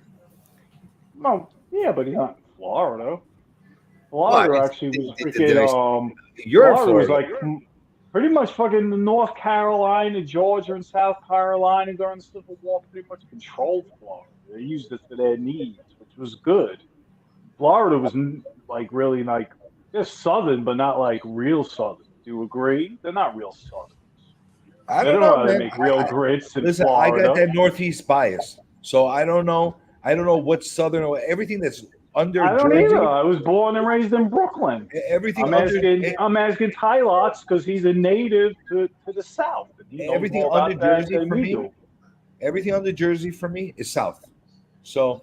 No, yeah, but he's not in Florida. Florida What? actually was Did I- freaking, You're in Florida was Florida. like pretty much fucking North Carolina, Georgia, and South Carolina during the Civil War pretty much controlled Florida. They used it for their needs, which was good. Florida was like really like they're southern, but not like real southern. Do you agree? They're not real southern. I They don't don't know, know how to man. make real grits in Listen, Florida. I got that Northeast bias, so I don't know. I don't know what's southern or everything that's under I don't Jersey. either. I was born and raised in Brooklyn. Everything I'm under asking Tylox because he's a native to the south. And he knows everything more about under that Jersey than for we me. do. Everything under Jersey for me is south. So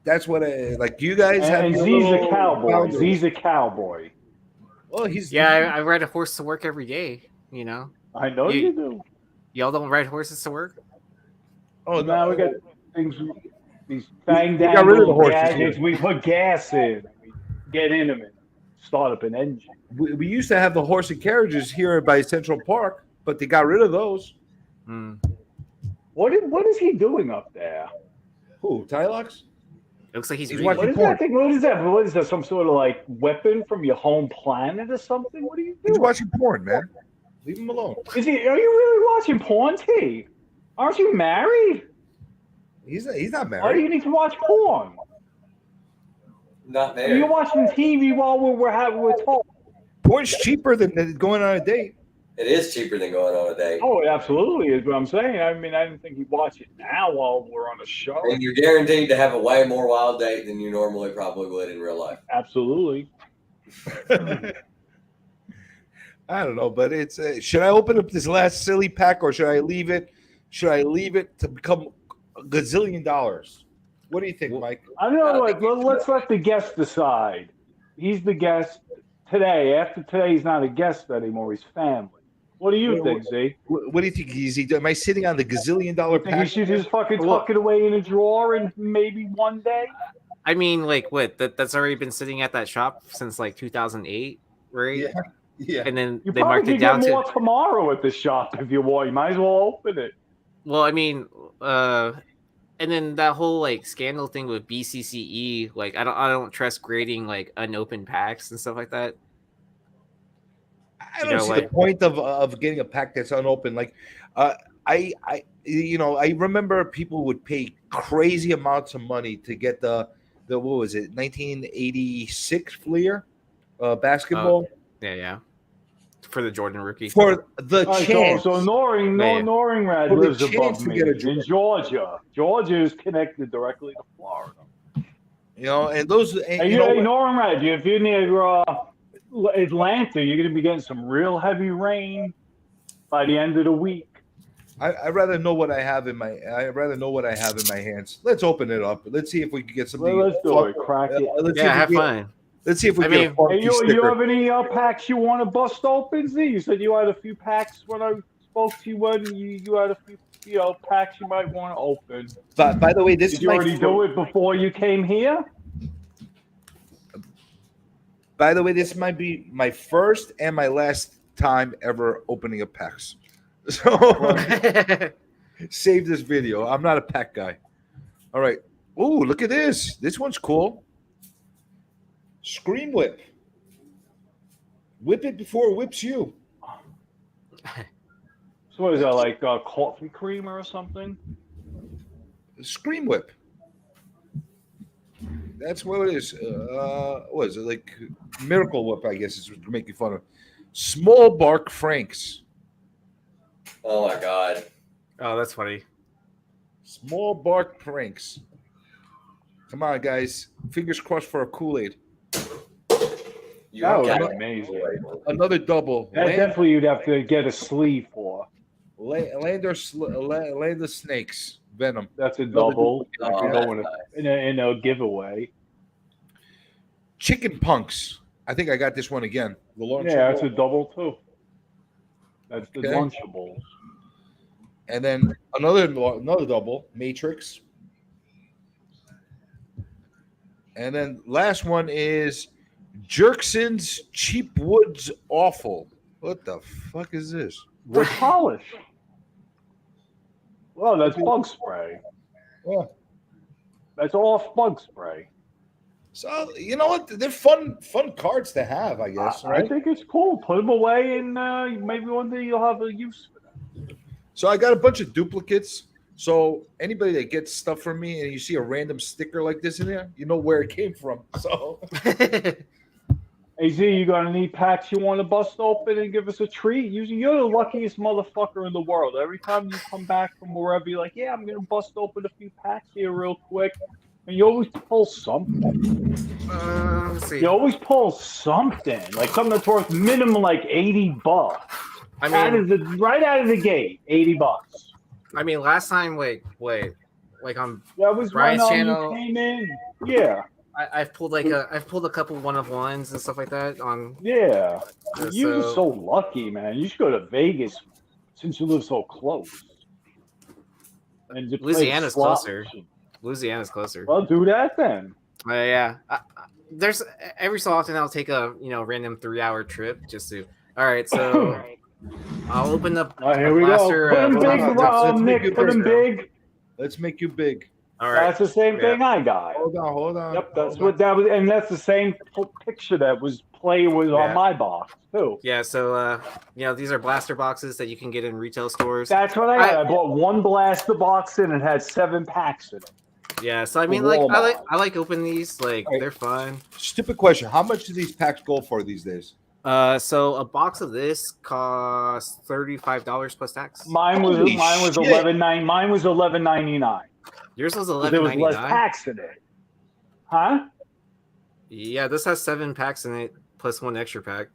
that's what I like. You guys have And your Z's a little cowboy. boundary. Z's a cowboy. Well, he's I ride a horse to work every day. You know. I know you do. Y'all don't ride horses to work? Oh, Now we got things, these fang got rid of the dangle horses gadgets. here. We put gas in. We get in them and start up an engine. we used to have the horse and carriages here by Central Park, but they got rid of those. What is he doing up there? Who? Tylox? Looks like he's He's reading. watching What is porn. that thing? What is that? What is that? Some sort of like weapon from your home planet or something? What are you He's doing? watching porn, man. Leave him alone. Are you really watching porn, T? Aren't you married? He's not Why do married. you need to watch porn? Not there. You're watching TV while we're talking. Porn's cheaper than going on a date. It is cheaper than going on a date. Oh, it absolutely is what I'm saying. I mean, I didn't think you'd watch it now while we're on a show. And you're guaranteed to have a way more wild date than you normally probably would in real life. Absolutely. I don't know, but it's should I open up this last silly pack or should I leave it? Should I leave it to become a gazillion dollars? What do you think, Mike? I don't know. Like, let's let the guest decide. He's the guest today. After today, he's not a guest anymore. He's family. What do you think, Z? What do you think, Easy? Am I sitting on the gazillion dollar Think he pack? should just fucking tuck it away in a drawer and maybe one day? I mean, like, what? That's already been sitting at that shop since like 2008, right? Yeah. And then You they probably marked it could down get to. more tomorrow at the shop if you want. You might as well open it. Well, I mean, and then that whole like scandal thing with BCCE, like I don't trust grading like unopened packs and stuff like that. I don't see the point of getting a pack that's unopened. Like, I remember people would pay crazy amounts of money to get the what was it, 1986 Fleer basketball. Yeah. For the Jordan rookie. For the All right, chance. So Noringrad For the lives chance above to me get a in Jordan. Georgia. Georgia is connected directly to Florida. You know, and those. And, Hey, you know, Noringrad, if you're near Atlanta, you're going to be getting some real heavy rain by the end of the week. I rather know what I have in my. I rather know what I have in my hands. Let's open it up. Let's see if we can get something. Well, let's do fun. it. Crack it. Let's see if we have get- fun. Let's see if we I can get mean- a funky Hey, you sticker. have any packs you want to bust open, Z? You said you had a few packs when I spoke to you. When you had a few packs you might want to open. But by the way, this Did is you my already do it before you came here? By the way, this might be my first and my last time ever opening a PAX. So save this video. I'm not a pack guy. All right. Ooh, look at this. This one's cool. Scream Whip. Whip it before it whips you. So what is that, like coffee creamer or something? Scream Whip. That's what it is. What is it? Like Miracle Whip, I guess is what you're making fun of. Small Bark Franks. Oh my god. Oh, that's funny. Small Bark Franks. Come on, guys. Fingers crossed for a Kool-Aid. That got was it. amazing. Another double. That definitely you'd have to get a sleeve for. Land of Snakes. Venom. That's a Another double. That Oh, could go that's in a giveaway. Chicken Punks. I think I got this one again. The Lunchable. Yeah, that's a double too. That's the Okay. Lunchables. And then another double. Matrix. And then last one is Jerkson's Cheap Woods Awful. What the fuck is this? With polish. Well, that's bug spray. Yeah. That's all bug spray. So you know what? They're fun cards to have, I guess. I Right? think it's cool. Put them away, and maybe one day you'll have a use for them. So I got a bunch of duplicates. So anybody that gets stuff from me and you see a random sticker like this in there, you know where it came from. So Hey Z, you got any packs you want to bust open and give us a treat? You're the luckiest motherfucker in the world. Every time you come back from wherever, you're like, yeah, I'm gonna bust open a few packs here real quick, and you always pull something. Let's see. You always pull something, like something that's worth minimum like $80. I mean, Right out of the gate, $80. I mean, last time, like on That was Brian's when channel. you came in. Yeah. I've pulled I've pulled a couple 1-of-1s and stuff like that on. Yeah, Uh, you're so- so lucky, man. You should go to Vegas since you live so close. And just play Louisiana's slot closer. machine. Louisiana's closer. Well, do that then. Yeah. There's every so often I'll take a random 3-hour trip just to. All right, so I'll open up. All right, here we go. blaster, Put him big, let's make Nick. it Put him big. Let's make you big. All right. That's the same Yeah. thing I got. Hold on. Yep, that's what that was, and that's the same picture that was playing with Yeah. on my box too. Yeah, so these are blaster boxes that you can get in retail stores. That's what I got. I bought one blaster box and it had 7 packs in it. Yeah, so I mean, Walmart. I like opening these. Like Right. they're fun. Stupid question. How much do these packs go for these days? So a box of this costs $35 plus tax. Mine was Holy shit. Mine was $11.99. Yours was There was less $11.99. packs in it. Huh? Yeah, this has 7 packs in it plus 1 extra pack.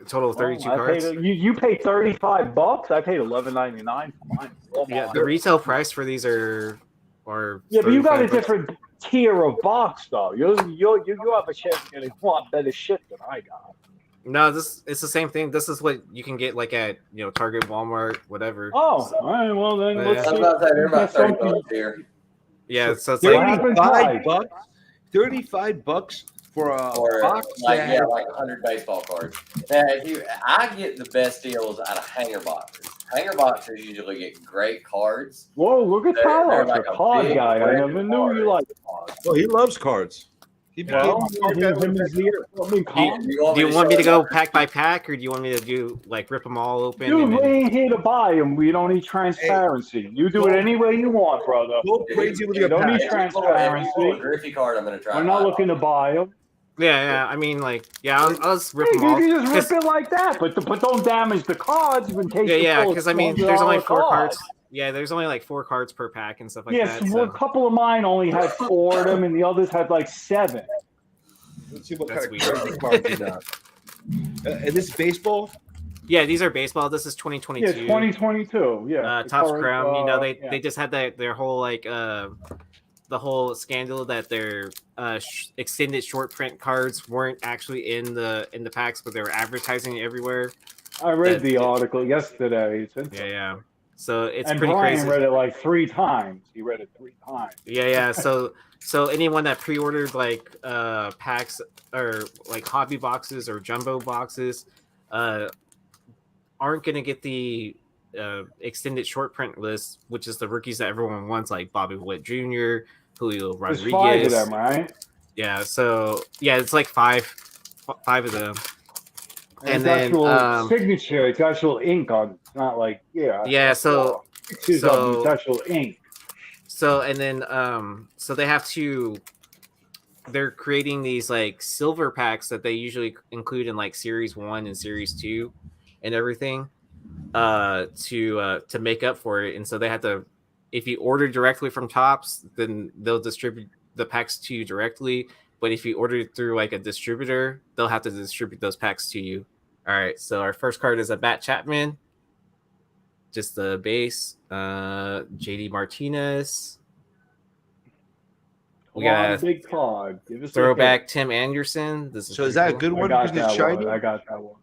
Total of 32 I cards. paid, you paid $35. I paid $11.99 for mine. Yeah, the retail price for these are Yeah, but you got a 35 bucks. different tier of box though. You have a chance of getting a lot better shit than I got. No, it's the same thing. This is what you can get like at Target, Walmart, whatever. Oh, all right. Well then, Yeah. let's I was see. about to say they're about That's 30 something- bucks here. Yeah, so it's What like happened? $35 $35 for a Or box like that yeah, has- like 100 baseball cards. Now, I get the best deals out of hanger boxes. Hanger boxes usually get great cards. Whoa, look at They're Tyler, like the a card big guy. I brand never of knew you cards. liked cards. Oh, he loves cards. He became Well, a card guy him with and that Zero. I mean, cards. do you want me to go pack by pack, or do you want me to do like rip them all open? Dude, and we then, ain't here to buy them. We don't need transparency. You do it any way you want, brother. Go crazy with You your don't need packs. Every transparency. Griffey card I'm going to try. We're not looking to buy them. yeah. I mean, like, I'll just rip Hey, them all. you can just 'Cause- rip it like that, but don't damage the cards in case. yeah, because I mean, there's only 4 cards. cards. Yeah, there's only like 4 cards per pack and stuff like Yes, that. well, So. a couple of mine only had 4 of them, and the others had like 7. Let's see what That's kind of weird. crazy cards you got. And this is baseball? Yeah, these are baseball. This is 2022. Yeah, 2022. Yeah, the Topps current, Chrome. yeah. They just had their whole like the whole scandal that their extended short print cards weren't actually in the packs, but they were advertising it everywhere. I read that- the article yesterday. It's Yeah. So it's and pretty Brian crazy. read it like 3 times. He read it 3 times. Yeah. So anyone that pre-ordered like packs or like hobby boxes or jumbo boxes aren't gonna get the extended short print list, which is the rookies that everyone wants, like Bobby Witt Jr., Julio There's Rodriguez. 5 of them, right? Yeah. So yeah, it's like five of them. And it's then actual signature. It's actual ink on it. It's not like yeah. So pictures of them, it's actual ink. So and then so they have to they're creating these like silver packs that they usually include in like series 1 and series 2 and everything to make up for it. And so they have to, if you order directly from Topps, then they'll distribute the packs to you directly. But if you order it through like a distributor, they'll have to distribute those packs to you. All right, so our first card is a Matt Chapman, just the base. JD Martinez. We Come on, got a big card. Give us a throwback Tim Anderson. This is So is pretty that a good hit. one I got because it's that shiny? one. I got that one.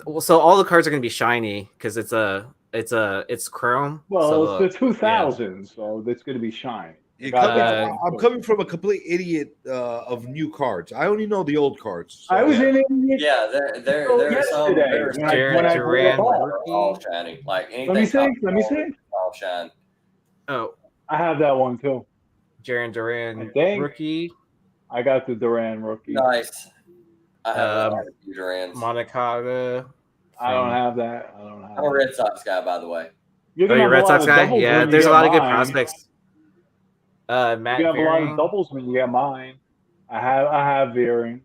Well, so all the cards are going to be shiny because it's chrome. Well, so, it's the 2000s, so it's going to be shiny. I'm coming from a complete idiot of new cards. I only know the old cards. I was in it. Yeah, there are some that are Yesterday, when I Duran all shiny. Like anything. Let me see. top Let me see. all shine. Oh, I have that one too. Jaron Duran I think. rookie. I got the Duran rookie. Nice. I have Um, a few Durans. Monacaga. I don't have that. I don't have. I'm a Red Sox guy, by the way. You're Oh, gonna you have Red a lot Sox of guy? doubles Yeah, when you there's a get lot of good mine. prospects. Matt You're gonna have a lot Veering. of doubles when you get mine. I have Veering.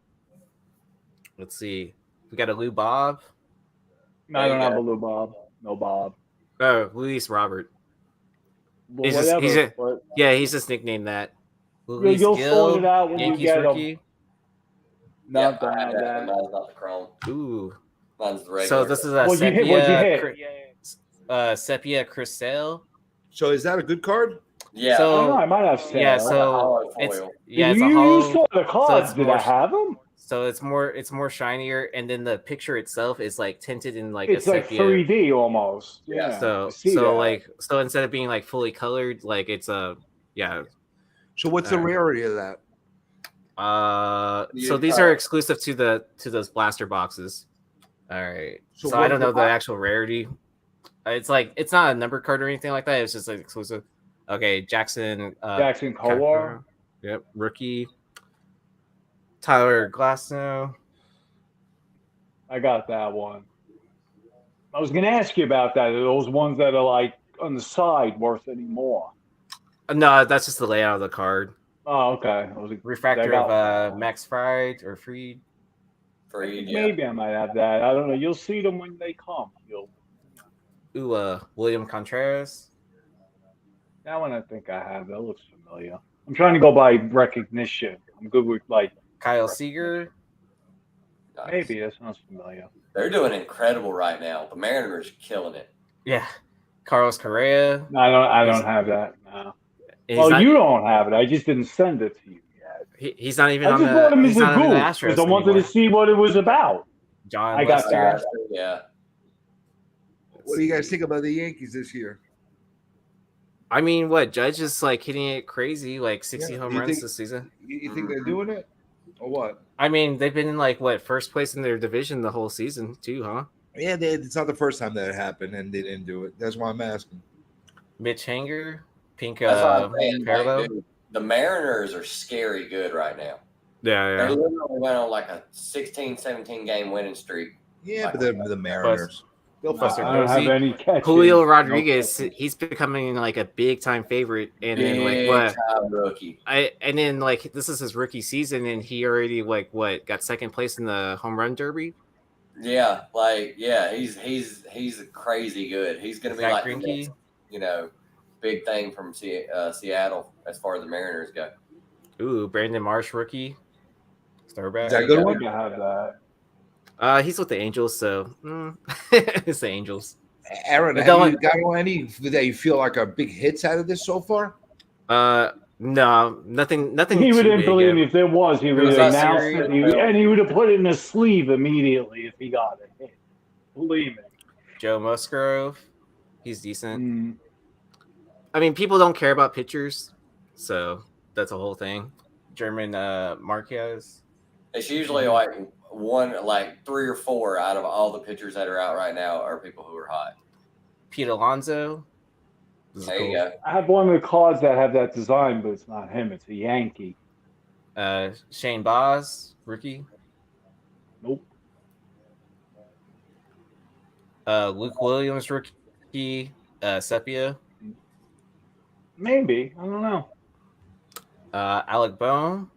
Let's see. We got a Lou Bob. No, I don't have a Lou Bob. No Bob. Oh, Luis Robert. Well, He's just, whatever. but- he's just nicknamed that. Yeah, Luis you'll Gil, sort it out when Yankees you get rookie. them. Not I that. have that. Mine's not the chrome. Ooh. Mine's the regular. So this is a What'd you hit? What'd you hit? Sepia Chris Sale. So is that a good card? Yeah. I don't know. So I might have said. yeah, Like a so hollow it's foil. yeah, it's a you hollow. saw the So cards. it's Did more. I have them? So it's more shinier, and then the picture itself is like tinted in like It's a like sepia. 3D almost. Yeah. Yeah. I So see that. like instead of being like fully colored, like it's a yeah. So what's the rarity of that? So these are exclusive to those blaster boxes. All right. So So I what- don't know the actual rarity. It's like it's not a number card or anything like that. It's just like exclusive. Okay, Jackson. Jackson Kowar. Yep, rookie. Tyler Glasnow. I got that one. I was going to ask you about that. Are those ones that are like on the side worth any more? No, that's just the layout of the card. Oh, okay. I was like, Refractor I got of Max Fried or Freed. Freed, maybe I might have that. I don't know. You'll see them when they come. Ooh, William Contreras. That one I think I have. That looks familiar. I'm trying to go by recognition. I'm good with like Kyle Seager. maybe that sounds familiar. They're doing incredible right now. The Mariners are killing it. Yeah. Carlos Correa. No, I don't have that. No. He's Well, not- you don't have it. I just didn't send it to you yet. He's not even I on just bought him the as he's a not on the goof Astros because I wanted anymore. to see what it was about. John I got Lester. that. Yeah. What do you guys think about the Yankees this year? I mean, what Judge is like hitting it crazy, like 60 Yeah, home you runs think- this season. You think they're doing it, or what? I mean, they've been in like what first place in their division the whole season too, huh? Yeah, it's not the first time that it happened, and they didn't do it. That's why I'm asking. Mitch Hanger, Pink That's what I'm saying. Like, Parallel. dude, the Mariners are scary good right now. Yeah, They yeah. literally went on like a 16, 17 game winning streak. Yeah, but the Mariners. They'll Buster I don't have Posey. any catches. Julio No Rodriguez, catches. he's becoming like a big time favorite, and then like Big what? time rookie. And then like this is his rookie season, and he already like what got second place in the home run derby. Yeah, he's crazy good. He's gonna be Zach like the Greinke. next, big thing from Seattle as far as the Mariners go. Ooh, Brandon Marsh rookie. Throwback. Is that a good I one? think I have that. He's with the Angels, so it's the Angels. Aaron, But have that you got any that you feel like are big hits out of this so far? No, nothing. He too wouldn't big believe yet. me if there was. He would was have that announced series? it, and he would have put it in a sleeve immediately if he got it. Hey, believe me. Joe Musgrove, he's decent. Mm. I mean, people don't care about pitchers, so that's a whole thing. German Marquez. It's usually like like 3 or 4 out of all the pitchers that are out right now are people who are hot. Pete Alonso. This is There you cool. go. I have one of the cards that have that design, but it's not him. It's a Yankee. Shane Baz, rookie. Nope. Luke Williams, rookie. Sepia. Maybe. I don't know. Alec Bohm.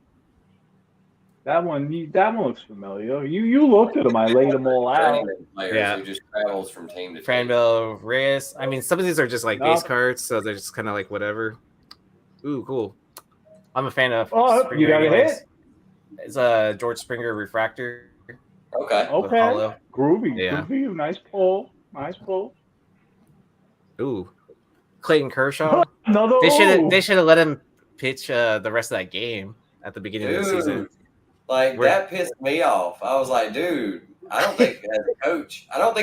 That one looks familiar. You looked at them. I laid them all out. Journeyman players Yeah. who just travels from team to team. Franbel Reyes. I mean, some of these are just like No. base cards, so they're just kind of like whatever. Ooh, cool. I'm a fan of. Oh, Springer you got a anyways. hit? It's a George Springer refractor. Okay. with Okay. hollow. Groovy. Yeah. Good for you. Nice pull. Nice pull. Ooh, Clayton Kershaw. Another. They should have let him pitch the rest of that game at the beginning of the season. Dude, like We're- that pissed me off. I was like, dude, I don't think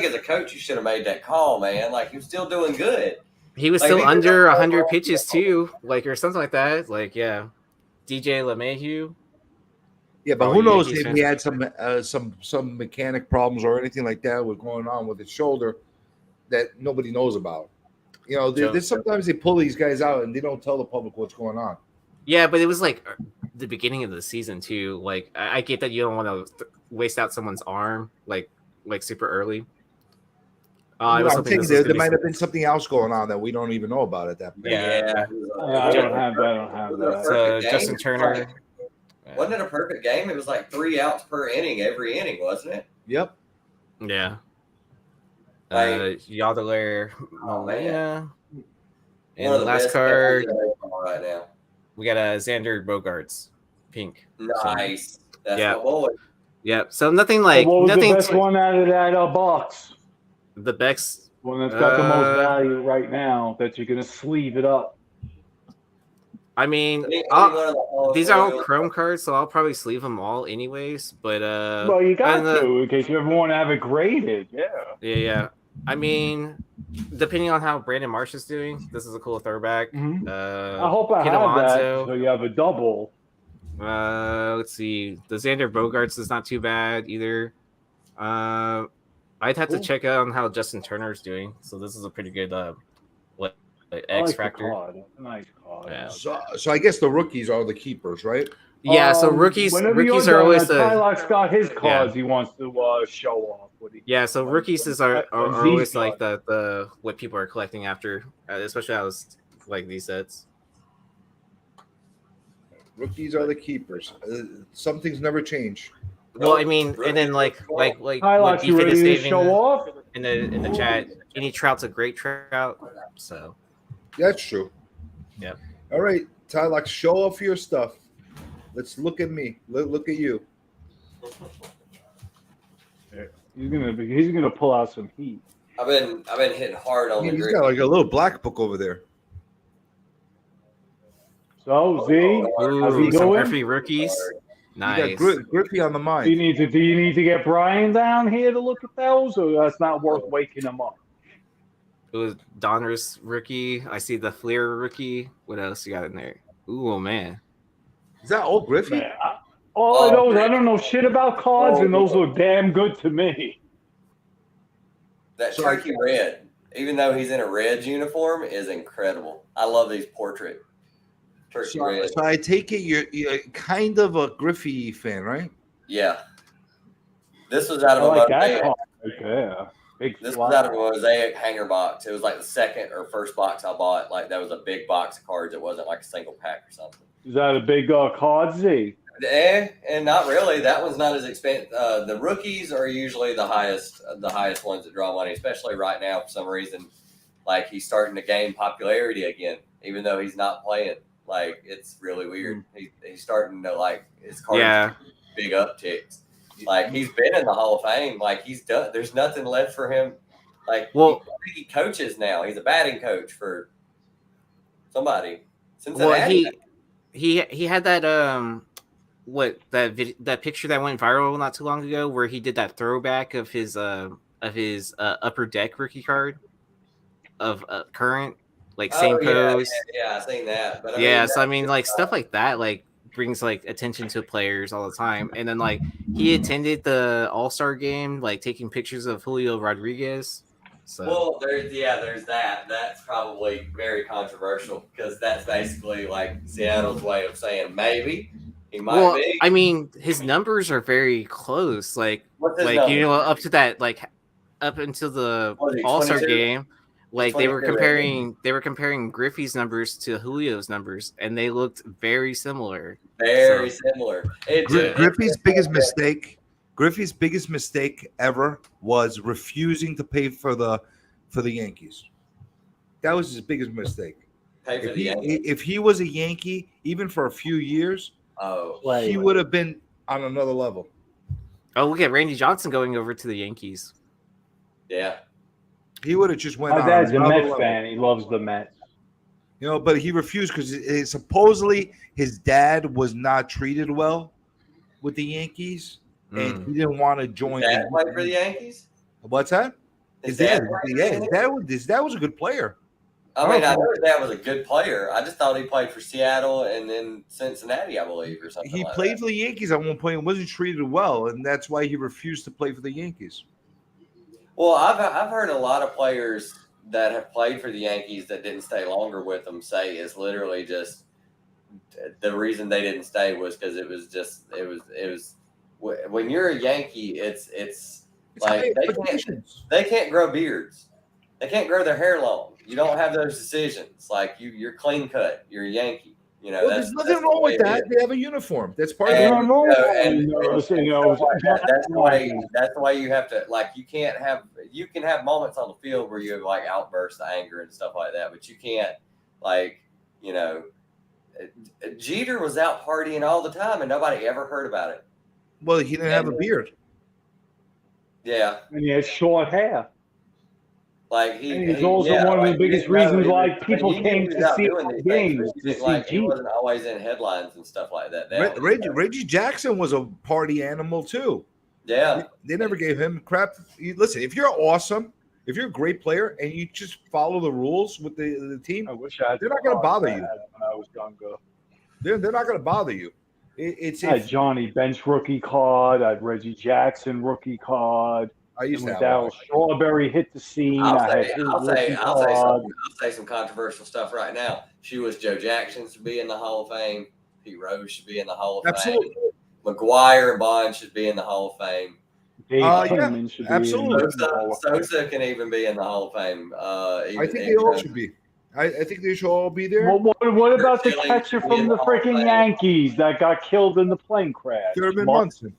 as a coach you should have made that call, man. Like he was still doing good. He was Like, still they did under that 100 overall. pitches too, like or something like that. Like yeah, DJ LeMahieu. Yeah, but Oh, who knows Yankees if fan. he had some mechanic problems or anything like that was going on with his shoulder that nobody knows about. You know, there's sometimes they pull these guys out and they don't tell the public what's going on. Yeah, but it was like the beginning of the season too. Like I get that you don't want to waste out someone's arm like super early. I was I'm hoping thinking this was there gonna be might have been something else going on that we don't even know about at that point. Yeah. I don't have that. I don't have that. So game. Justin Turner. Wasn't it a perfect game? It was like 3 outs per inning every inning, wasn't it? Yep. Yeah. Like- Yadier Oh, Molina. One And of the the last best card, pitchers in baseball right now. we got a Xander Bogarts, pink. Nice. That's Yeah. my boy. Yep. So nothing like what was nothing. the best one out of that box? The Bex. One that's got the most Uh, value right now that you're gonna sleeve it up. I mean, Any one of the these are all foil- Chrome cards, so I'll probably sleeve them all anyways. But Well, you got and the- to in case you ever want to have it graded. Yeah. yeah. I mean, depending on how Brandon Marsh is doing, this is a cool throwback. I hope I Kid have that Alonso. so you have a double. Let's see. The Xander Bogarts is not too bad either. I'd have to Cool. check out on how Justin Turner's doing. So this is a pretty good I X like the factor. card. It's a nice card. Yeah. So I guess the rookies are the keepers, right? Yeah, so rookies Whenever you're are done, always the Tylock's got his cards he wants to show off. yeah. So rookies are Z's always got. like the what people are collecting after, especially out of like these sets. Rookies are the keepers. Some things never change. Well, I mean, and then like Tylock, what you Beefit ready is to saving show off? in the chat. Any trout's a great trout. So That's true. Yep. All right, Tylock, show off your stuff. Let's look at me. Look at you. He's gonna pull out some heat. I've been hitting hard on the He's grip. got like a little black book over there. So Z, how's he Ooh, some doing? Griffey rookies. You Nice. got Griffey on the Do mind. you need to get Brian down here to look at those, or that's not worth waking him up? It was Donruss rookie. I see the Fleer rookie. What else you got in there? Ooh, man. Is that old Griffey? Man, all of those, I don't know shit about cards, and those look damn good to me. That turkey red, even though he's in a Reds uniform, is incredible. I love these portrait turkey red. So I take it you're kind of a Griffey fan, right? Yeah. This was out I of a like that mosaic. card. Yeah, big This fly. was out of a mosaic hanger box. It was like the second or first box I bought. Like that was a big box of cards. It wasn't like a single pack or something. Is that a big card, Z? And not really. That one's not as expensive. The rookies are usually the highest ones that draw money, especially right now for some reason. Like he's starting to gain popularity again, even though he's not playing. Like it's really weird. He's starting to like his cards Yeah. big upticks. Like he's been in the Hall of Fame. Like he's done. There's nothing left for him. Like Well- he coaches now. He's a batting coach for somebody. Well, Cincinnati. he had that that picture that went viral not too long ago where he did that throwback of his upper deck rookie card of current like same pose. Yeah, I seen that. But Yeah, so I mean like stuff like that like brings like attention to players all the time. And then like he attended the All-Star game like taking pictures of Julio Rodriguez. So Well, there's that. That's probably very controversial because that's basically like Seattle's way of saying maybe he might be. I mean, his numbers are very close. Like, What's his you know, number? up to that, like, up until the What is he, All Star 22? game, like they were 22, comparing Griffey's numbers to Julio's numbers, and they looked very similar. Very So- similar. It Griffey's biggest mistake ever was refusing to pay for the Yankees. That was his biggest mistake. Pay for the Yankees. If he was a Yankee, even for a few years, he would have been on another level. Oh, look at Randy Johnson going over to the Yankees. Yeah. He would have just went My on dad's a another Mets level. fan. He loves the Mets. You know, but he refused because supposedly his dad was not treated well with the Yankees, and he didn't want to join. Dad played for the Yankees? What's that? His His dad, dad played for the Yankees? his dad was a good player. I mean, I know his dad was a good player. I just thought he played for Seattle and then Cincinnati, I believe, or something. He like played that. for the Yankees at one point and wasn't treated well, and that's why he refused to play for the Yankees. Well, I've heard a lot of players that have played for the Yankees that didn't stay longer with them say is literally just the reason they didn't stay was because it was when you're a Yankee, it's like they can't grow beards, they can't grow their hair long. You don't have those decisions. Like you're clean cut. You're a Yankee. You know, Well, there's nothing the wrong way with it that. is. They have a uniform. That's part And, of that's the way you have to like. You can have moments on the field where you have like outbursts of anger and stuff like that, but you can't like Jeter was out partying all the time and nobody ever heard about it. Well, he didn't have a beard. Yeah, And he has short hair. Like And he's also one of the biggest reasons why people came to see games. He wasn't always in headlines and stuff like that. Now, Reggie Jackson was a party animal too. Yeah, they never gave him crap. Listen, if you're awesome, if you're a great player, and you just follow the rules with the team, I wish I had they're not going to bother you. When I was younger, they're not going to bother you. It's I had Johnny Bench rookie card. I had Reggie Jackson rookie card. I used to have Darryl Strawberry hit the scene. I'll say some controversial stuff right now. She was Joe Jackson should be in the Hall of Fame. Pete Rose should be in the Hall of Fame. McGuire and Bond should be in the Hall of Fame. Dave should be absolutely. Sosa can even be in the Hall of Fame. I think they all should be. I think they should all be there. What about the catcher from the freaking Yankees that got killed in the plane crash? Thurman Munson.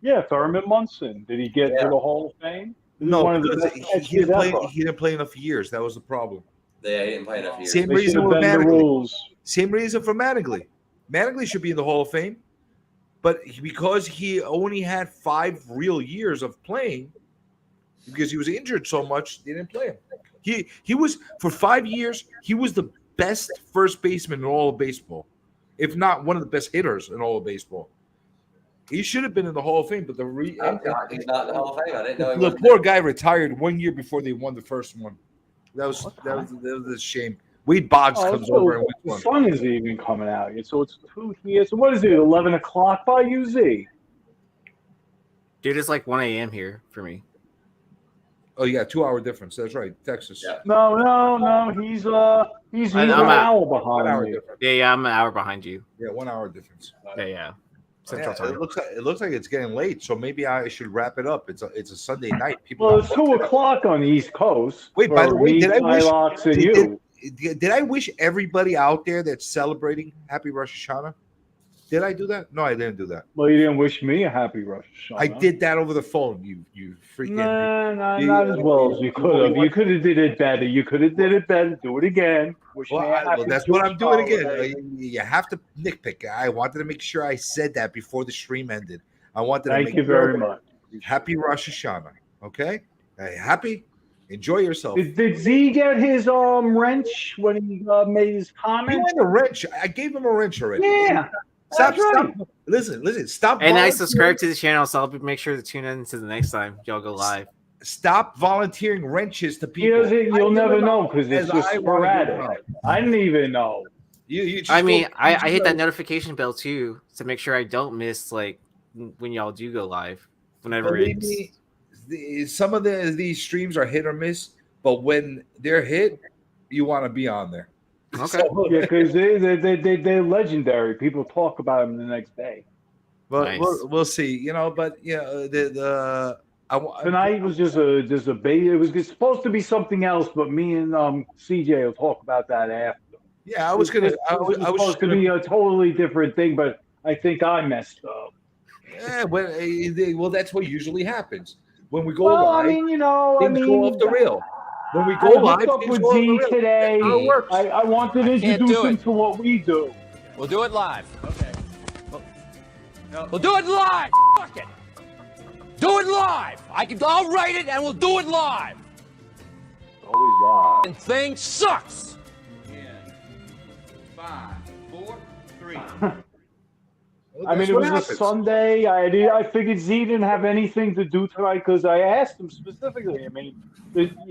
Yeah, Thurman Munson. Did he get to the Hall of Fame? No, because he didn't play enough years. That was the problem. Yeah, he didn't play enough years. Same reason with Mattingly. Same reason for Mattingly. Mattingly should be in the Hall of Fame, but because he only had 5 real years of playing, because he was injured so much, they didn't play him. He was, for 5 years, he was the best first baseman in all of baseball, if not one of the best hitters in all of baseball. He should have been in the Hall of Fame, but he's not in the Hall of Fame. I didn't know he the was. poor guy retired 1 year before they won the first one. That was a shame. Wade Boggs comes over and wins the one. sun isn't even coming out yet, so it's 2 here. So what is it? 11 o'clock by UZ? Dude, it's like 1 a.m. here for me. Oh yeah, 2 hour difference. That's right, Texas. Yeah. No. He's an hour behind me. Yeah, I'm an hour behind you. Yeah, 1 hour difference. Yeah. Central time. It looks like it's getting late, so maybe I should wrap it up. It's a Sunday night. People. Well, it's 2 o'clock on the East Coast. Wait, by the way, did I wish everybody out there that's celebrating Happy Rosh Hashanah? Did I do that? No, I didn't do that. Well, you didn't wish me a happy Rosh Hashanah. I did that over the phone. You freaking. Not as well as you could have. You could have did it better. Do it again. Well, that's what I'm doing again. You have to nitpick. I wanted to make sure I said that before the stream ended. I wanted to Thank you very much. Happy Rosh Hashanah. Okay? Happy? Enjoy yourself. Did Z get his wrench when he made his comment? He went a wrench. I gave him a wrench already. Yeah. Stop. Listen. Stop. And I subscribe to the channel, so I'll make sure to tune in to the next time y'all go live. Stop volunteering wrenches to people. You'll never know because it's just sporadic. I didn't even know. I hit that notification bell too to make sure I don't miss like when y'all do go live. Whenever some of these streams are hit or miss, but when they're hit, you want to be on there. Okay. Yeah, because they're legendary. People talk about them the next day. But nice. we'll see. But tonight was just a bait. It was supposed to be something else, but me and CJ will talk about that after. Yeah, I was supposed to be a totally different thing, but I think I messed up. Yeah, well, that's what usually happens when we go live. Things go off the rail. When we go live, up with Z today. I wanted to introduce him to what we do. We'll do it live. Okay. We'll do it live. Fuck it. Do it live. I'll write it and we'll do it live. Always live. And thing sucks. 5, 4, 3. I mean, it was a Sunday. I figured Z didn't have anything to do tonight because I asked him specifically. I mean,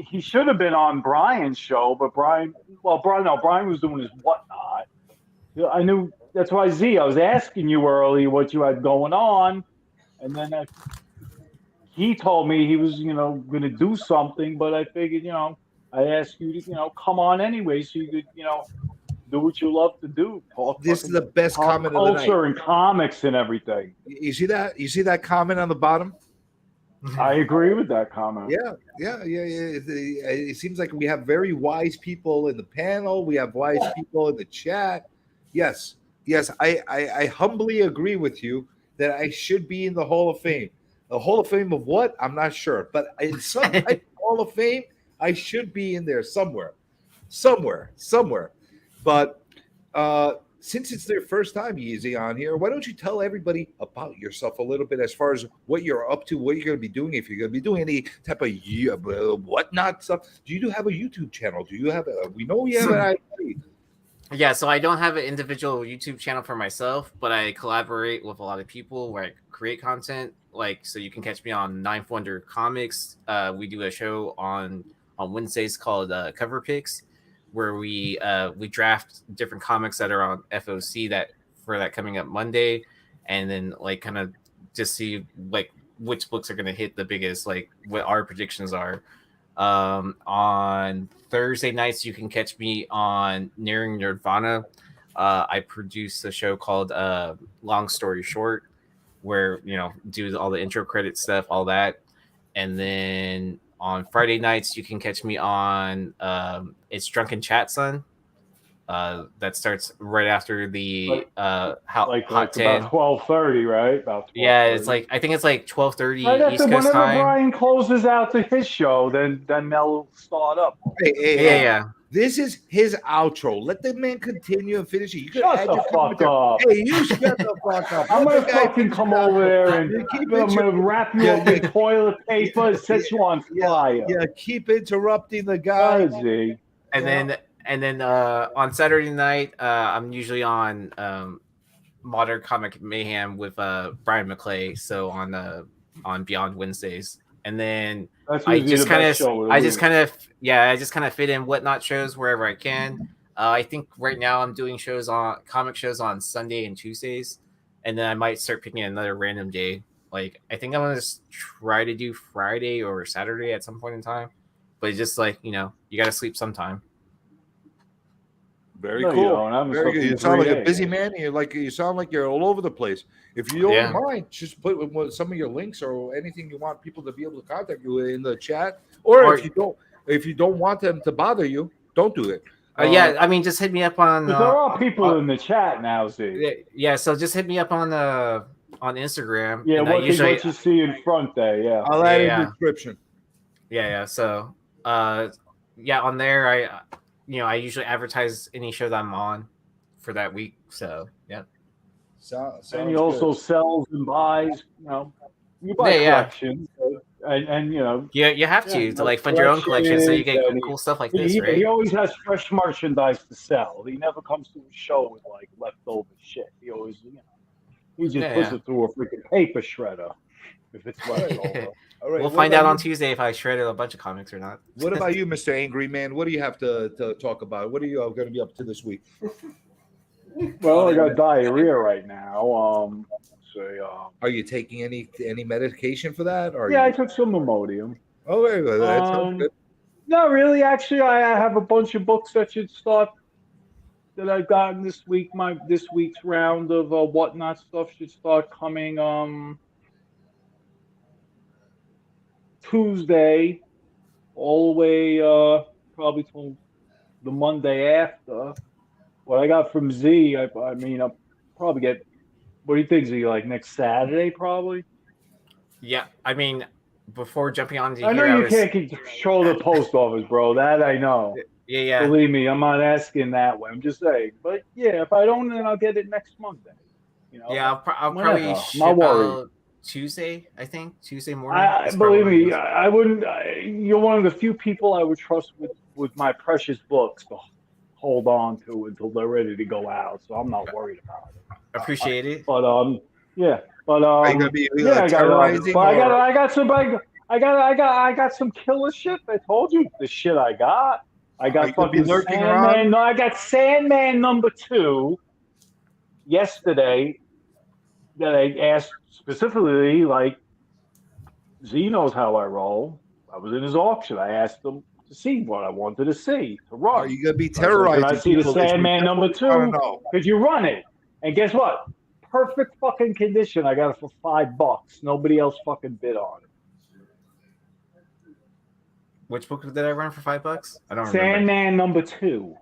he should have been on Brian's show, but Brian was doing his whatnot. I knew that's why I was asking you earlier what you had going on, and then he told me he was, going to do something, but I figured, I asked you to, come on anyway so you could, do what you love to do. This is the best comment of the night. Culture and comics and everything. You see that? You see that comment on the bottom? I agree with that comment. Yeah. It seems like we have very wise people in the panel. We have wise people in the chat. Yes. I humbly agree with you that I should be in the Hall of Fame. The Hall of Fame of what? I'm not sure. But in some type of Hall of Fame, I should be in there somewhere. But since it's their first time, Yeezy, on here, why don't you tell everybody about yourself a little bit as far as what you're up to, what you're going to be doing, if you're going to be doing any type of whatnot stuff. Do you have a YouTube channel? Do you have we know you have an IP. Yeah, so I don't have an individual YouTube channel for myself, but I collaborate with a lot of people where I create content. Like, so you can catch me on Ninth Wonder Comics. We do a show on Wednesdays called Cover Picks, where we draft different comics that are on FOC that coming up Monday, and then like kind of just see like which books are going to hit the biggest, like what our predictions are. On Thursday nights, you can catch me on Nearing Nirvana. I produce a show called Long Story Short, where do all the intro credit stuff, all that, and then on Friday nights, you can catch me on It's Drunken Chat, Son. That starts right after the Hot 10. About 12:30, right? About 12:30. Yeah, it's like I think it's like 12:30 right East Coast time. Whenever Brian closes out his show, then Mel will start up. Yeah. This is his outro. Let the man continue and finish it. You can Shut the fuck up. Hey, you shut the fuck up. I'm gonna fucking come over there and I'm gonna wrap you up in toilet paper and set you on fire. Yeah, keep interrupting the guy. And then on Saturday night, I'm usually on Modern Comic Mayhem with Brian McClay. So on Beyond Wednesdays, and then I just kind of fit in Whatnot shows wherever I can. I think right now I'm doing comic shows on Sunday and Tuesdays, and then I might start picking another random day. Like I think I'm gonna try to do Friday or Saturday at some point in time, but it's just like you got to sleep sometime. Very cool. Very good. You sound like a busy man. You sound like you're all over the place. If you don't mind, just put some of your links or anything you want people to be able to contact you in the chat. Or if you don't want them to bother you, don't do it. I mean, just hit me up on. There are people in the chat now, Z. Yeah, so just hit me up on Instagram. Yeah, what you see in front there. Yeah, I'll add in the description. Yeah. So, on there, I usually advertise any show that I'm on for that week. So, yeah. And he also sells and buys, you buy collections. And you have to like fund your own collection so you get cool stuff like this, right? He always has fresh merchandise to sell. He never comes to a show with like leftover shit. He always, he just puts it through a freaking paper shredder if it's leftover. All right, we'll find out on Tuesday if I shredded a bunch of comics or not. What about you, Mr. Angry Man? What do you have to talk about? What are you going to be up to this week? Well, I got diarrhea right now. Are you taking any medication for that? Or I took some Imodium. Oh, very good. That sounds good. No, really. Actually, I have a bunch of books that should start that I've gotten this week. This week's round of Whatnot stuff should start coming Tuesday, all the way probably till the Monday after. What I got from Z, I mean, I'll probably get. What do you think, Z? Like next Saturday, probably? Yeah, I mean, before jumping on to I know you can't control the post office, bro. That I know. Yeah. Believe me, I'm not asking that way. I'm just saying. But yeah, if I don't, then I'll get it next Monday. Yeah, I'll probably ship out Tuesday. I think Tuesday morning. Believe me, I wouldn't. You're one of the few people I would trust with my precious books to hold on to until they're ready to go out. So I'm not worried about it. Appreciate it. But are you gonna be I got some killer shit. I told you the shit I got. I got fucking Sandman. No, I got Sandman #2 yesterday that I asked specifically, like, Z knows how I roll. I was in his auction. I asked him to see what I wanted to see, to run. Are you going to be terrorizing I see the Sandman #2. Could you run it? And guess what? Perfect fucking condition. I got it for $5. Nobody else fucking bid on it. Which book did I run for $5? I don't remember. Sandman #2.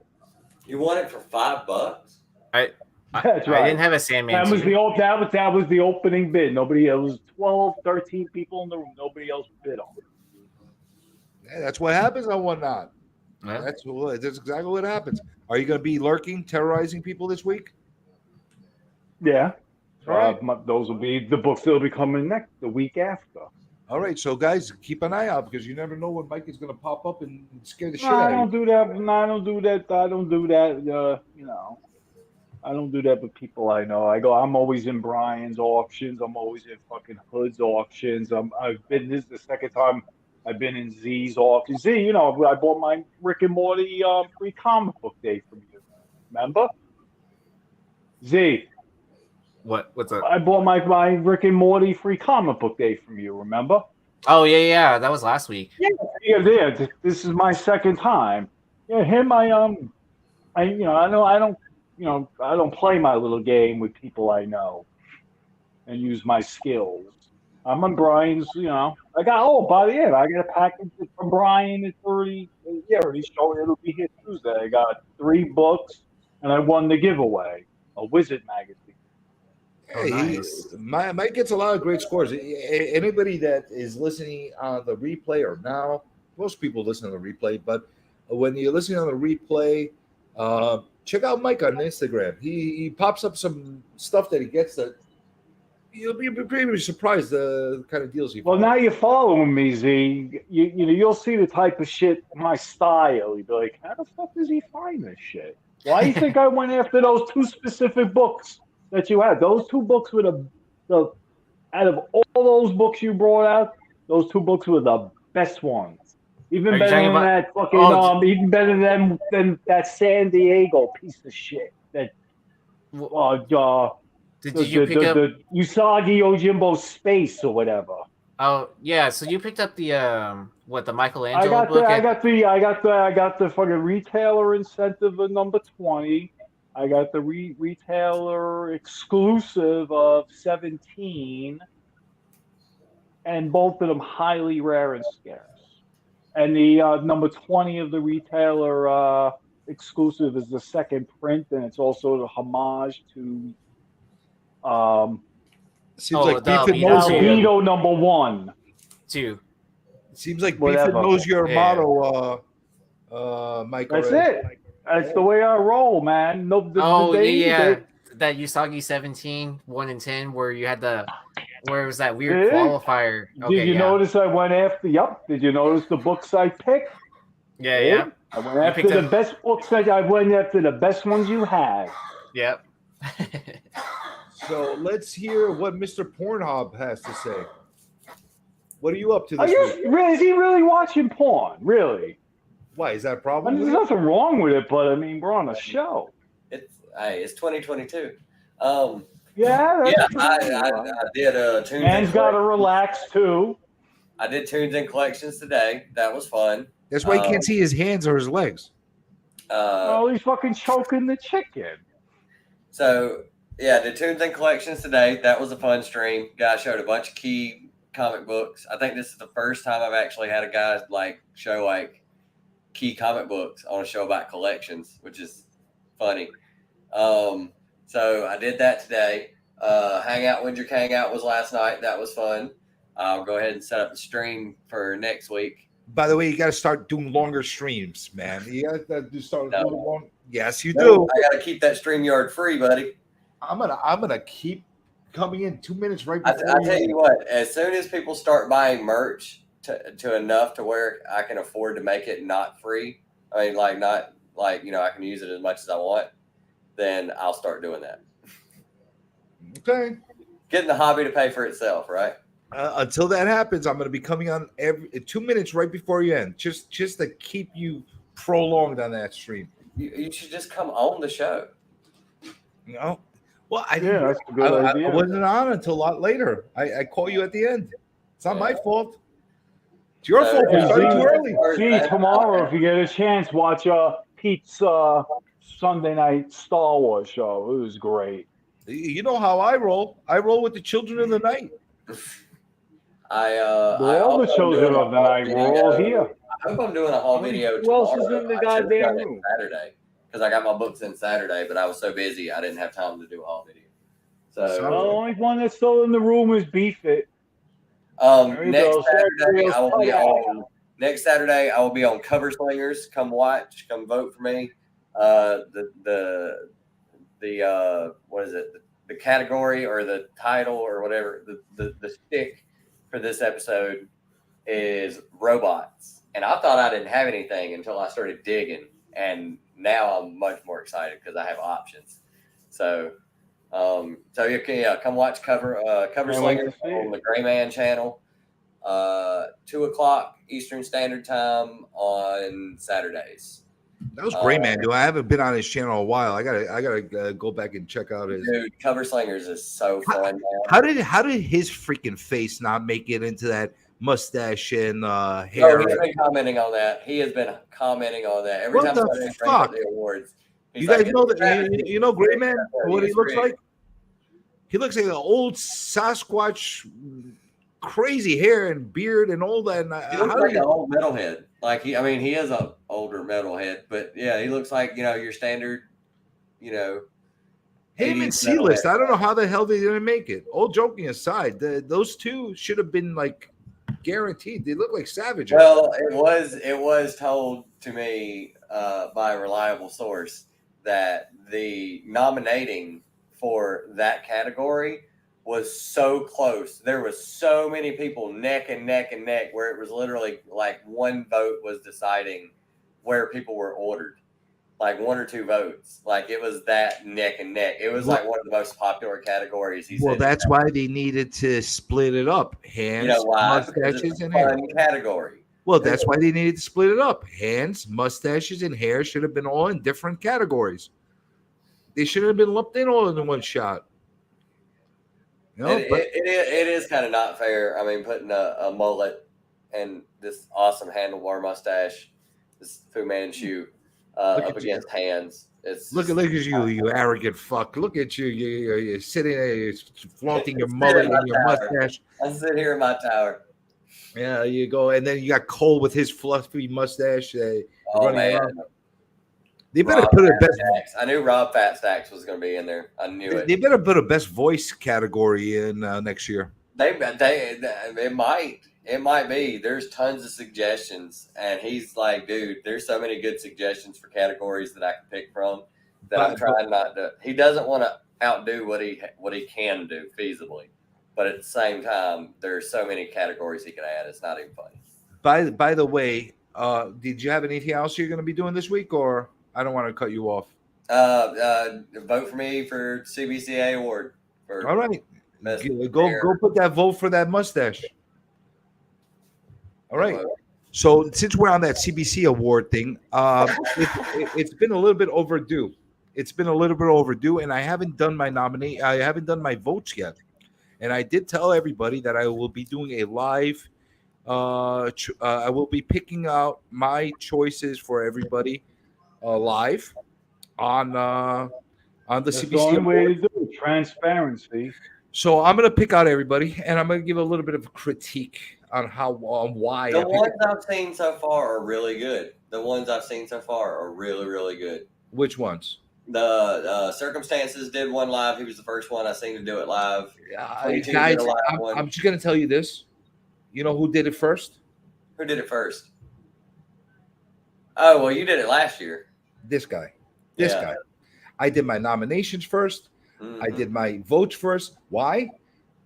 You want it for $5? That's right. I didn't have a Sandman. That was the opening bid. Nobody else. 12, 13 people in the room. Nobody else bid on it. Yeah, that's what happens on Whatnot. Yeah. That's exactly what happens. Are you going to be lurking, terrorizing people this week? Yeah. All right. Those will be the books that'll be coming the week after. All right, so guys, keep an eye out because you never know when Mike is going to pop up and scare the shit No, I out don't of you. do that. No, I don't do that. I don't do that. I don't do that with people I know. I'm always in Brian's auctions. I'm always in fucking Hood's auctions. This is the second time I've been in Z's auction. Z, I bought my Rick and Morty free comic book day from you. Remember? Z. What's up? I bought my Rick and Morty free comic book day from you. Remember? Oh yeah, that was last week. Yeah. This is my second time. Yeah, him. I don't play my little game with people I know and use my skills. I'm on Brian's. I got. Oh, by the end, I got a package from Brian. It's already showing. It'll be here Tuesday. I got 3 books, and I won the giveaway, a Wizard magazine. Hey, Mike gets a lot of great scores. Anybody that is listening on the replay or now, most people listen on the replay, but when you're listening on the replay, check out Mike on Instagram. He pops up some stuff that he gets that you'll be pretty surprised the kind of deals he. Well, now you're following me, Z. You'll see the type of shit, my style. You'll be like, how the fuck does he find this shit? Why do you think I went after those 2 specific books that you had? Those 2 books were the out of all those books you brought out, those 2 books were the best ones. Even better than that fucking even better than that San Diego piece of shit. That did you pick up the Usagi Yojimbo Space or whatever? Oh yeah, so you picked up the the Michelangelo book? I got the fucking retailer incentive of number 20. I got the retailer exclusive of 17, and both of them highly rare and scarce. And the number 20 of the retailer exclusive is the second print, and it's also the homage to seems like Beefit knows Albedo number 1. 2. Seems like Beefit knows your motto, Mike. That's it. That's the way I roll, man. That Usagi 17, 1 and 10, where you had where it was that weird qualifier. Did you notice I went after? Yep. Did you notice the books I picked? Yeah. I went after the best books. I went after the best ones you had. Yep. So let's hear what Mr. Pornhub has to say. What are you up to this week? Is he really watching porn? Really? Why is that a problem? There's nothing wrong with it, but I mean, we're on a show. It's 2022. I did Tunes. Man's got to relax too. I did Tunes and Collections today. That was fun. That's why you can't see his hands or his legs. He's fucking choking the chicken. So yeah, did Tunes and Collections today. That was a fun stream. Guy showed a bunch of key comic books. I think this is the first time I've actually had a guy show key comic books on a show about collections, which is funny. So I did that today. Hangout Windsor Hangout was last night. That was fun. I'll go ahead and set up the stream for next week. By the way, you got to start doing longer streams, man. You got to start doing long. Yes, you do. I got to keep that StreamYard free, buddy. I'm gonna keep coming in 2 minutes right before. I tell you what, as soon as people start buying merch to enough to where I can afford to make it not free, I mean, I can use it as much as I want, then I'll start doing that. Okay. Getting the hobby to pay for itself, right? Until that happens, I'm going to be coming on every 2 minutes right before you end, just to keep you prolonged on that stream. You should just come on the show. Well, that's a good idea. I wasn't on until a lot later. I call you at the end. It's not my fault. It's your fault. We started too early. See, tomorrow, if you get a chance, watch Pete's Sunday night Star Wars show. It was great. You know how I roll. I roll with the children of the night. All the children of the night. We're all here. I hope I'm doing a whole video Who else is in the goddamn room? Saturday, because I got my books in Saturday, but I was so busy I didn't have time to do a whole video. So the only one that's still in the room is Beefit. Next Saturday I will be on Cover Slingers. Come watch. Come vote for me. What is it? the category or the title or whatever the stick for this episode is robots, and I thought I didn't have anything until I started digging, and now I'm much more excited because I have options. So you can come watch Cover Slingers on the Gray Man channel, 2:00 Eastern Standard Time on Saturdays. That was great, man. Dude, I haven't been on his channel in a while. I gotta go back and check out his. Dude, Cover Slingers is so fun. Man. How did his freaking face not make it into that mustache and hair? Oh, he's been commenting on that. He has been commenting on that every What time the somebody brings fuck? up the awards. You guys know that? You know, Gray Man, what he looks like? He looks like an old Sasquatch, crazy hair and beard and all that. And He looks like an old metalhead. Like he is an older metalhead, but yeah, he looks like your standard, him and 80s C-List. metalhead. I don't know how the hell they didn't make it. All joking aside, those two should have been like guaranteed. They look like savages. Well, it was told to me by a reliable source that the nominating for that category was so close. There was so many people neck and neck and neck where it was literally like one vote was deciding where people were ordered. Like 1 or 2 votes. Like it was that neck and neck. It was like one of the most popular categories. Well, that's why they needed to split it up. Hands, You know why? Because mustaches, it's a and hair. fun category. Well, that's why they needed to split it up. Hands, mustaches, and hair should have been all in different categories. They should have been lumped in all in one shot. You know, It is kind of not fair. I mean, putting a mullet and this awesome handlebar mustache, this Fu Manchu, up against hands. Look at you, you arrogant fuck. Look at you. You're sitting there, you're flaunting your mullet and your mustache. I sit here in my tower. Yeah, there you go. And then you got Cole with his fluffy mustache. Oh, man. Around. They better Rob put a best. Fatstacks. I knew Rob Fatstacks was going to be in there. I knew it. They better put a best voice category in next year. It might be. There's tons of suggestions, and he's like, dude, there's so many good suggestions for categories that I can pick from that I'm trying not to. He doesn't want to outdo what he can do feasibly, but at the same time, there's so many categories he can add. It's not even funny. By the way, did you have anything else you're going to be doing this week, or I don't want to cut you off? Vote for me for CBCA award. All right, go put that vote for that mustache. All right. So since we're on that CBC award thing, it's been a little bit overdue. And I haven't done my I haven't done my votes yet. And I did tell everybody that I will be doing a live. I will be picking out my choices for everybody live on the That's CBC. the only way award. to do it. Transparency. So I'm gonna pick out everybody, and I'm gonna give a little bit of a critique on why. The ones I've seen so far are really good. Really, really good. Which ones? The Circumstances did one live. He was the first one I seen to do it live. 22 Guys, did a live one. I'm just gonna tell you this. You know who did it first? Who did it first? Oh, well, you did it last year. This guy. I did my nominations first. Mm-hmm. I did my votes first. Why?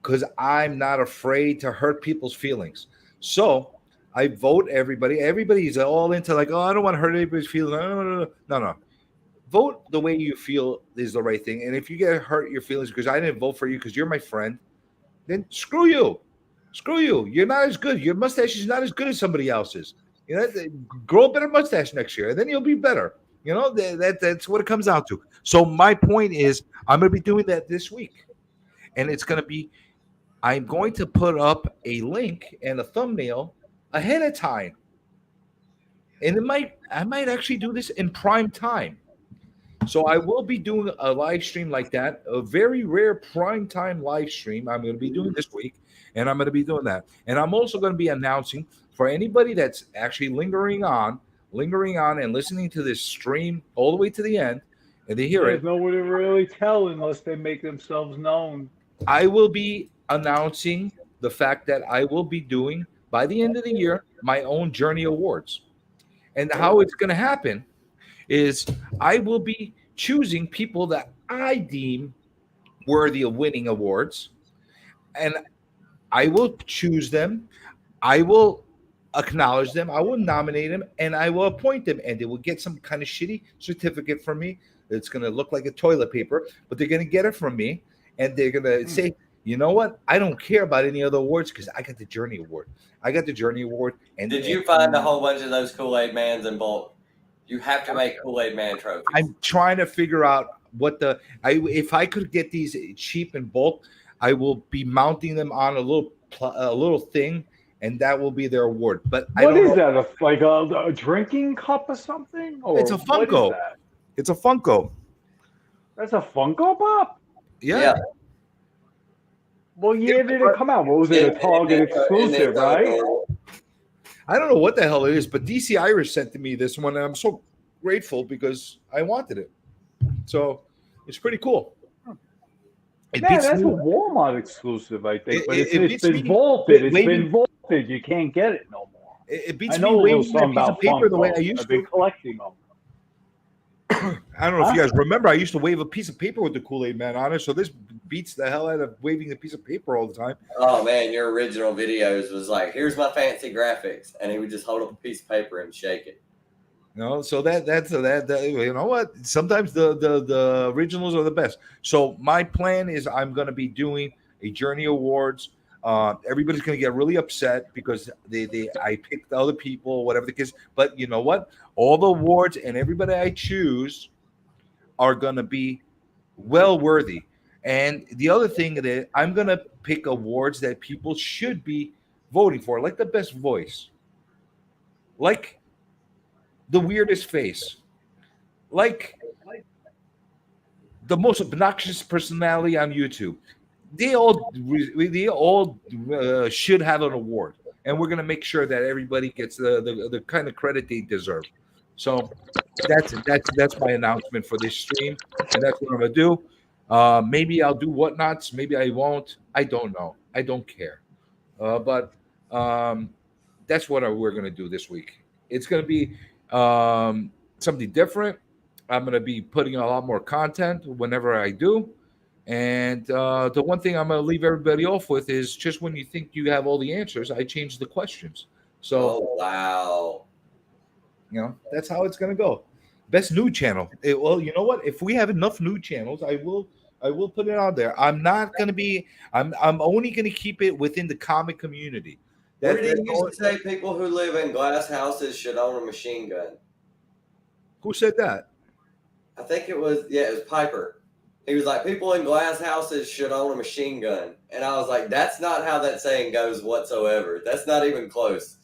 Because I'm not afraid to hurt people's feelings. So I vote everybody. Everybody's all into like, oh, I don't want to hurt anybody's feelings. No. Vote the way you feel is the right thing. And if you get hurt your feelings because I didn't vote for you because you're my friend, then screw you. Screw you. You're not as good. Your mustache is not as good as somebody else's. You know, grow a better mustache next year, and then you'll be better. You know, that's what it comes out to. So my point is, I'm going to be doing that this week, and it's going to be, I'm going to put up a link and a thumbnail ahead of time, and I might actually do this in prime time. So I will be doing a live stream like that, a very rare prime time live stream. I'm going to be doing this week, and I'm going to be doing that, and I'm also going to be announcing for anybody that's actually lingering on and listening to this stream all the way to the end, and they hear There's it. no way to really tell unless they make themselves known. I will be announcing the fact that I will be doing, by the end of the year, my own Journey Awards. And how it's going to happen is I will be choosing people that I deem worthy of winning awards, and I will choose them. I will acknowledge them. I will nominate them, and I will appoint them, and they will get some kind of shitty certificate from me. It's going to look like a toilet paper, but they're going to get it from me, and they're going to say, you know what? I don't care about any other awards because I got the Journey Award. I got the Journey Award. And did you find a whole bunch of those Kool-Aid Mans in bulk? You have to make Kool-Aid Man trophies. I'm trying to figure out what if I could get these cheap in bulk, I will be mounting them on a little thing, and that will be their award. But what is that? Like a drinking cup or something? Or it's a Funko. What is that? It's a Funko. That's a Funko Pop? Yeah. What year did it come out? What was it? A Target exclusive, right? I don't know what the hell it is, but DC Irish sent to me this one, and I'm so grateful because I wanted it. So it's pretty cool. That's a Walmart exclusive, I think. But it's been vaulted. It's been vaulted. You can't get it no more. It beats me waving a piece of paper the way I used to. I've been collecting them. I don't know if you guys remember, I used to wave a piece of paper with the Kool-Aid Man on it, so this beats the hell out of waving a piece of paper all the time. Oh man, your original videos was like, here's my fancy graphics, and he would just hold up a piece of paper and shake it. No, so that's you know what? Sometimes the originals are the best. So my plan is I'm going to be doing a Journey Awards. Everybody's going to get really upset because I picked other people, whatever the case. But you know what? All the awards and everybody I choose are going to be well worthy. And the other thing that I'm going to pick awards that people should be voting for, like the best voice, like the weirdest face, like the most obnoxious personality on YouTube. They all should have an award, and we're going to make sure that everybody gets the kind of credit they deserve. So that's my announcement for this stream, and that's what I'm going to do. Maybe I'll do whatnots. Maybe I won't. I don't know. I don't care. But that's what we're going to do this week. It's going to be something different. I'm going to be putting a lot more content whenever I do. And the one thing I'm going to leave everybody off with is just when you think you have all the answers, I change the questions. So, wow. You know, that's how it's going to go. Best new channel. Well, you know what? If we have enough new channels, I will put it out there. I'm not going to be. I'm only going to keep it within the comic community. Where did he used to say people who live in glass houses should own a machine gun? Who said that? I think it was Piper. He was like, people in glass houses should own a machine gun. And I was like, that's not how that saying goes whatsoever. That's not even close.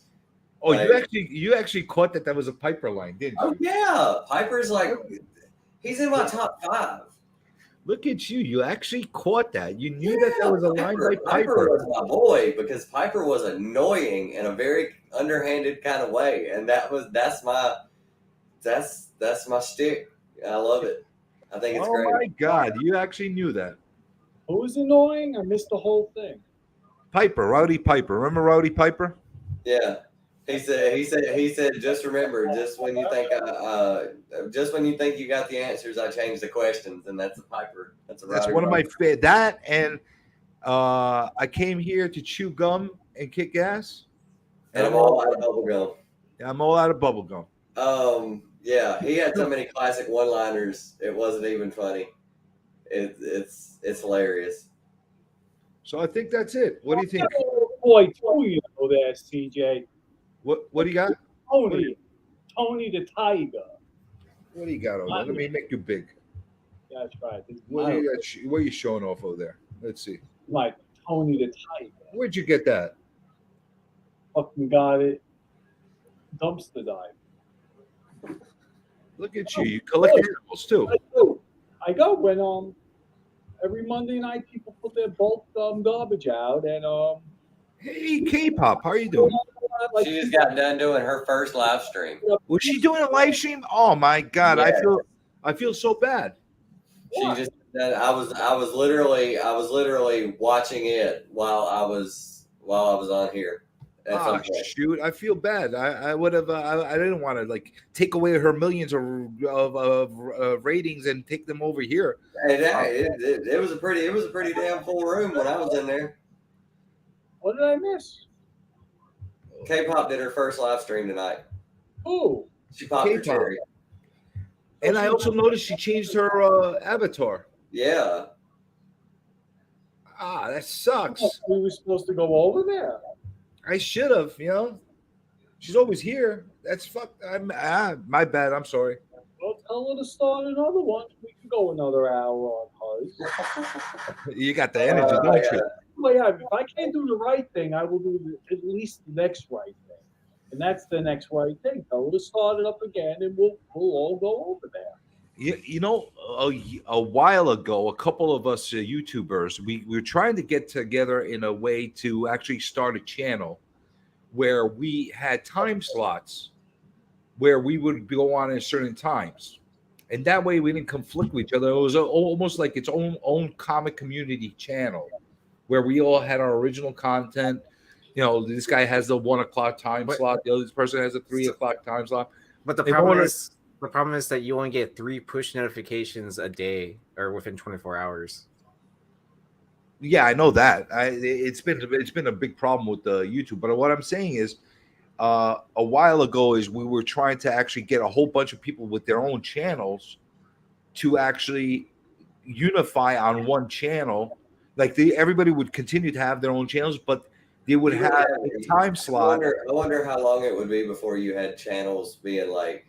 Oh, you actually caught that was a Piper line, didn't you? Oh, yeah. Piper's like, he's in my top 5. Look at you. You actually caught that. You knew that was a line by Piper. Piper was my boy because Piper was annoying in a very underhanded kind of way. And that's my shtick. I love it. I think it's great. Oh my God, you actually knew that. Who was annoying? I missed the whole thing. Piper, Rowdy Piper. Remember Rowdy Piper? Yeah. He said, just remember, just when you think you got the answers, I change the questions, and that's a Piper. That's one of my favorite. That and I came here to chew gum and kick ass. And I'm all out of bubble gum. Yeah, I'm all out of bubble gum. Yeah, he had so many classic one-liners. It wasn't even funny. It's hilarious. So I think that's it. What do you think? Oh, boy, Tony over there, CJ. What do you got? Tony the Tiger. What do you got over there? Let me make you big. That's right. What are you showing off over there? Let's see. Like Tony the Tiger. Where'd you get that? Fucking got it. Dumpster dive. Look at you. You collect animals too. I go when every Monday night people put their bulk garbage out and Hey K-pop, how are you doing? She just got done doing her first live stream. Was she doing a live stream? Oh my God, yeah. I feel so bad. She just I was literally watching it while I was on here. At some Ah, point. shoot! I feel bad. I would have. I didn't want to like take away her millions of ratings and take them over here. It was a pretty damn full room when I was in there. What did I miss? K-pop did her first live stream tonight. Oh, She popped her K-pop. cherry. And I also noticed she changed her avatar. Yeah. Ah, that sucks. We were supposed to go over there. I should have. She's always here. That's fuck. My bad. I'm sorry. Well, tell her to start another one. We can go another hour on hers. You got the energy, don't you? Well, yeah, if I can't do the right thing, I will do at least the next right thing. And that's the next right thing. Tell her to start it up again, and we'll all go over there. A while ago, a couple of us YouTubers, we were trying to get together in a way to actually start a channel where we had time slots where we would go on at certain times. And that way we didn't conflict with each other. It was almost like its own comic community channel where we all had our original content. This guy has the 1 o'clock time slot. The other person has a 3 o'clock time slot. But the problem is that you only get 3 push notifications a day or within 24 hours. Yeah, I know that. It's been a big problem with the YouTube. But what I'm saying is, a while ago, we were trying to actually get a whole bunch of people with their own channels to actually unify on one channel. Like everybody would continue to have their own channels, but they would have a time slot. I wonder how long it would be before you had channels being like,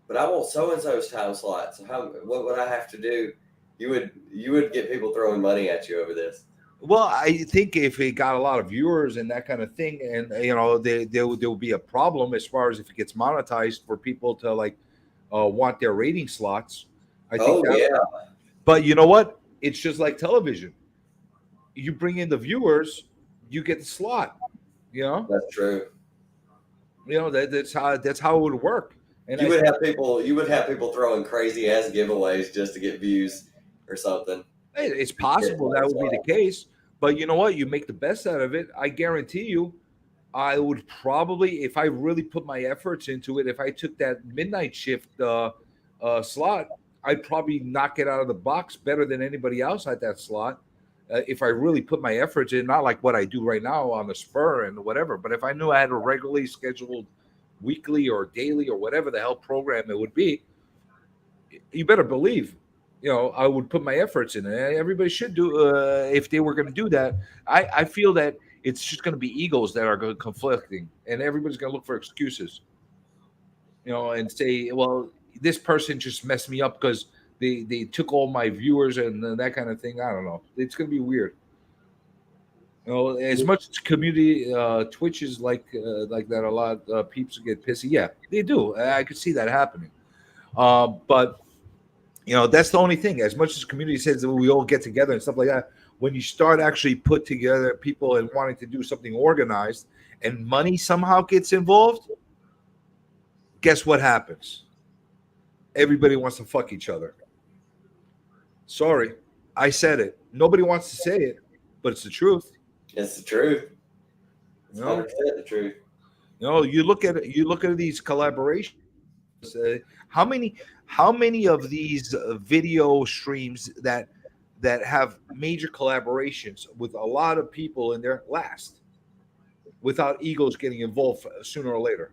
but I want so and so's time slot. So what would I have to do? You would get people throwing money at you over this. Well, I think if it got a lot of viewers and that kind of thing, and there will be a problem as far as if it gets monetized for people to want their rating slots. I think But you know what? It's just like television. You bring in the viewers, you get the slot. That's true. That's how it would work. And you would have people throwing crazy ass giveaways just to get views or something. It's possible that would be the case, but you know what? You make the best out of it. I guarantee you, I would probably, if I really put my efforts into it, if I took that midnight shift slot, I'd probably knock it out of the box better than anybody else at that slot. If I really put my efforts in, not like what I do right now on the spur and whatever, but if I knew I had a regularly scheduled weekly or daily or whatever the hell program it would be, you better believe, I would put my efforts in it. Everybody should do, if they were going to do that. I feel that it's just going to be egos that are going to conflicting, and everybody's going to look for excuses, and say, well, this person just messed me up because they took all my viewers and that kind of thing. I don't know. It's going to be weird. As much as community Twitch is like that, a lot of peeps get pissy. Yeah, they do. I could see that happening. But that's the only thing. As much as community says that we all get together and stuff like that, when you start actually put together people and wanting to do something organized, and money somehow gets involved, guess what happens? Everybody wants to fuck each other. Sorry, I said it. Nobody wants to say it, but it's the truth. It's the truth. It's 100% the truth. You look at these collaborations. How many of these video streams that have major collaborations with a lot of people in there last without egos getting involved sooner or later?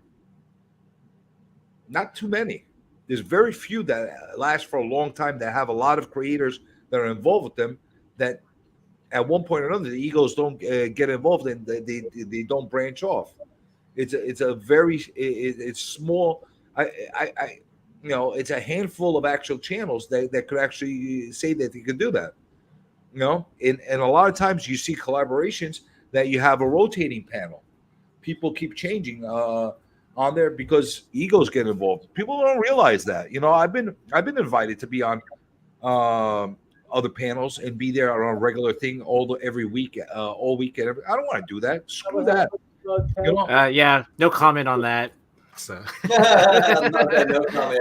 Not too many. There's very few that last for a long time, that have a lot of creators that are involved with them, that at one point or another the egos don't get involved and they don't branch off. It's a very small. It's a handful of actual channels that could actually say that they could do that. And a lot of times you see collaborations that you have a rotating panel. People keep changing on there because egos get involved. People don't realize that. I've been invited to be on other panels and be there on a regular thing every week, all weekend. I don't want to do that. Screw that. Yeah, no comment on that. So no comment.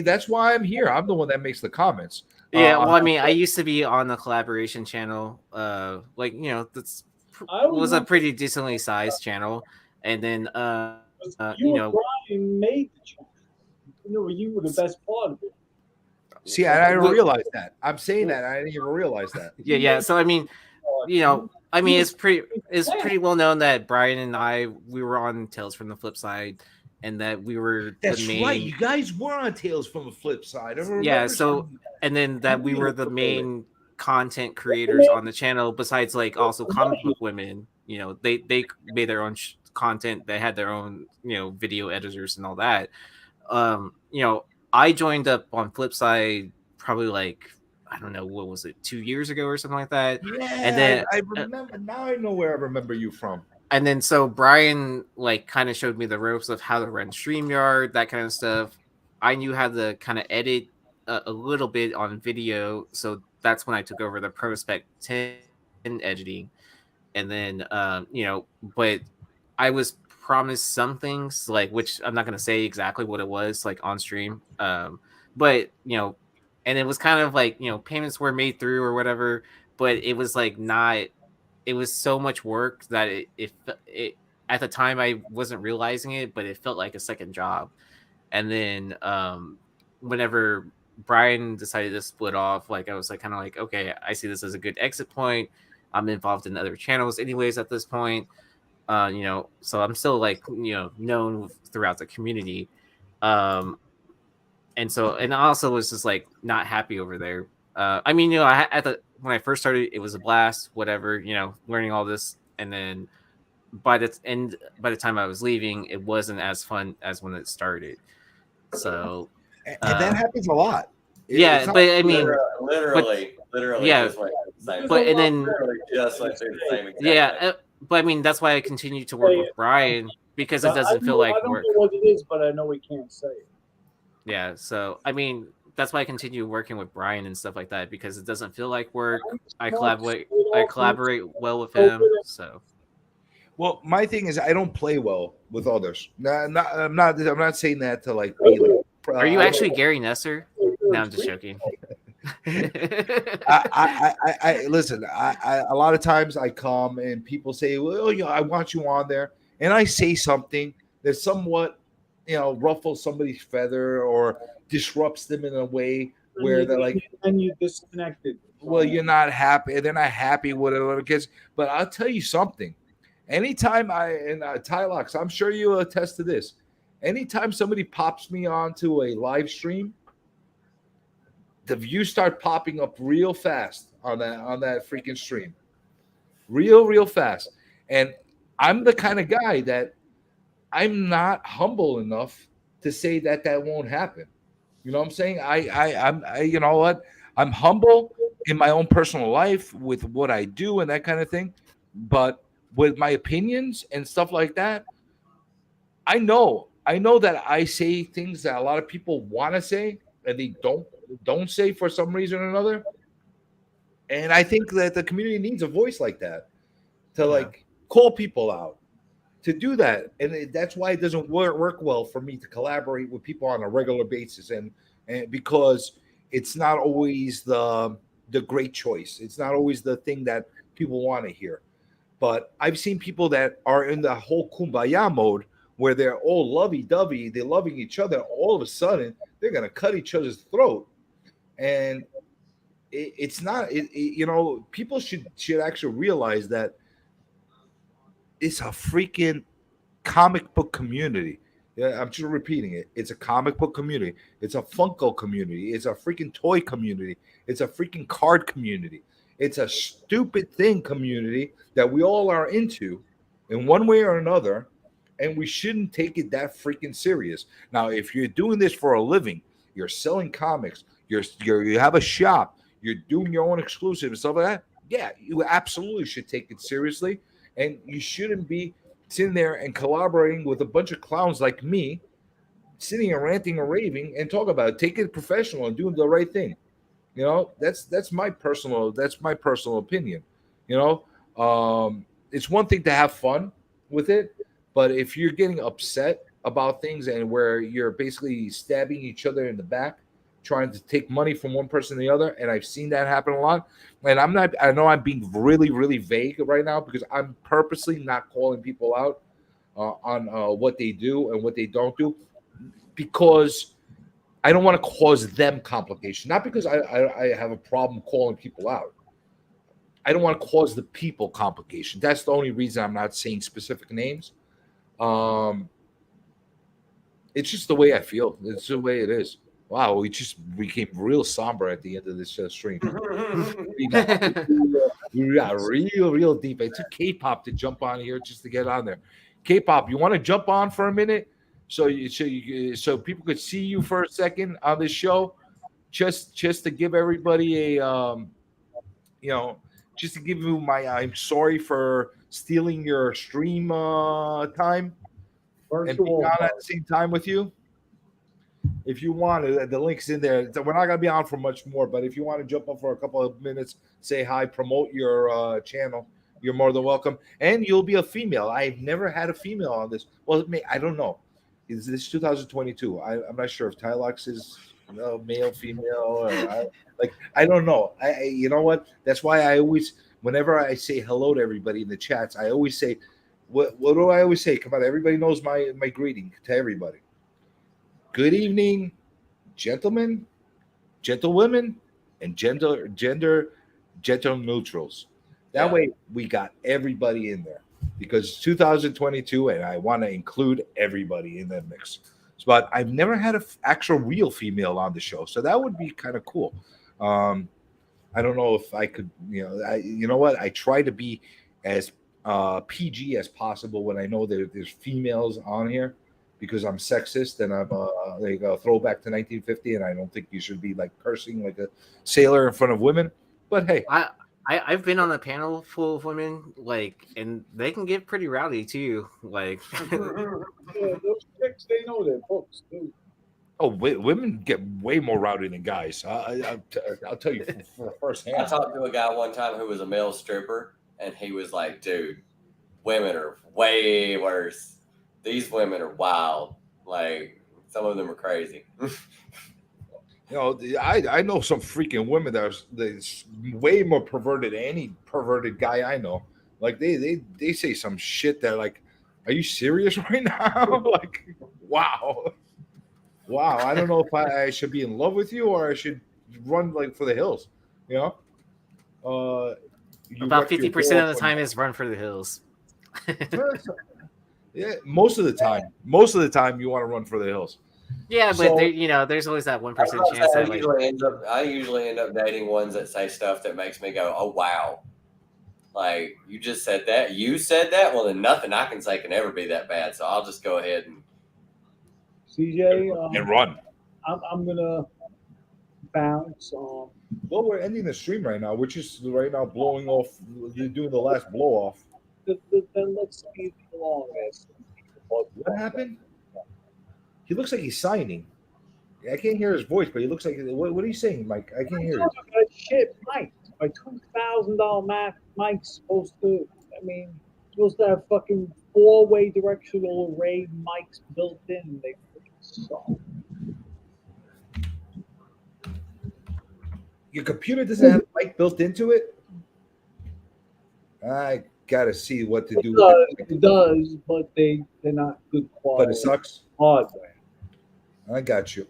That's why I'm here. I'm the one that makes the comments. Yeah, well, I mean, I used to be on the collaboration channel, that's was a pretty decently sized channel, and then You you and know, Brian made the channel. You were the best part of it. See, I didn't realize that. I'm saying that I didn't even realize that. yeah. So I mean, it's pretty well known that Brian and we were on Tales from the Flip Side, and that we were That's the main. right. You guys were on Tales from the Flip Side. I remember Yeah. So and then that we were the main content creators on the channel. Besides, like also comic book women. They made their own content. They had their own video editors and all that. I joined up on Flipside probably like, I don't know, what was it, 2 years ago or something like that. Yeah, and then I remember. Now I know where I remember you from. And then so Brian like kind of showed me the ropes of how to run StreamYard, that kind of stuff. I knew how to kind of edit a little bit on video, so that's when I took over the Prospect 10 editing. And then but I was promised some things, like, which I'm not going to say exactly what it was, like on stream, but and it was kind of like payments were made through or whatever, but it was like not, it was so much work that it at the time I wasn't realizing it, but it felt like a second job. And then whenever Brian decided to split off, like I was like kind of like, okay, I see this as a good exit point. I'm involved in other channels anyways at this point. So I'm still like, known throughout the community. And I also was just like not happy over there. When I first started, it was a blast, whatever, learning all this. And then by the time I was leaving, it wasn't as fun as when it started. So, and that happens a lot. Yeah, but I mean, literally, yeah, just like the same but thing. and then Literally just like the same exact yeah, thing. but I mean that's why I continue to work with Brian, because it doesn't feel like I don't work. know what it is, but I know we can't say it. Yeah, so I mean that's why I continue working with Brian and stuff like that, because it doesn't feel like work. I collaborate well with him. So well, my thing is I don't play well with others. I'm not saying that to like be like. Are you actually Gary Nesser? No, I'm just joking. I listen. A lot of times I come and people say, "Well, I want you on there," and I say something that somewhat, ruffles somebody's feather or disrupts them in a way where they're like, and you disconnected. Well, you're not happy. They're not happy with it, kids. But I'll tell you something. Anytime Tylox, I'm sure you'll attest to this. Anytime somebody pops me onto a live stream, the views start popping up real fast on that freaking stream, real fast. And I'm the kind of guy that I'm not humble enough to say that won't happen. You know what I'm saying? I'm you know what? I'm humble in my own personal life with what I do and that kind of thing, but with my opinions and stuff like that, I know that I say things that a lot of people want to say and they don't say for some reason or another. And I think that the community needs a voice like that to like call people out, to do that. And that's why it doesn't work well for me to collaborate with people on a regular basis. And because it's not always the great choice. It's not always the thing that people want to hear. But I've seen people that are in the whole kumbaya mode where they're all lovey-dovey, they're loving each other. All of a sudden, they're going to cut each other's throat. And it's not, people should actually realize that it's a freaking comic book community. Yeah, I'm just repeating it. It's a comic book community. It's a Funko community. It's a freaking toy community. It's a freaking card community. It's a stupid thing community that we all are into in one way or another, and we shouldn't take it that freaking serious. Now, if you're doing this for a living, you're selling comics, you have a shop, you're doing your own exclusive and stuff like that, yeah, you absolutely should take it seriously, and you shouldn't be sitting there and collaborating with a bunch of clowns like me, sitting and ranting and raving and talk about it. Take it professional and doing the right thing. That's my personal opinion. It's one thing to have fun with it, but if you're getting upset about things and where you're basically stabbing each other in the back, trying to take money from one person to the other, and I've seen that happen a lot. And I know I'm being really, really vague right now because I'm purposely not calling people out on what they do and what they don't do, because I don't want to cause them complication. Not because I have a problem calling people out. I don't want to cause the people complication. That's the only reason I'm not saying specific names. It's just the way I feel. It's the way it is. Wow, we just became real somber at the end of this stream. we got real deep. I took K-pop to jump on here just to get on there. K-pop, you want to jump on for a minute so people could see you for a second on this show, just to give everybody a just to give you my I'm sorry for stealing your stream time and being on at the same time with you. If you want to, the link's in there. We're not gonna be on for much more, but if you want to jump up for a couple of minutes, say hi, promote your channel, you're more than welcome. And you'll be a female. I've never had a female on this. Well, I don't know. Is this 2022? I'm not sure if Tylux is male, female, or I don't know. I you know what? That's why I always, whenever I say hello to everybody in the chats, I always say, what do I always say? Come on, everybody knows my greeting to everybody. Good evening, gentlemen, gentlewomen, and gender neutrals. That way we got everybody in there because it's 2022 and I want to include everybody in that mix. But I've never had an actual real female on the show, so that would be kind of cool. I don't know if I could, you know what? I try to be as PG as possible when I know that there's females on here, because I'm sexist and I'm like a throwback to 1950, and I don't think you should be like cursing like a sailor in front of women. But hey, I've been on a panel full of women, and they can get pretty rowdy too. Yeah, those chicks, they know their books too. Oh, women get way more rowdy than guys. I'll tell you for firsthand. I talked to a guy one time who was a male stripper, and he was like, "Dude, women are way worse. These women are wild. Like, some of them are crazy." I know some freaking women that's way more perverted than any perverted guy I know. Like they say some shit that like, are you serious right now? Like, wow. I don't know if I should be in love with you or I should run like for the hills. About 50% of the time is run for the hills. Yeah, most of the time you want to run for the hills. Yeah, but there's always that 1% chance. I usually end up dating ones that say stuff that makes me go, "Oh wow!" Like, you just said that. You said that. Well, then nothing I can say can ever be that bad. So I'll just go ahead and CJ and run. I'm gonna bounce. Well, we're ending the stream right now. We're just right now blowing off. You're doing the last blow off. Then let's speed along this. What happened? He looks like he's signing. I can't hear his voice, but he looks like. What are you saying, Mike? I can't hear you. Shit, Mike. My $2,000 mic's supposed to have fucking 4-way directional array mics built in. They freaking suck. Your computer doesn't have a mic built into it? I gotta see what to do. It does, but they're not good quality. But it sucks. Hardware. I got you.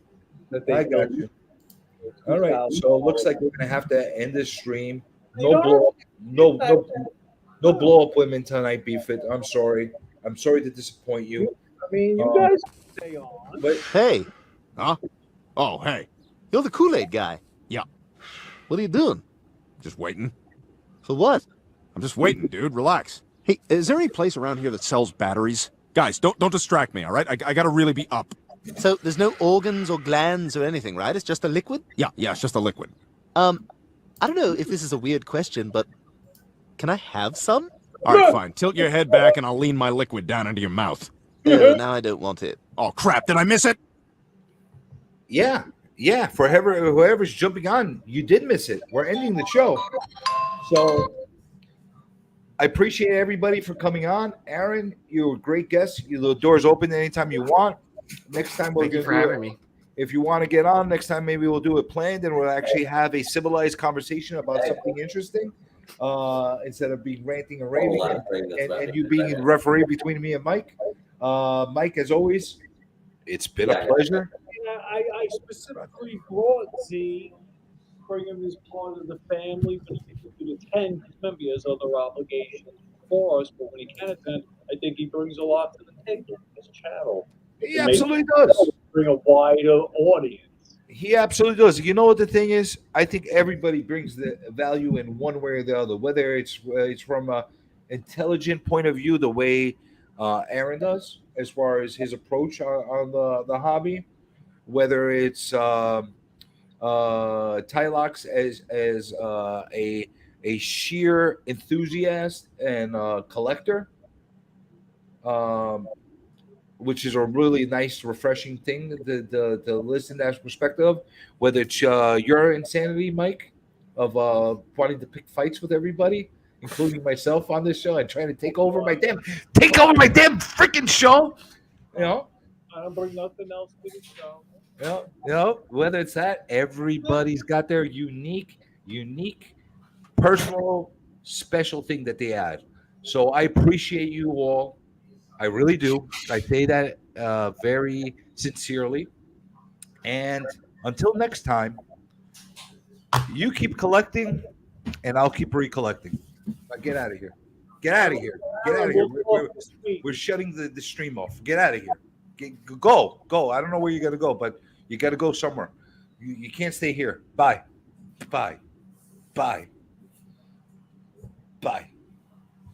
All right. So it looks like we're gonna have to end this stream. No blow up women tonight, Beefit. I'm sorry. I'm sorry to disappoint you. I mean, you guys stay on. But Hey, Huh? Oh, hey. you're the Kool-Aid guy. Yeah. What are you doing? Just waiting. For what? I'm just waiting, dude. Relax. Hey, is there any place around here that sells batteries? Guys, don't distract me, all right? I gotta really be up. So there's no organs or glands or anything, right? It's just a liquid? Yeah, it's just a liquid. I don't know if this is a weird question, but can I have some? All right, fine. Tilt your head back and I'll lean my liquid down into your mouth. Now I don't want it. Oh, crap. Did I miss it? yeah. For whoever's jumping on, you did miss it. We're ending the show. So I appreciate everybody for coming on. Aaron, you're a great guest. The door's open anytime you want. Next time Thank you for having me. If you want to get on next time, maybe we'll do it planned and we'll actually have a civilized conversation about something interesting instead of being ranting and raving and you being the referee between me and Mike. Mike, as always, it's been a pleasure. I specifically brought Z, bring him as part of the family, but he could attend. Remember, he has other obligations for us, but when he can attend, I think he brings a lot to the table. His channel. He absolutely does. Bring a wider audience. He absolutely does. You know what the thing is? I think everybody brings the value in one way or the other, whether it's from a intelligent point of view, the way Aaron does, as far as his approach on the hobby, whether it's Tylox as a sheer enthusiast and collector, which is a really nice, refreshing thing to listen to that perspective. Whether it's your insanity, Mike, of wanting to pick fights with everybody, including myself on this show, and trying to take over my damn freaking show. You know, I don't bring nothing else to the show. You know, whether it's that, everybody's got their unique, personal, special thing that they add. So I appreciate you all. I really do. I say that very sincerely. And until next time, you keep collecting, and I'll keep recollecting. Now get out of here. Get out of here. Get out of here. We're shutting the stream off. Get out of here. Go. I don't know where you're going to go, but you got to go somewhere. You can't stay here. Bye.